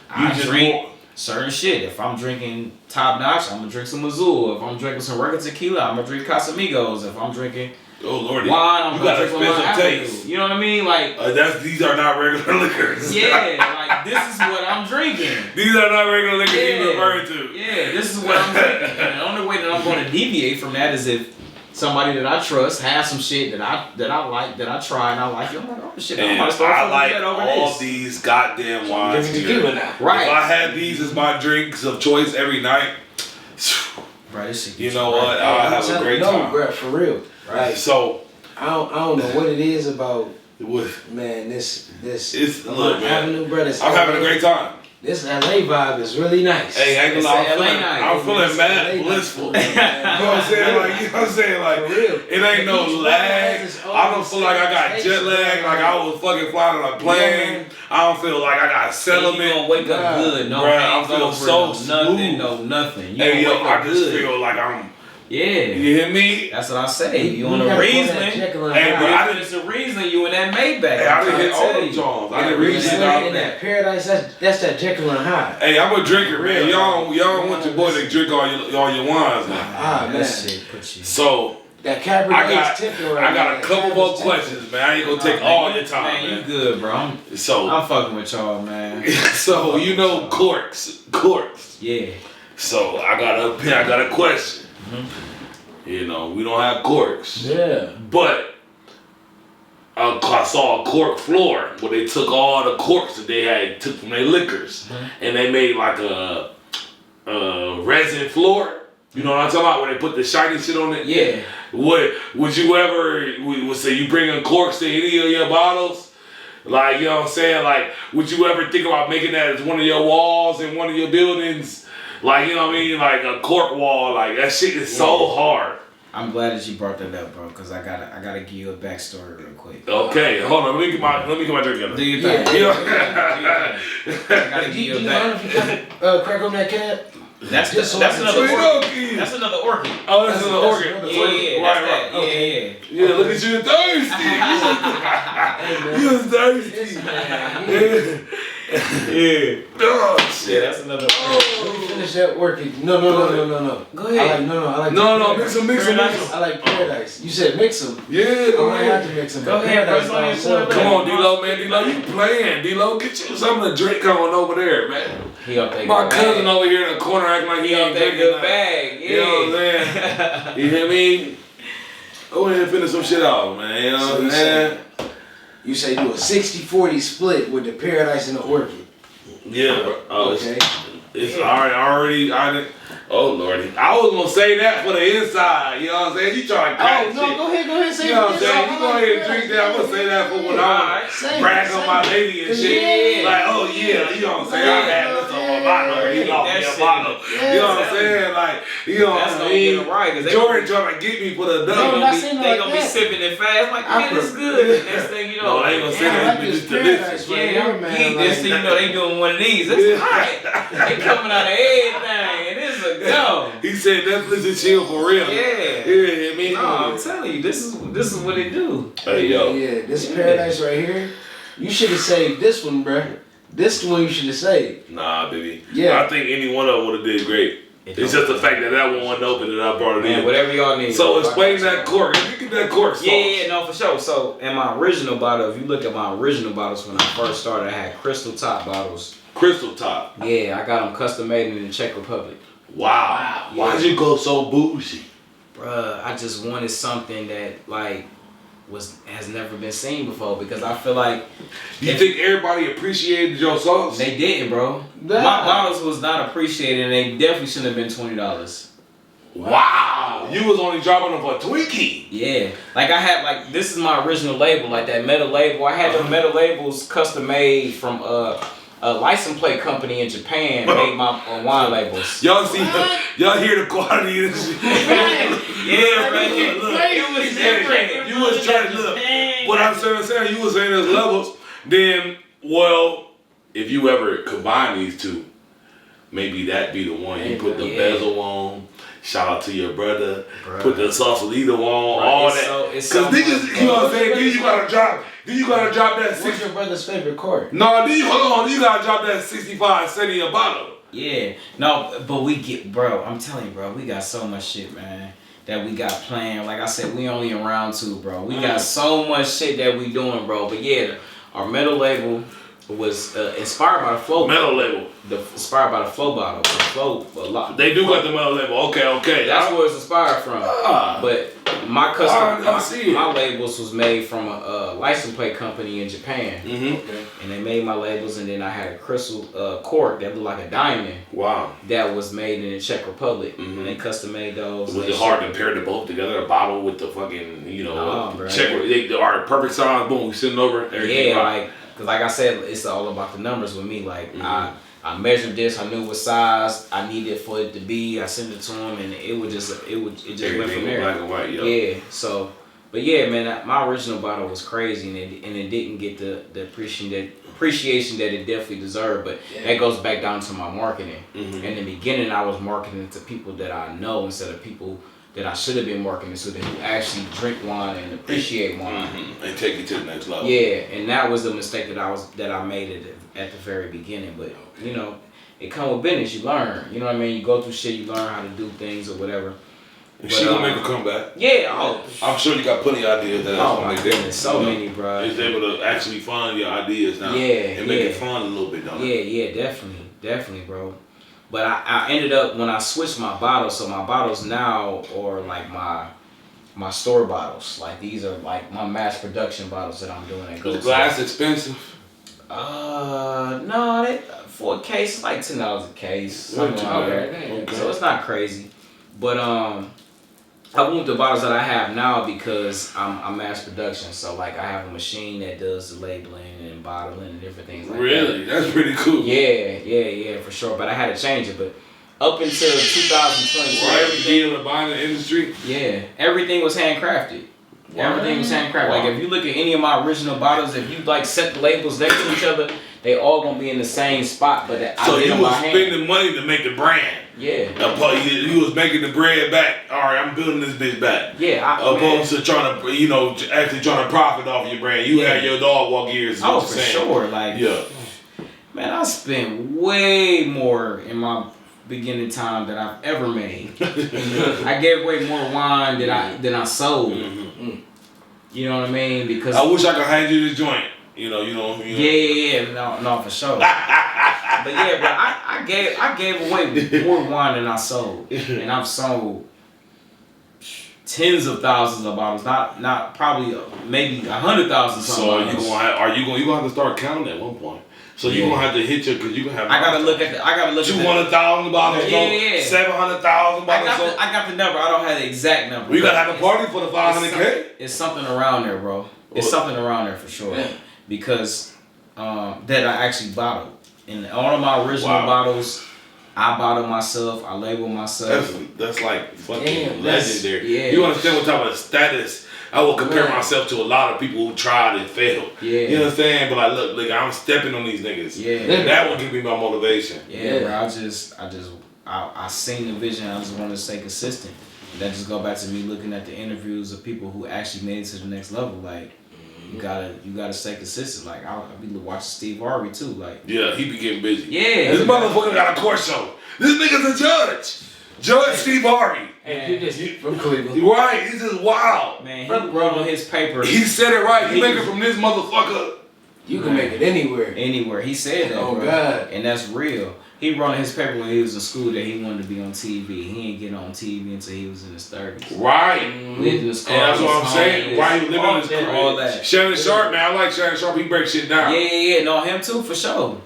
I just drink want- certain shit. If I'm drinking Top Notch, I'm gonna drink some Missoula. If I'm drinking some regular tequila, I'm gonna drink Casamigos. If I'm drinking oh Lord, wine, I'm you gonna got drink Lamont expensive Avenue. taste. You know what I mean? Like These are not regular liquors. yeah, like this is what I'm drinking. These are not regular liquors Yeah. you referring to. Yeah, this is what I'm drinking. And the only way that I'm going to deviate from that is if somebody that I trust has some shit that I like, that I try and I like it. I'm like, oh shit, I'm And gonna start I fucking like that over all this. these goddamn wines Drinking here. tequila now. Right. If I had these as my drinks of choice every night, Right, this shit you gets know right. what? I'll have a great time. bro, for real. Right. Like, So, I don't know what it is about, with man, this It's- look, Lamont man. Avenue, bro. This I'm having a LA great time. This LA vibe is really nice. Hey, I ain't gonna lie, It's a LA night. I'm feeling mad LA blissful. night. You know what I'm saying? Like, you know what I'm saying? Like, For real. it ain't no Each one lag. has its own I don't feel like I got jet lag. Like I was fucking flying on a plane. I don't feel like I got And you settlement. gonna wake up Nah. good, no Bruh, I feel hangover, so no smooth. nothing, no nothing. You Hey, gonna yo, wake up I just good. feel like I'm. Yeah, You hear me? that's what I say. You on gotta a pull that Riesling. Jekyll and Hey, Hyde. but I It's a Riesling. You in that Maybach. Hey, I I'm didn't trying hit to all tell them you. Johns. I Yeah, didn't we reach was it in out in there. that paradise, that's that Jekyll and Hyde. Hey, I'm a drinker, man. Real. Y'all want your boy to drink all your wines now. Ah, man. That shit put you. So That Cabernet I got is tipping right I got now. a couple That more Cabernet is tipping. questions, man. I ain't gonna take all your time, Man, you man. good, bro. So I'm fucking with y'all, man. so you know corks. Yeah. So I got a question. Mm-hmm. You know, we don't have corks. Yeah. But I saw a cork floor where they took all the corks that they took from their liquors, and they made like a resin floor. You know what I'm talking about? Where they put the shiny shit on it. Yeah. Would you ever would say you bringing corks to any of your bottles? Like, you know what I'm saying? Like, would you ever think about making that as one of your walls in one of your buildings? Like, you know what I mean? Like a cork wall. Like that shit is so hard. I'm glad that you brought that up, bro, because I gotta give you a backstory real quick. Okay, hold on. Let me get my drink together. Do your Yeah. thing. Yeah. I gotta give Do you you a mind back. if you crack on that can? That's Just so that's I can another check it orchid. out, kid. That's another orchid. Oh, this is an That's organ. another Yeah, yeah, Right, that's right. that. Yeah. Yeah, look at you thirsty. Hey, man. You thirsty. This man, Yeah. Oh shit. Yeah, that's another. Let me finish that working. No. Go ahead. I like No, mix them. I like Paradise. You said mix them. Yeah, I go might ahead. have to mix them. Go ahead, bro. It's only one Come on, D-Lo, man. D-Lo, you playing. D-Lo, get you something to drink on over there, man. He up there. My cousin over here in the corner acting like he ain't that drinking good nothing. bag. Yeah. You know what I'm saying? You hear me? Go ahead and finish some shit off, man. You know what I'm saying? You say do a 60-40 split with the Paradise and the Orchid. Yeah, bro. Oh, Okay. it's already. Oh lordy, I was gonna say that for the inside. You know what I'm saying? You trying to crack shit. Go ahead, say You know what I'm saying? You go ahead and drink that. I'm gonna say that for when I brag on my lady and shit. Yeah. Like, oh yeah, you know what I'm saying? I had this on my bottle. He lost me a bottle. You know what I'm saying? Like, you know what I mean? Jordan trying to get me for the double. They gonna be sipping it fast. Like, man, it's good. Next thing you know, No, I ain't gonna say that. It's delicious. Yeah, next thing you know, they doing one of these. It's hot. They coming out of everything. And this is a go. He said Netflix and chill for real. Yeah. Yeah, I mean. No, I'm telling you, this is what they do. Hey, yo. Yeah, this Paradise right here. You should have saved this one, bruh. This one you should have saved. Nah, baby. Yeah. I think any one of them would have did great. It's just the fact that one wasn't open and I brought it in. Whatever y'all need. So explain that cork. Let me get that cork sauce. Yeah, no, for sure. So in my original bottle, if you look at my original bottles when I first started, I had crystal top bottles. Crystal top. Yeah, I got them custom made in the Czech Republic. Wow. Why'd you go so bougie? Bruh, I just wanted something that like has never been seen before because I feel like You think everybody appreciated your sauce? they didn't, bro. Nah. My bottles was not appreciated and they definitely shouldn't have been $20. Wow. You was only dropping them for a Twinkie. Yeah, like I had like this is my original label, like that metal label. I had the metal labels custom made from a license plate company in Japan made my wine labels. Y'all see, y'all hear the quality of this shit. Yeah, man. It was different. You was trying to look. What I'm saying, you was saying there's levels. Then, well, if you ever combine these two, maybe that be the one. You put the bezel on. Shout out to your brother. Bruh. Put the sausalito on. All that. Because niggas, you know what I'm saying? Then you gotta drop that What's 60. your brother's favorite cork? No, then hold on. You gotta drop that 65 cent in a bottle. Yeah, no, but we get, bro. I'm telling you, bro. We got so much shit, man, that we got planned. Like I said, we only in round 2, bro. We got so much shit that we doing, bro. But yeah, our metal label was inspired by the flow. Metal label. Inspired by the flow bottle. The flow a lot. They do got the metal label. Okay. That's where it's inspired from. But my custom, my labels was made from a license plate company in Japan. Mm-hmm. And they made my labels, and then I had a crystal cork that looked like a diamond. Wow. That was made in the Czech Republic. And they custom made those. Was it hard to pair the both together? A bottle with the fucking, you know, bro. Czech. They are perfect size. Boom, we sitting over. Everything right. Cause like I said, it's all about the numbers with me. Like I measured this, I knew what size I needed for it to be. I sent it to him, and it just everything went from there. Black and white, yeah. So, but yeah, man, my original bottle was crazy, and it didn't get the appreciation that it definitely deserved. But that goes back down to my marketing. In the beginning, I was marketing to people that I know instead of people that I should have been marketing to that who actually drink wine and appreciate wine and take it to the next level. Yeah, and that was the mistake that I made at the very beginning. But you know, it come with business. You learn. You know what I mean? You go through shit. You learn how to do things or whatever. She gonna make a comeback. Yeah. I'm sure you got plenty of ideas that my goodness, so many, bro. It's able to actually fund your ideas now. Yeah, and make it fun a little bit, don't it? Yeah, definitely, bro. But I ended up when I switched my bottles. So my bottles now are like my store bottles. Like these are like my mass production bottles that I'm doing. Is glass expensive? No, for a case it's like $10 a case. Something like that. Okay. So it's not crazy. But I want the bottles that I have now because I'm mass production. So like I have a machine that does the labeling and bottling and different things like that. Really? That's pretty cool. Yeah, for sure. But I had to change it. But up until 2020, everything in the buying industry. Yeah, everything was handcrafted. Everything was handcrafted. Like if you look at any of my original bottles, if you like set the labels next to each other, they all gonna be in the same spot. But so you was spending money to make the brand. Yeah. You was making the bread back. All right, I'm building this bitch back. Yeah. Opposed to trying to, actually trying to profit off your brand. You had your dog walk years. Oh, for sure. Like, Man, I spent way more in my beginning time than I've ever made. I gave away more wine than I sold. Mm-hmm. You know what I mean? Because I wish I could hand you this joint. You know. Yeah. No, for sure. But yeah, bro, I gave away more wine than I sold, and I've sold tens of thousands of bottles. Not probably maybe 100,000. So you gonna have to start counting at one point. So you're gonna have to hit your, cause you gonna have. I gotta look at 200,000 bottles. Yeah. 700,000 bottles. I got the number. I don't have the exact number. We gotta have a party for the 500K. It's something around there, bro. It's something around there for sure. Yeah. Because that I actually bottled. And all of my original bottles, I bottled myself. I labeled myself. That's like fucking legendary. Yeah. You understand what type of status? I will compare myself to a lot of people who tried and failed. Yeah. You understand? But like, look, I'm stepping on these niggas. Yeah. That will give me my motivation. Yeah, bro. I seen the vision. I just wanted to stay consistent. That just go back to me looking at the interviews of people who actually made it to the next level. Like, you gotta stay consistent. Like, I'll be watching Steve Harvey too. Like, yeah, he be getting busy. Yeah. This motherfucker got a court show. This nigga's a judge. Judge Steve Harvey. And he from Cleveland. Right, he's just wild. Man, he wrote on his paper. He said it right. You make it from this motherfucker. You can make it anywhere. Anywhere. He said that, Oh, bro. God. And that's real. He wrote in his paper when he was in school that he wanted to be on TV. He ain't get on TV until he was in his 30s. Right. Lived in his car. And that's what I'm saying. Right, he living in his car. All that. Shannon Sharp, man. I like Shannon Sharp. He breaks shit down. Yeah. No, him too, for sure.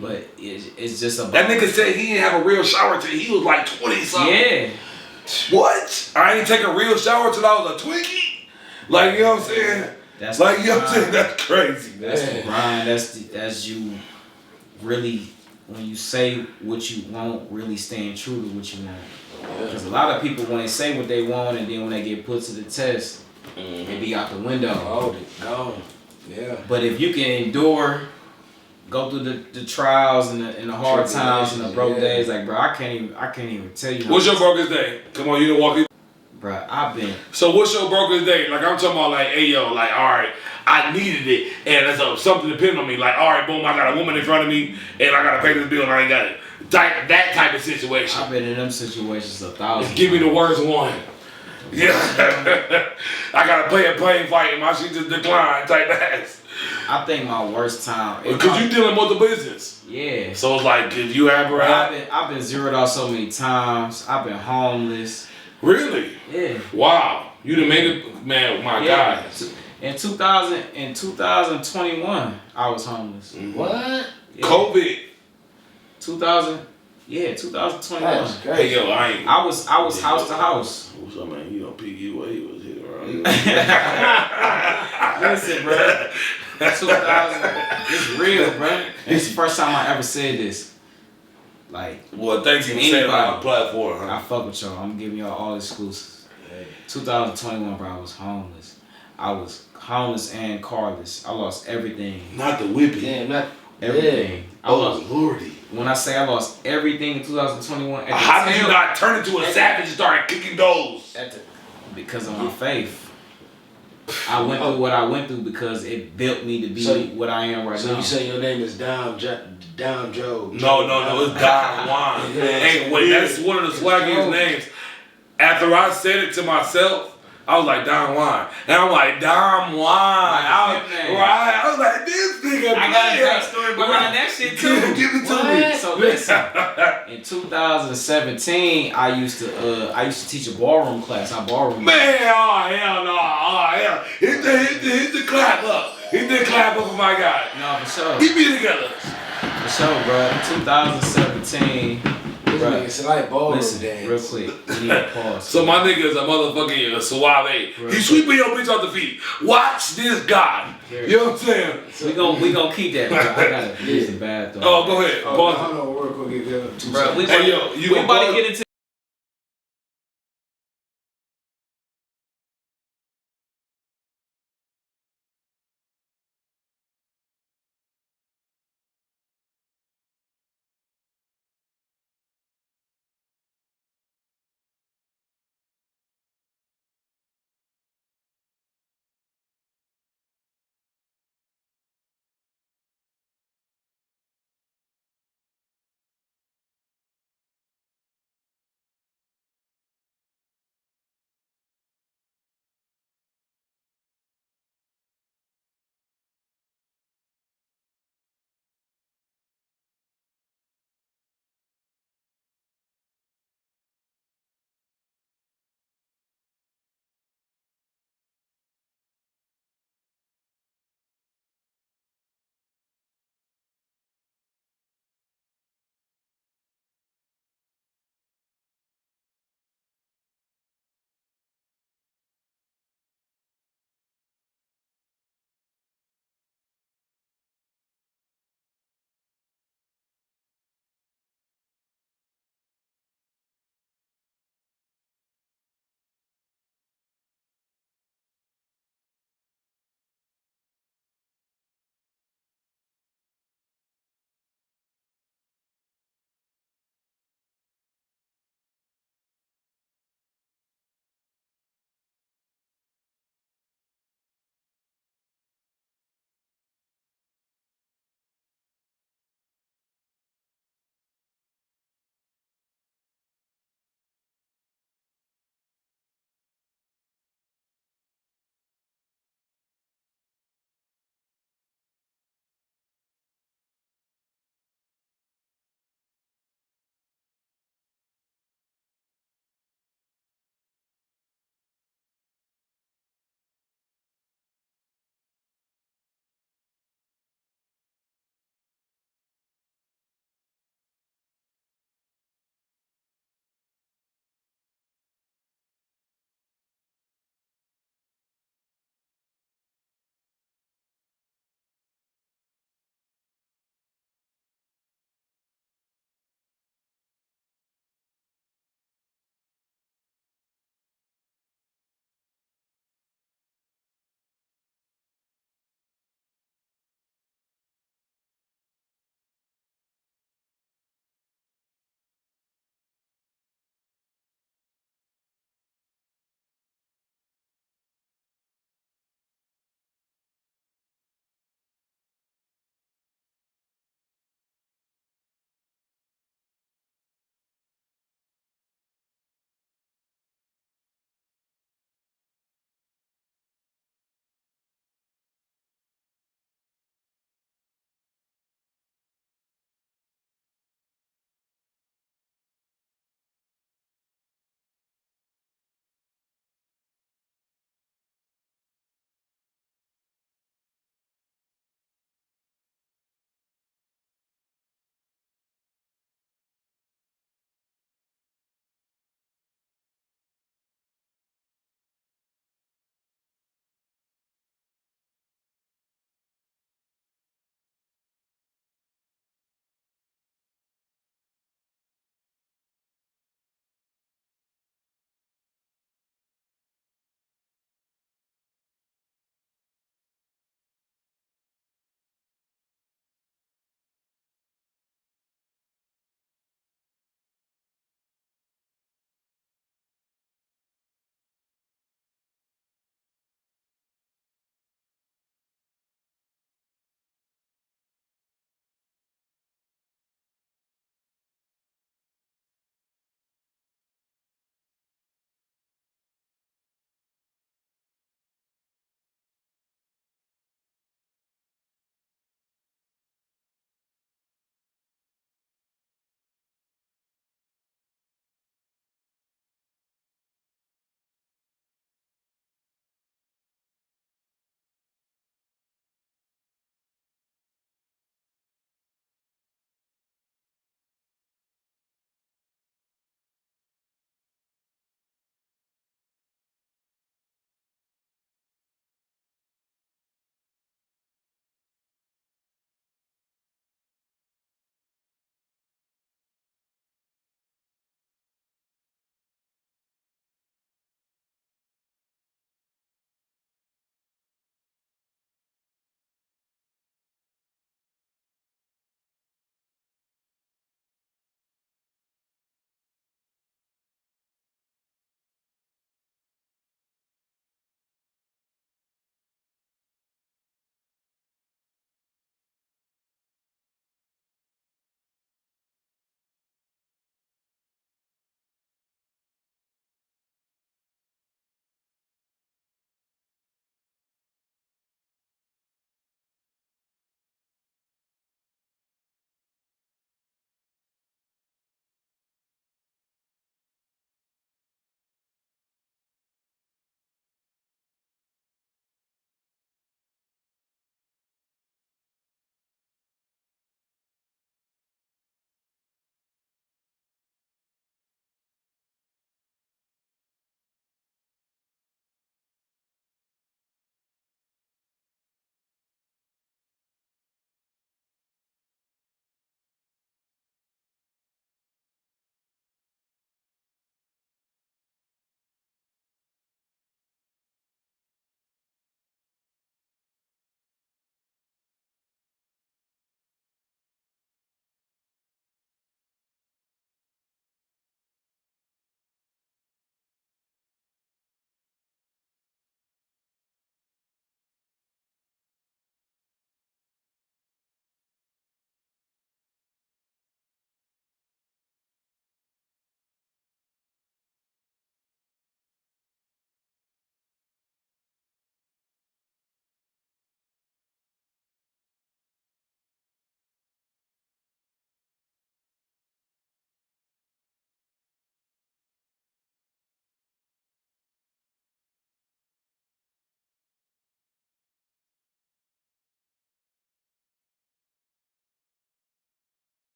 But it's just about... That nigga said he didn't have a real shower till he was like 20 something. Yeah. What? I ain't take a real shower till I was a Twinkie? Like, you know what I'm saying? That's like, you know what I'm saying? That's crazy. That's the grind. That's you really, when you say what you want, really staying true to what you want. Because a lot of people, when they say what they want and then when they get put to the test, they be out the window. Oh, gone. Yeah. But if you can endure, go through the trials and the hard times and the broke days, like, bro, I can't even tell you. What's your brokest day? Come on, you done walk it. Bro, I've been. So what's your brokest day? Like, I'm talking about like, hey yo, like, all right, I needed it and there's something depending on me. Like, all right, boom, I got a woman in front of me and I gotta pay this bill and I ain't got it. That type of situation. I've been in them situations 1,000. Give me the worst one. Yeah. I gotta play a plane fight and my shit just declined type ass. I think my worst time. Because you dealing with the business. Yeah. So it's like, if you ever I've been zeroed out so many times. I've been homeless. Really? Yeah. Wow. You done made it, man, my God. In 2021, I was homeless. What? Yeah. COVID. 2021. That's great. Hey yo, I was house to house. What's up, man? You know, Piggy, what he was hitting around. Listen, bro. 2000. It's real, bro. It's the first time I ever said this. Like, well, thanks for saying it on the platform, huh? I fuck with y'all. I'm giving y'all all exclusives. 2021, bro, I was homeless. I was homeless and carless. I lost everything. Not the whippy. Damn, not everything. I lost Lordy. When I say I lost everything in 2021, how did you not turn into a savage and start kicking doors? Because of my faith. I went through what I went through because it built me to be what I am right now. So you say your name is Dom Joe? No, it's Don Juan. Hey, wait, that's one of the swaggiest names. After I said it to myself, I was like, Don Juan. And I'm like, Don Juan. I was like, this nigga. I got a backstory behind that shit too. Give it to me. So listen, in 2017, I used to teach a ballroom class. I ballroom. Man, oh hell no, oh hell. Hit the clap up. Hit the clap up for my guy. No, for sure. Keep me together. For sure, bro. In 2017. It's like ballroom Listen, dance. real quick, we need to pause. So my nigga is a motherfucking suave. He's sweeping your bitch off the feet. Watch this guy. You know what I'm saying? We gon' keep that, bro. I gotta use the bathroom. Oh, go ahead. Pause. Hold on, we're gonna get there. Bro, we you about to get into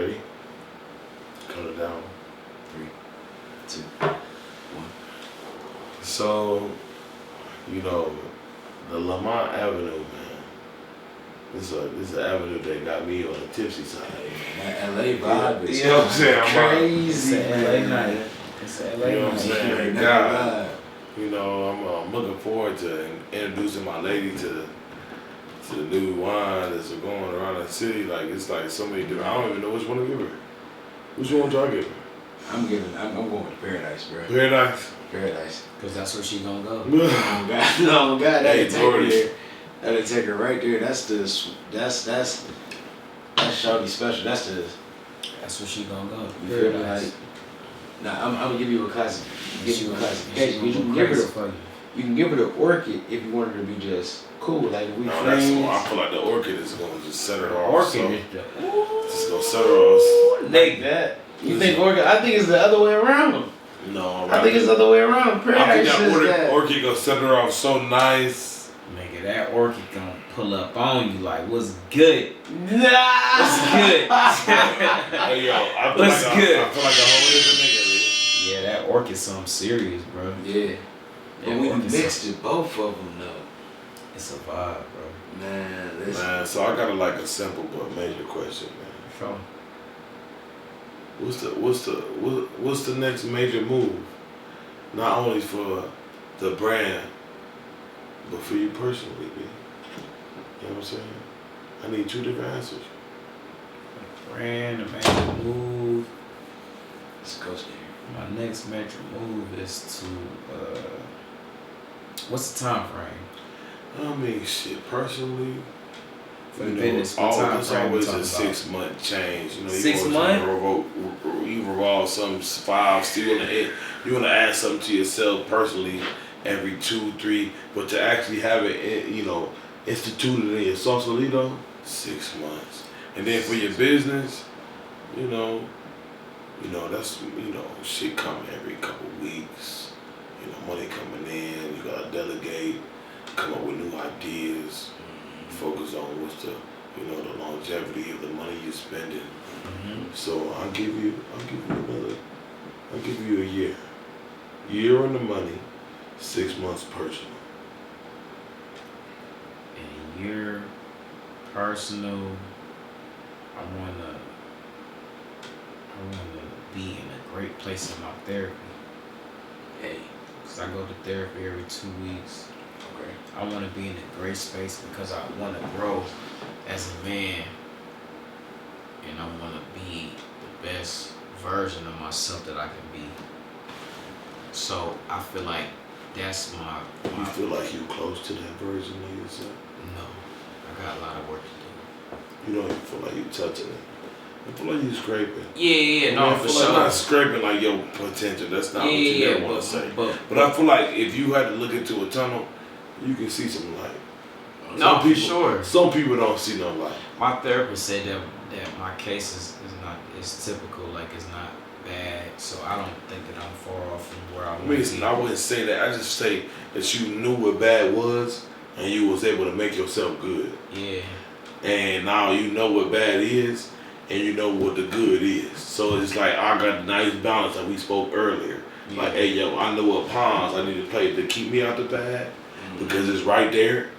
Ready? Cut it down. 3, 2, 1. So, you know, the Lamont Avenue, man. This is an avenue that got me on the tipsy side. That LA vibe is You know what I'm saying? crazy. It's an LA night. It's an LA You know what I'm night. saying? That God, vibe. you know, I'm looking forward to introducing my lady to the new wine that's going around the city. Like, it's like so many different. I don't even know which one to give her. Which one would y'all give her? I'm going with Paradise, bro. Paradise. Paradise. Cause that's where she gonna go. Oh God, no God, Hey, that'll take her Jordan. there. That'll take her right there. That's shawty special. That's That's where she gonna go. you feel me? Paradise. Like, nah, I'm gonna give you a classic. Give you a classification. You She can gonna give go her crazy for you. you can give her the orchid if you want her to be just cool, like if we No, friends. I feel like the orchid is going to just set her off. Orchid So, is the just gonna set her off. Like that. You think orchid? I think it's the other way around. No, I think it's the other way around. I think Paradise that is that. orchid gonna set her off so nice. nigga, that orchid gonna pull up on you like, what's good? Nah. What's good? Hey yo, I feel What's like good? I feel like a whole different nigga. Yeah, that orchid's something serious, bro. Yeah. But That we orchid's mixed it, both of them though. It's a vibe, bro. Man, listen. Man, so I got like a simple but major question, man. Sure. What's the next major move? Not only for the brand, but for you personally, B. You know what I'm saying? I need 2 different answers. Brand, a major move. It's Coach here. My next major move is to what's the time frame? I mean, shit, personally, For you the know, business, what time it's frame we always a talking about? 6-month change. You know, 6 you revolve some 5, still you want to add something to yourself personally every 2, 3, but to actually have it, you know, instituted in your Sausalito, 6 months. And then for your business, you know, that's, shit coming every couple weeks. You know, money coming in, you gotta delegate, come up with new ideas, focus on what's the longevity of the money you're spending. Mm-hmm. So I'll give you a year. Year on the money, 6 months personal. And your personal, I wanna be in a great place in my therapy. Hey. Cause I go to therapy every 2 weeks. Okay. I want to be in a great space because I want to grow as a man, and I want to be the best version of myself that I can be. So I feel like that's my You feel like you're close to that version of yourself? no. I got a lot of work to You don't even feel like you're touching it. I feel like you're scraping. do. Yeah, no, I for feel like sure. not scraping like your potential. That's not what you ever want to say. But I feel like if you had to look into a tunnel, you can see some light. no, for sure. Some people don't see no light. My therapist said that my case is typical, like it's not bad. So I don't think that I'm far off from where I want to be. I wouldn't say that. I just say that you knew what bad was and you was able to make yourself good. Yeah. And now you know what bad is and you know what the good is. So it's like I got a nice balance that we spoke earlier. Yeah. Like, hey yo, I know what pawns I need to play to keep me out the bad because it's right there.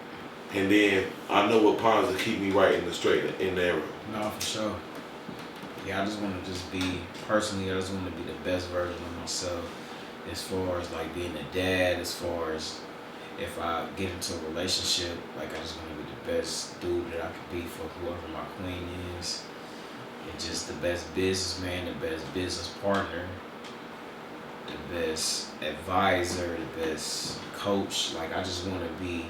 And then I know what pawns to keep me right in the straight in the arrow. No, for sure. Yeah, I just want to be, personally, I just want to be the best version of myself as far as like being a dad, as far as if I get into a relationship, like I just want to be the best dude that I could be for whoever my queen is. And just the best businessman, the best business partner, the best advisor, the best coach. Like I just want to be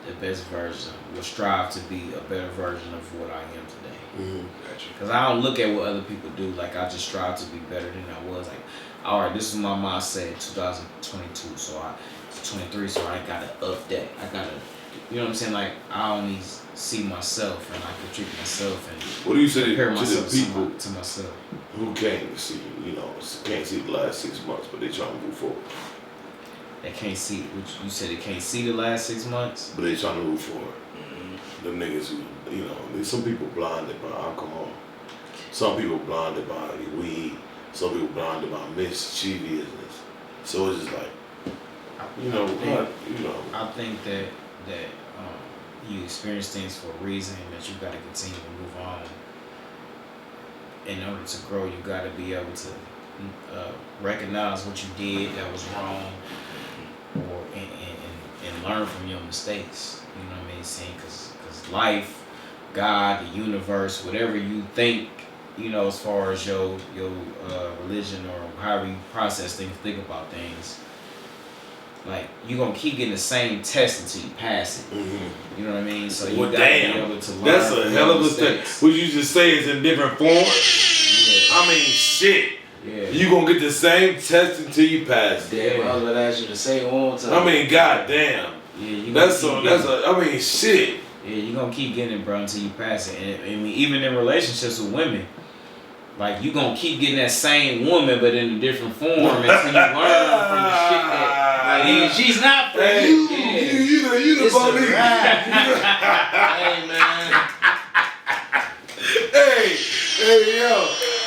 the best version, will strive to be a better version of what I am today. Mm-hmm. Gotcha. Because I don't look at what other people do. Like, I just strive to be better than I was. Like, all right, this is my mindset 2022, so 23, so I gotta up that. I gotta, you know what I'm saying? Like, I only see myself and I can treat myself and What do you say compare to myself the people to myself. who can't see, can't see the last 6 months, but they trying to move forward? They can't see, which you said they can't see the last 6 months? But they trying to move forward. Them niggas who, there's some people blinded by alcohol. Some people blinded by the weed. Some people blinded by mischievousness. So it's just like, I think that you experience things for a reason, that you got to continue to move on. In order to grow, you got to be able to recognize what you did that was wrong, or and learn from your mistakes. You know what I mean? Saying because life, God, the universe, whatever you think, as far as your religion or however you process things, think about things. Like, you're gonna keep getting the same test until you pass it. Mm-hmm. You know what I mean? So you gotta be able to learn. That's a hell of a thing. What you just say is in different forms. Yeah. I mean, shit. Yeah. You gonna get the same test until you pass it. Yeah, I was gonna ask you the same one time. I mean, goddamn. Yeah, I mean, shit. Yeah, you're gonna keep getting it, bro, until you pass it. And I mean, even in relationships with women, like, you gonna keep getting that same woman, but in a different form until you learn from the shit that. Like, she's not for you. Yeah. You the police. Hey, man. Hey, yo.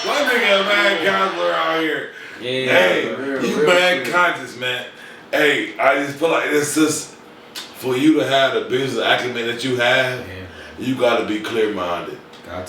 My nigga a mad counselor out here. Yeah. Hey, you mad conscious, man. Hey, I just feel like it's just, for you to have the business acumen that you have, you gotta be clear-minded.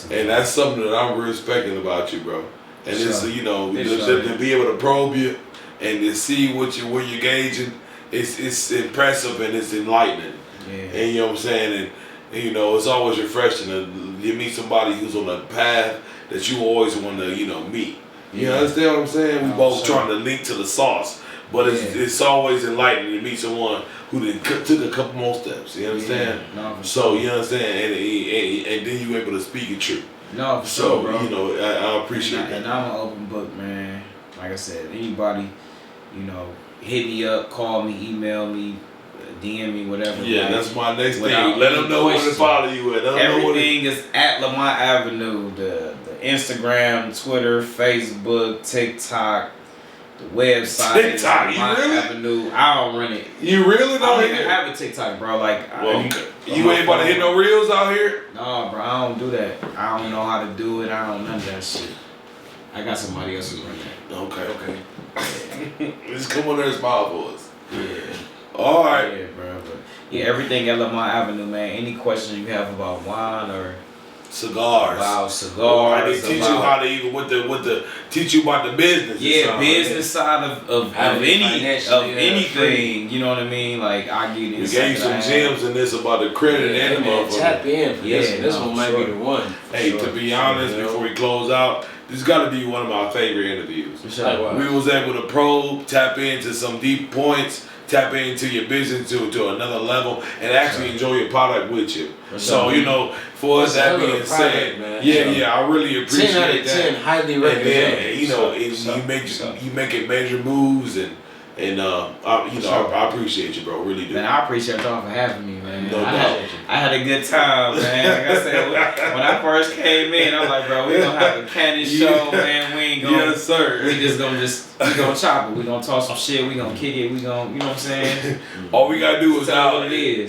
And that's something that I'm respecting about you, bro. And it's, to be able to probe you and to see where you're gauging, it's impressive and it's enlightening. Yeah. And you know what I'm saying? And it's always refreshing to you meet somebody who's on a path that you always want to, meet. You understand what I'm saying? We both trying to link to the sauce. But it's always enlightening to meet someone who took a couple more steps. You understand? Yeah, so you understand, and then you able to speak it true. No, for sure, bro. I appreciate that. And I'm an open book, man. Like I said, anybody, hit me up, call me, email me, DM me, whatever. Yeah, that's my next thing. Let them know where to follow you at. Everything is at Lamont Avenue. The Instagram, Twitter, Facebook, TikTok. The website, TikTok, you really? Avenue. I don't run it. You really don't even have a TikTok, bro. Like, you ain't about to hit no reels out here? No, bro. I don't do that. I don't know how to do it. I don't none of that shit. I got somebody else who's running that. Okay. Just come on there and smile for us. Yeah. All right. Yeah, bro. But everything at Lamont Avenue, man. Any questions you have about wine or cigars. Wow, cigars. They teach you how to even teach you about the business. Yeah, business side of anything. You know what I mean? Like, I get it. We gave you some gems in this about the credit and the motherfucker. Tap in for this. This one might be the one. Hey, to be honest, before we close out, this got to be one of my favorite interviews. We was able to probe, tap into some deep points, tap into your business to another level, and actually enjoy your product with you. So, for us, that being said, I really appreciate 10 out of 10, highly recommend. And you make it major moves, and I appreciate you, bro. Really do. Man, I appreciate y'all for having me, man. No I had a good time, man. Like I said, when I first came in, I was like, bro, we gonna have a cannon show, man. We ain't gonna. Yes, sir. We gonna chop it. We gonna talk some shit. We gonna kick it. We gonna, you know what I'm saying? All we gotta do is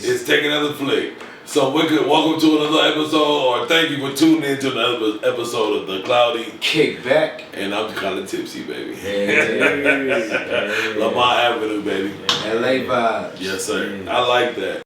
is take another flick. So welcome to another episode, or thank you for tuning in to another episode of the Cloudy Kickback. And I'm kind of tipsy, baby. Hey. Lamont Avenue, baby. LA vibes. Yes, sir. I like that.